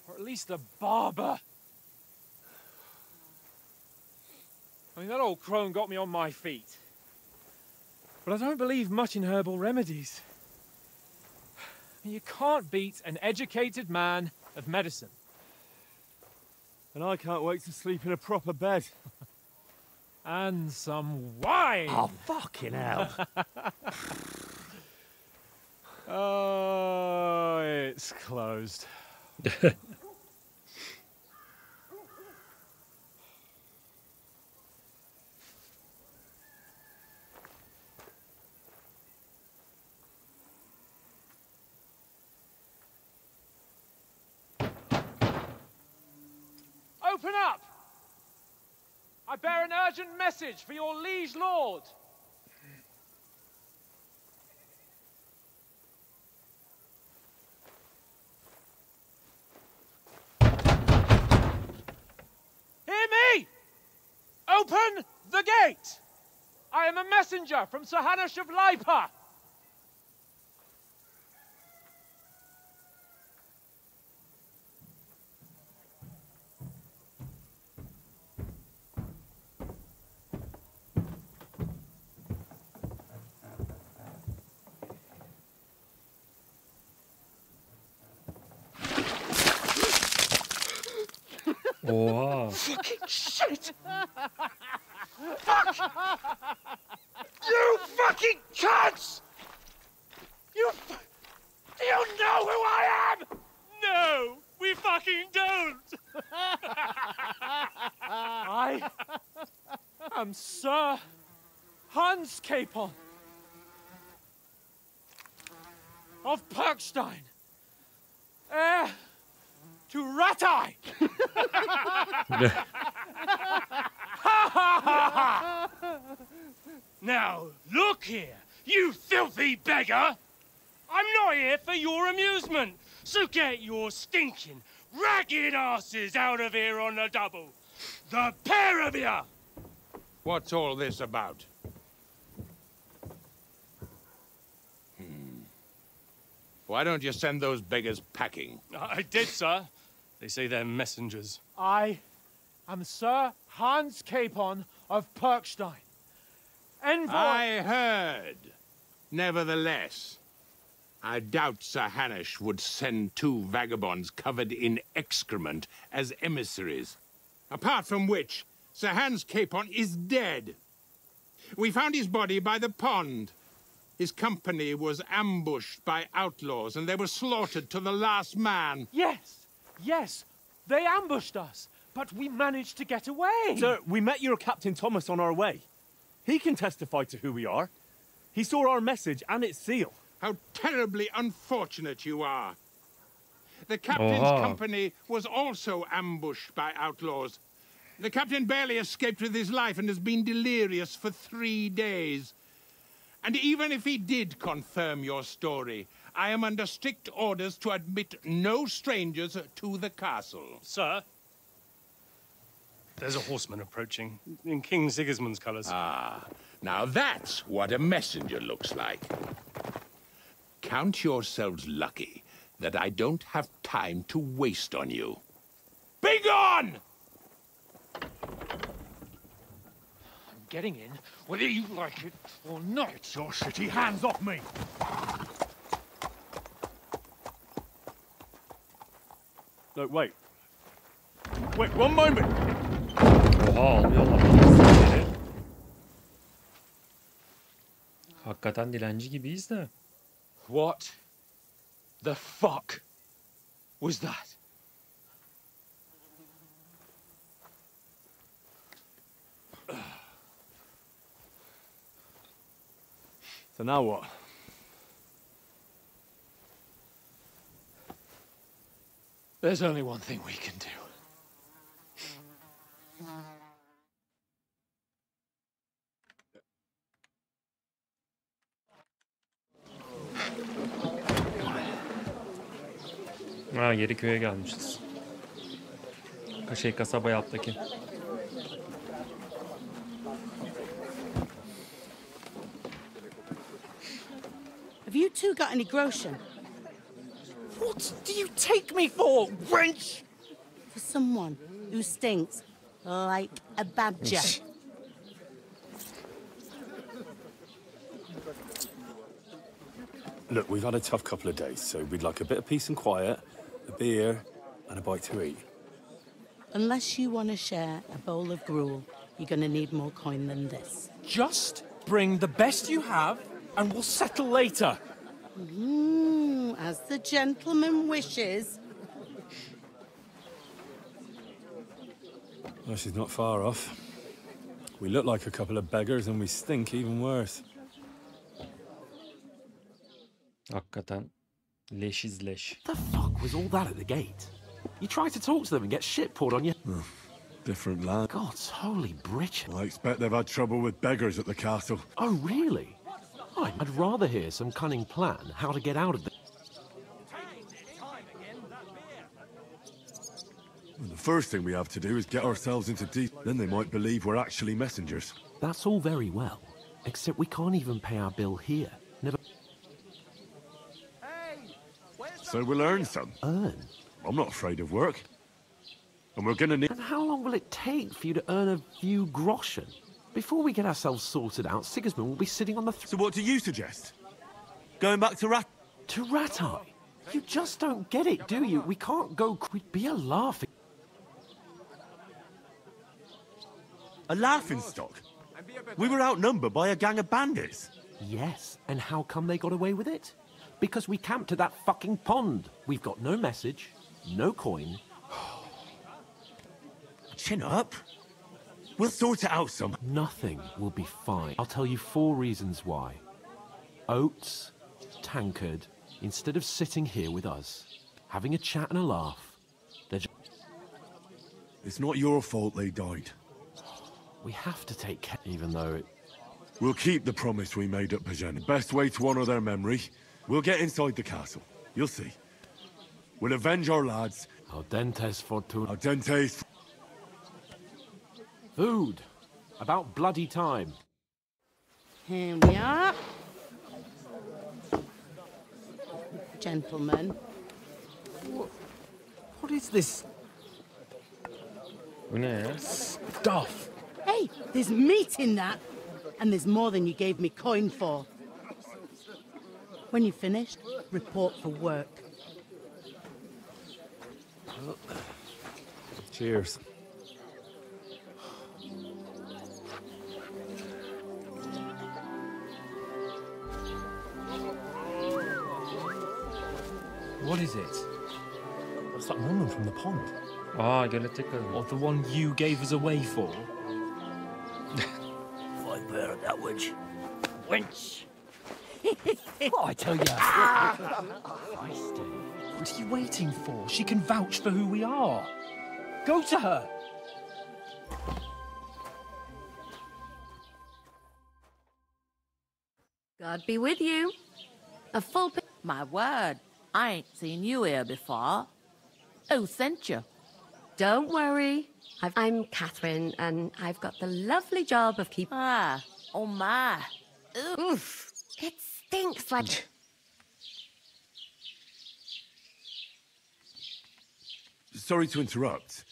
Or at least a barber. I mean, that old crone got me on my feet. But I don't believe much in herbal remedies. You can't beat an educated man of medicine. And I can't wait to sleep in a proper bed. And some wine! Oh, fucking hell. Oh, it's closed. Open up! I bear an urgent message for your liege lord. Hear me! Open the gate! I am a messenger from Sir Hanush of Leipa. Oha. Fucking shit! Fuck! You fucking cunts! Do you know who I am? No, we fucking don't! I am Sir Hans Capon of Perkstein, heir to Ratai! Now, look here, you filthy beggar! I'm not here for your amusement, so get your stinking, ragged asses out of here on the double. The pair of you! What's all this about? Why don't you send those beggars packing? I did, sir. They say they're messengers. I am Sir Hans Capon of Perkstein, envoy... I heard. Nevertheless, I doubt Sir Hanush would send two vagabonds covered in excrement as emissaries. Apart from which, Sir Hans Capon is dead. We found his body by the pond. His company was ambushed by outlaws, and they were slaughtered to the last man. Yes, yes, they ambushed us, but we managed to get away. Sir, we met your Captain Thomas on our way. He can testify to who we are. He saw our message and its seal. How terribly unfortunate you are. The captain's company was also ambushed by outlaws. The captain barely escaped with his life and has been delirious for 3 days. And even if he did confirm your story, I am under strict orders to admit no strangers to the castle. Sir, there's a horseman approaching in King Sigismund's colours. Ah, now that's what a messenger looks like. Count yourselves lucky that I don't have time to waste on you. Be gone! Getting in, whether you like it or not. Get your shitty hands off me! No, wait. Wait, one moment! Oha, almıyorlar. Hakikaten dilenci gibiyiz de. What the fuck was that? So now what? There's only one thing we can do. Ha, geri köye gelmişiz. Kasaba alttaki. Have you two got any groschen? What do you take me for, wench? For someone who stinks like a badger. Look, we've had a tough couple of days, so we'd like a bit of peace and quiet, a beer, and a bite to eat. Unless you want to share a bowl of gruel, you're going to need more coin than this. Just bring the best you have, and we'll settle later. As the gentleman wishes. Well, she's not far off. We look like a couple of beggars, and we stink even worse. Hakikaten leşiz leş. The fuck was all that at the gate? You tried to talk to them and get shit poured on you. Different land. God's holy britches. I expect they've had trouble with beggars at the castle. Oh, really? I'd rather hear some cunning plan how to get out of the... Well, the first thing we have to do is get ourselves into deep. Then they might believe we're actually messengers. That's all very well, except we can't even pay our bill here. Never... So we'll earn some. Earn? I'm not afraid of work. And we're gonna need... And how long will it take for you to earn a few groschen? Before we get ourselves sorted out, Sigismund will be sitting on the... So what do you suggest? Going back to To Ratai? You just don't get it, do you? We can't go... We'd be a laughing... A laughing stock? We were outnumbered by a gang of bandits. Yes, and how come they got away with it? Because we camped at that fucking pond. We've got no message, no coin. Chin up. We'll sort it out some. Nothing will be fine. I'll tell you 4 reasons why. Oates, Tankard, instead of sitting here with us, having a chat and a laugh, they're just... It's not your fault they died. We have to take care, even though it... We'll keep the promise we made at Pajen. Best way to honor their memory. We'll get inside the castle. You'll see. We'll avenge our lads. Audentes fortuna. Audentes... Food. About bloody time. Here we are. Gentlemen. What is this? Stuff. Hey, there's meat in that. And there's more than you gave me coin for. When you're finished, report for work. Cheers. What is it? That's that woman from the pond. Aa, gölettek kadın. What, the one you gave us away for? Fine bear at that witch. Wench! What I tell you? What are you waiting for? She can vouch for who we are. Go to her. God be with you. A full... My word, I ain't seen you here before. Who sent you? Don't worry. I'm Catherine, and I've got the lovely job of keeping... Ah, oh my. Oof. It stinks like... Sorry to interrupt.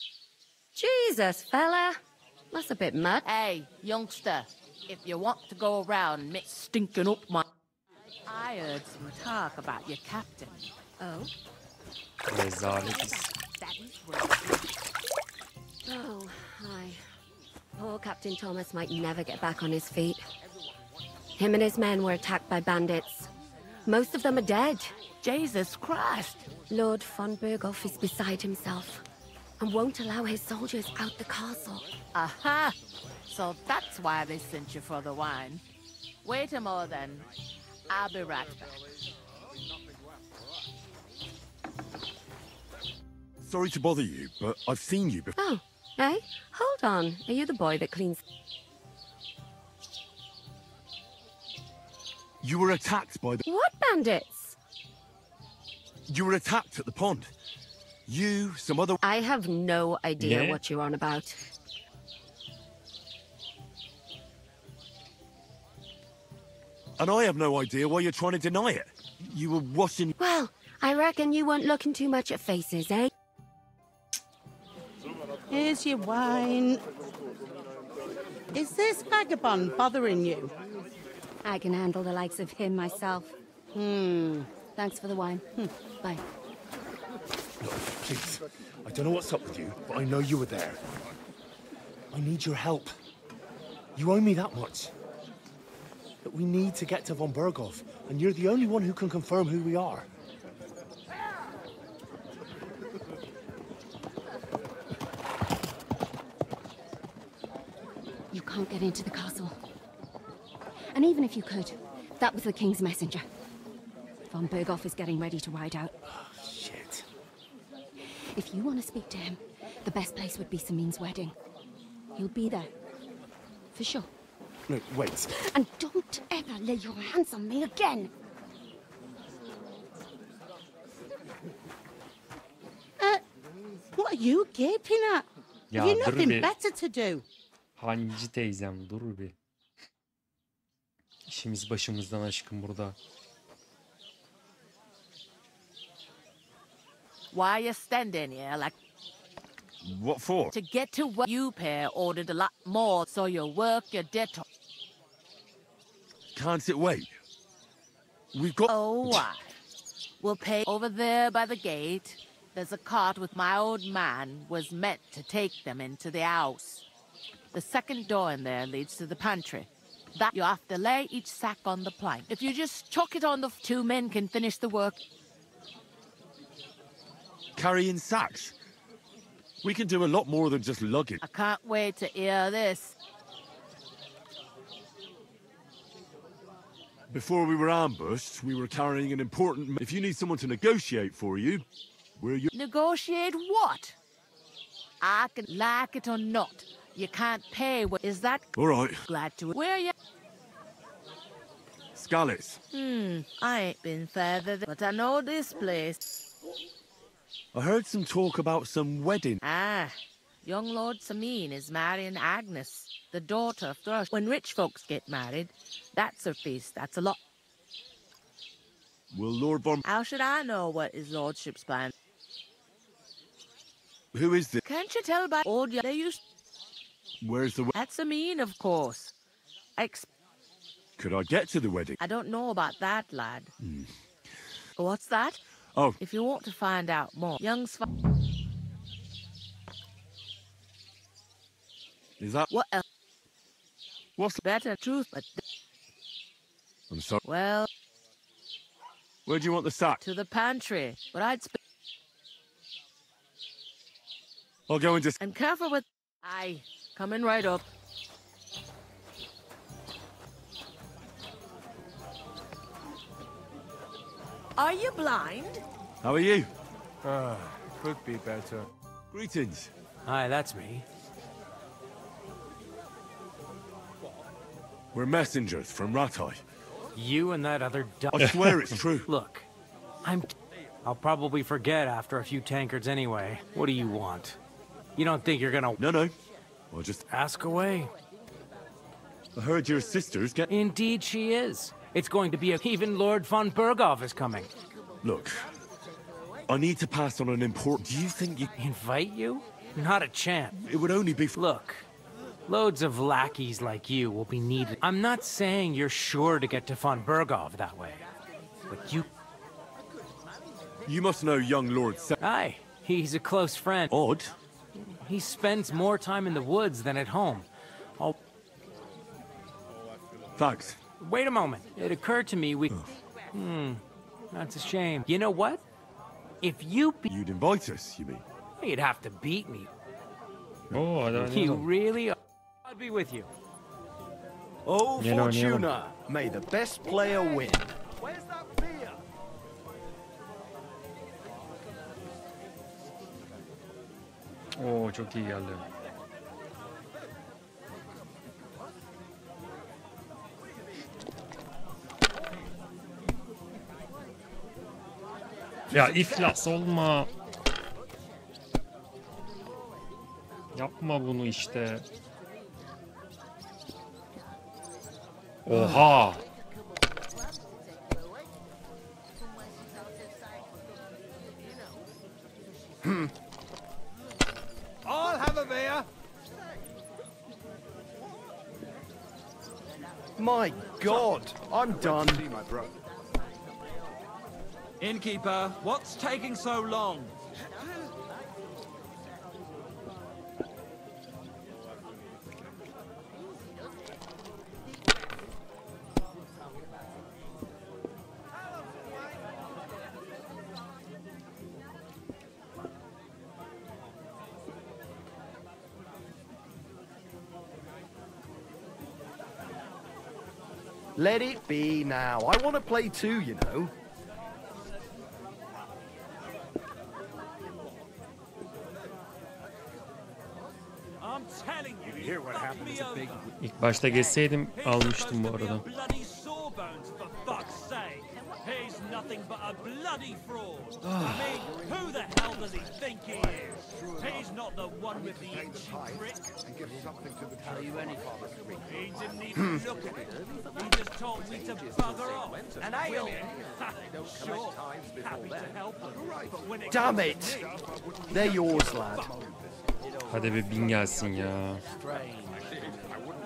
Jesus, fella. That's a bit much. Hey, youngster, if you want to go around stinking up my... I heard some talk about your captain. Oh? Rezaletiz. Oh, hi. Poor Captain Thomas might never get back on his feet. Him and his men were attacked by bandits. Most of them are dead. Jesus Christ! Lord von Berghoff is beside himself and won't allow his soldiers out the castle. Aha! So that's why they sent you for the wine. Wait a moment then. I'll be right back. Sorry to bother you, but I've seen you before. Oh, hey, hold on. Are you the boy that cleans? You were attacked by the... What bandits? You were attacked at the pond. You, some other... I have no idea Yeah. what you're on about. And I have no idea why you're trying to deny it. You were washing... Well, I reckon you weren't looking too much at faces, eh? Here's your wine. Is this vagabond bothering you? I can handle the likes of him myself. Thanks for the wine. Bye. Please, I don't know what's up with you, but I know you were there. I need your help. You owe me that much. But we need to get to von Berghoff, and you're the only one who can confirm who we are. You can't get into the castle. And even if you could, that was the king's messenger. Von Berghoff is getting ready to ride out. Shit. If you want to speak to him, the best place would be Samin's wedding. He'll be there. For sure. No, wait. And don't ever lay your hands on me again! What are you gaping at? Ya, Have you dur nothing bir. better to do? Hancı teyzem dur bir. İşimiz başımızdan aşkın burada. Why you standing here like... What for? To get to work, you pair ordered a lot more, so your work, your debt... Can't it wait? We've got... Oh, why? We'll pay over there by the gate. There's a cart with my old man was meant to take them into the house. The second door in there leads to the pantry. That you have to lay each sack on the plank. If you just chuck it on the... Two men can finish the work. Carrying sacks? We can do a lot more than just lugging. I can't wait to hear this. Before we were ambushed, we were carrying an important... If you need someone to negotiate for you, we're your... Negotiate what? I can like it or not. You can't pay what... Is that... All right. Glad to... Where you... Skalitz. I ain't been further, but I know this place. I heard some talk about some wedding. Ah, young Lord Samin is marrying Agnes, the daughter of Thrush. When rich folks get married, that's a feast. That's a lot. Will Lord von... How should I know what his lordship's plan? Who is this? Can't you tell by old... They used... Where's the... That's Samin, of course. Could I get to the wedding? I don't know about that, lad. What's that? Oh. If you want to find out more, young Is that... What else? What's... Better truth, but... I'm sorry. Well... Where do you want the sack? To the pantry, but I'd... I'll go and just... And careful with... Aye, coming right up. Are you blind? How are you? Could be better. Greetings. Hi, that's me. We're messengers from Ratai. You and that other I swear it's true. Look, I'll probably forget after a few tankards anyway. What do you want? You don't think you're gonna... No. I'll just... Ask away. I heard your sister's get... Indeed she is. It's going to be even Lord von Berghoff is coming. Look, I need to pass on an important... Do you think you... Invite you? Not a chance. It would only be... Look, loads of lackeys like you will be needed. I'm not saying you're sure to get to von Berghoff that way, but you... You must know young Lord... Aye, he's a close friend. Odd. He spends more time in the woods than at home. Thanks. Wait a moment. It occurred to me we... That's a shame. You know what? If you... You'd invite us, you mean? You'd have to beat me. Oh, I don't know. You really are. I'd be with you. Oh, Gel oynayalım. Fortuna, may the best player win. Oo çok iyi geldi. Ya iflas olma. Yapma bunu işte. Oha. I'll have a beer. My God, I'm done. Innkeeper, what's taking so long? Let it be now. I want to play too, you know. I'm telling you, you hear what happened to big. İlk başta geçseydim almıştım bu arada. Bloody sawbones, for fuck's sake. He's nothing but a bloody fraud. I mean, who the hell does he think he is? He's not the one with the itchy prick. Tell you anything. He didn't even look at it. He just told me to bugger off. And ale. Sure, happy to help him. But when it Damn comes it! to me, They're yours, lad. Hadi be bin gelsin ya.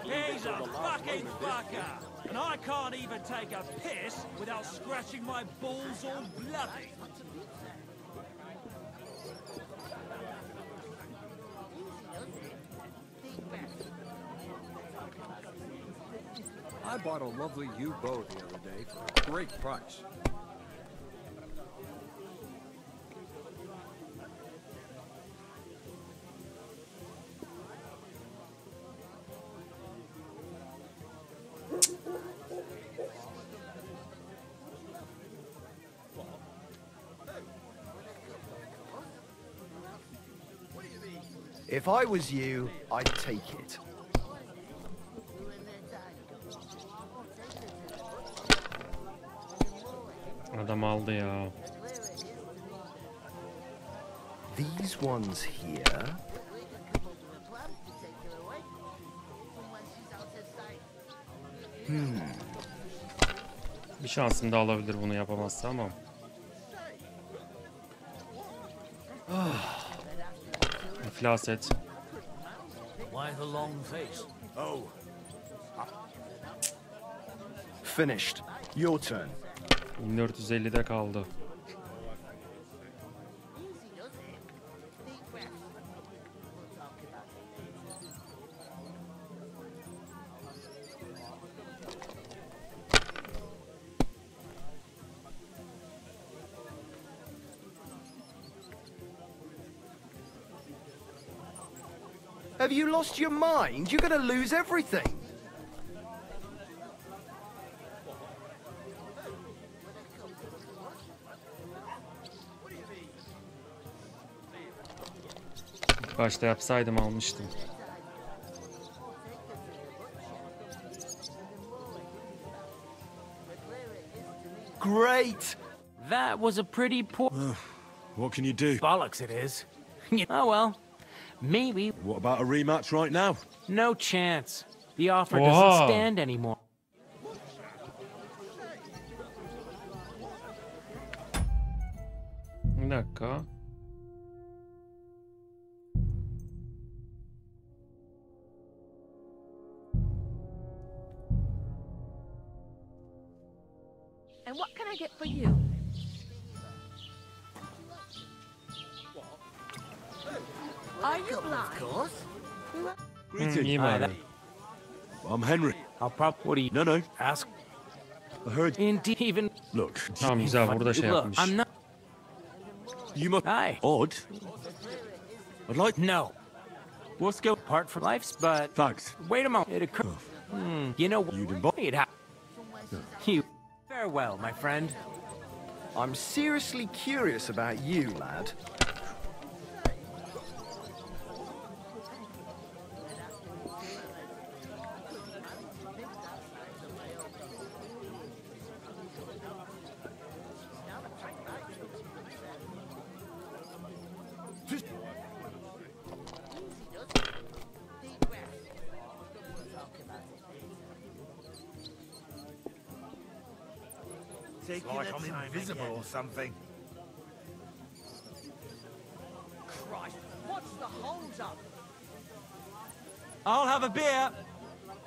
he's a fucking fucker. And I can't even take a piss without scratching my balls all bloody. I bought a lovely U-boat the other day for a great price. If I was you, I'd take it. Adam aldı ya. These ones here. Bir şansım da alabilir bunu yapamazsa ama. İflas et. Why the long face? Oh. Finished. Your turn. 1450'de kaldı. Have you lost your mind? You're gonna lose everything. İlk başta yapsaydım almıştım. Great. That was a pretty poor. What can you do? Bollocks, it is. Oh well. Maybe. What about a rematch right now? No chance. The offer Whoa. doesn't stand anymore. Bir dakika. And what can I get for you? Are you blind? Of course. Greeting. İyi bari. I'm Henry. I'll what do you No. ask? I heard. Indeed, even. Look. Tamam güzel burada şey Look, yapmış. I'm not. You must. Hi. Odd. I'd like. No. What's going? Apart from life's, but Thanks. wait a moment. It occurred. You know what? You farewell, my friend. I'm seriously curious about you, lad. It's like I'm invisible or something. Christ, what's the hold up? I'll have a beer.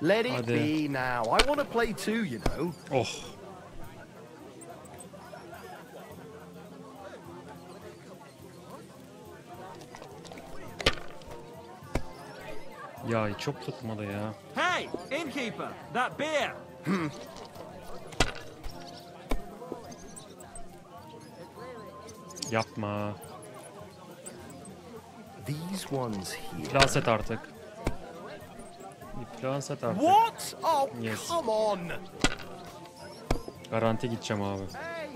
Let it be now. I want to play too, you know. Oh. Ya çok tutmadı ya. Hey, innkeeper, that beer. Yapma. These ones here. Plan set artık. Bir plan set artık. What? Oh, yes. Come on. Garanti gideceğim abi. Hey,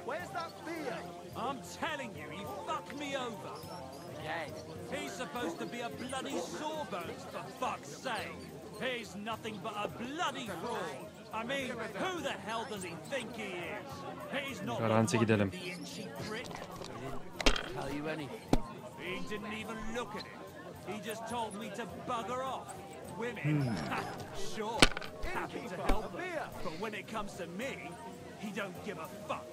where's that beer? I'm telling you, he fucked me over. Again. He's supposed to be a bloody sawbones, for fuck's sake. He's nothing but a bloody fraud. I mean, who the hell does he think he is? He's not Garanti gidelim. the itchy prick. He didn't tell you anything. He didn't even look at it. He just told me to bugger off. Women, sure, happy to help them. But when it comes to me, he don't give a fuck.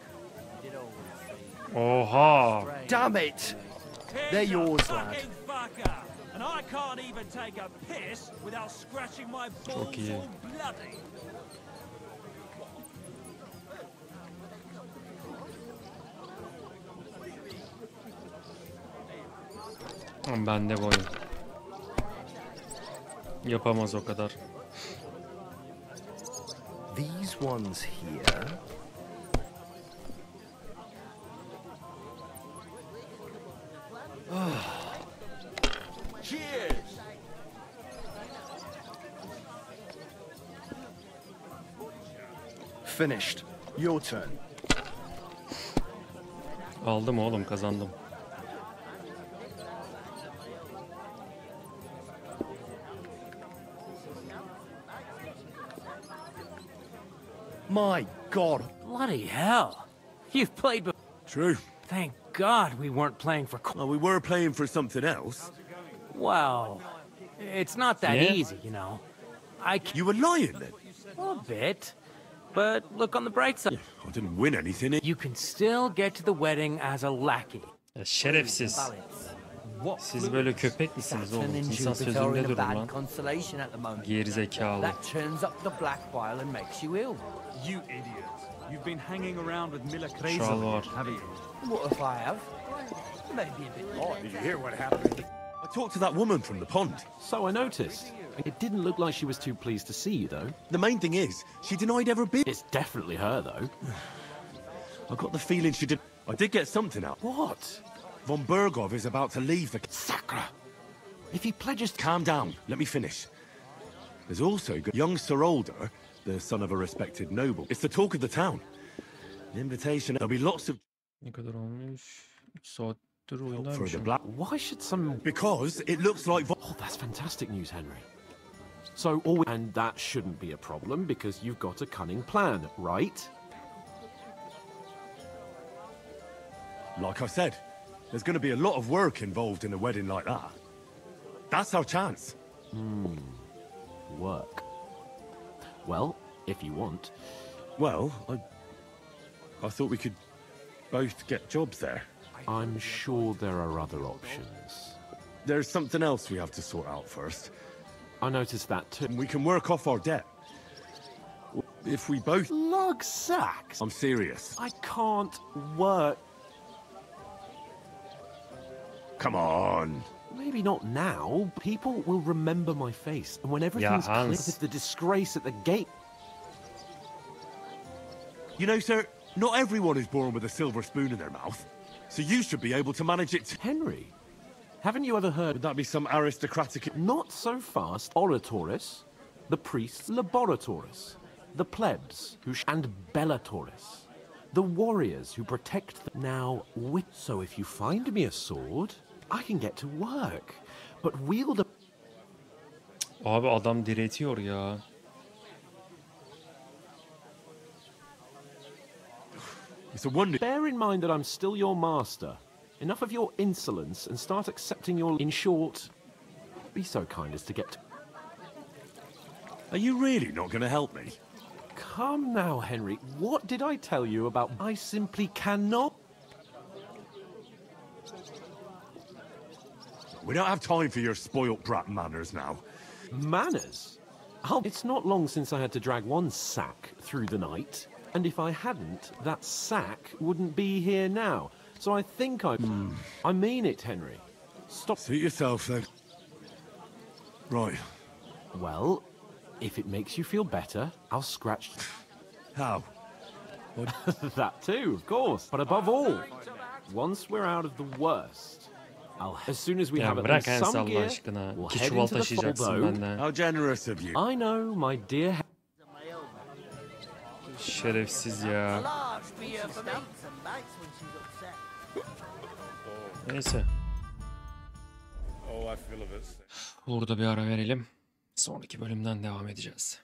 He did always say. Oha. Damn it. They're He's yours, a lad. fucking fucker. And I can't even take a piss without scratching my balls Çok iyi. all bloody. Ben de bu oyun. Yapamaz o kadar. These ones here. Cheers! Finished. Your turn. Aldım oğlum, kazandım. My God. Bloody hell. You've played before. True. Thank God we weren't playing for... Well, we were playing for something else. Well, it's not that Yeah? easy, you know. You were lying then? A bit. But look on the bright side. I didn't win anything. You can still get to the wedding as a lackey. Şerefsiz. Siz böyle köpek misiniz oğlum? İnsan sözünde durun lan. Consolation at the moment. Geri zekalı. That turns up the black bile and makes you ill. You idiot. You've been hanging around with Mila Şal var. haven't you? What if I have? Maybe a bit more. Did you hear what happened? I talked to that woman from the pond. So I noticed. It didn't look like she was too pleased to see you, though. The main thing is, she denied ever being. It's definitely her, though. I got the feeling she did. I did get something out. What? Von Bergov is about to leave the... Sacre! If he pledges... Calm down. Let me finish. There's also young Sir Older, the son of a respected noble. It's the talk of the town. An invitation. There'll be lots of... Ne kadar olmuş? 3 saattir oyundaymışım. For the black... Why should some... Because it looks like... Oh, that's fantastic news, Henry. So, and that shouldn't be a problem, because you've got a cunning plan, right? Like I said, there's going to be a lot of work involved in a wedding like that. That's our chance. Work. Well, if you want. Well, I thought we could both get jobs there. I'm sure there are other options. There's something else we have to sort out first. I noticed that too. We can work off our debt. If we both... Lug sacks! I'm serious. I can't work. Come on. Maybe not now. People will remember my face, and when everything's clear, it's the disgrace at the gate. You know, sir, not everyone is born with a silver spoon in their mouth, so you should be able to manage it. Henry, haven't you ever heard... Would that be some aristocratic... Not so fast. Oratoris. the priests laboratories, the plebs and bellatoris, the warriors who protect them. Now, so if you find me a sword, I can get to work, but wield a... Abi adam diretiyor ya. It's a wonder. Bear in mind that I'm still your master. Enough of your insolence and start accepting your... In short, be so kind as to get to... Are you really not going to help me? Come now, Henry. What did I tell you about... I simply cannot... We don't have time for your spoilt brat manners now. Manners? Oh, it's not long since I had to drag one sack through the night. And if I hadn't, that sack wouldn't be here now. So I think I mean it, Henry. Stop. Suit yourself, then. Right. Well, if it makes you feel better, I'll scratch... How? That too, of course. But above all, once we're out of the worst, as soon as we have at least some gear, we'll head into the full. How generous of you. I know, my dear... Şerefsiz ya. Neyse. Burada bir ara verelim. Sonraki bölümden devam edeceğiz.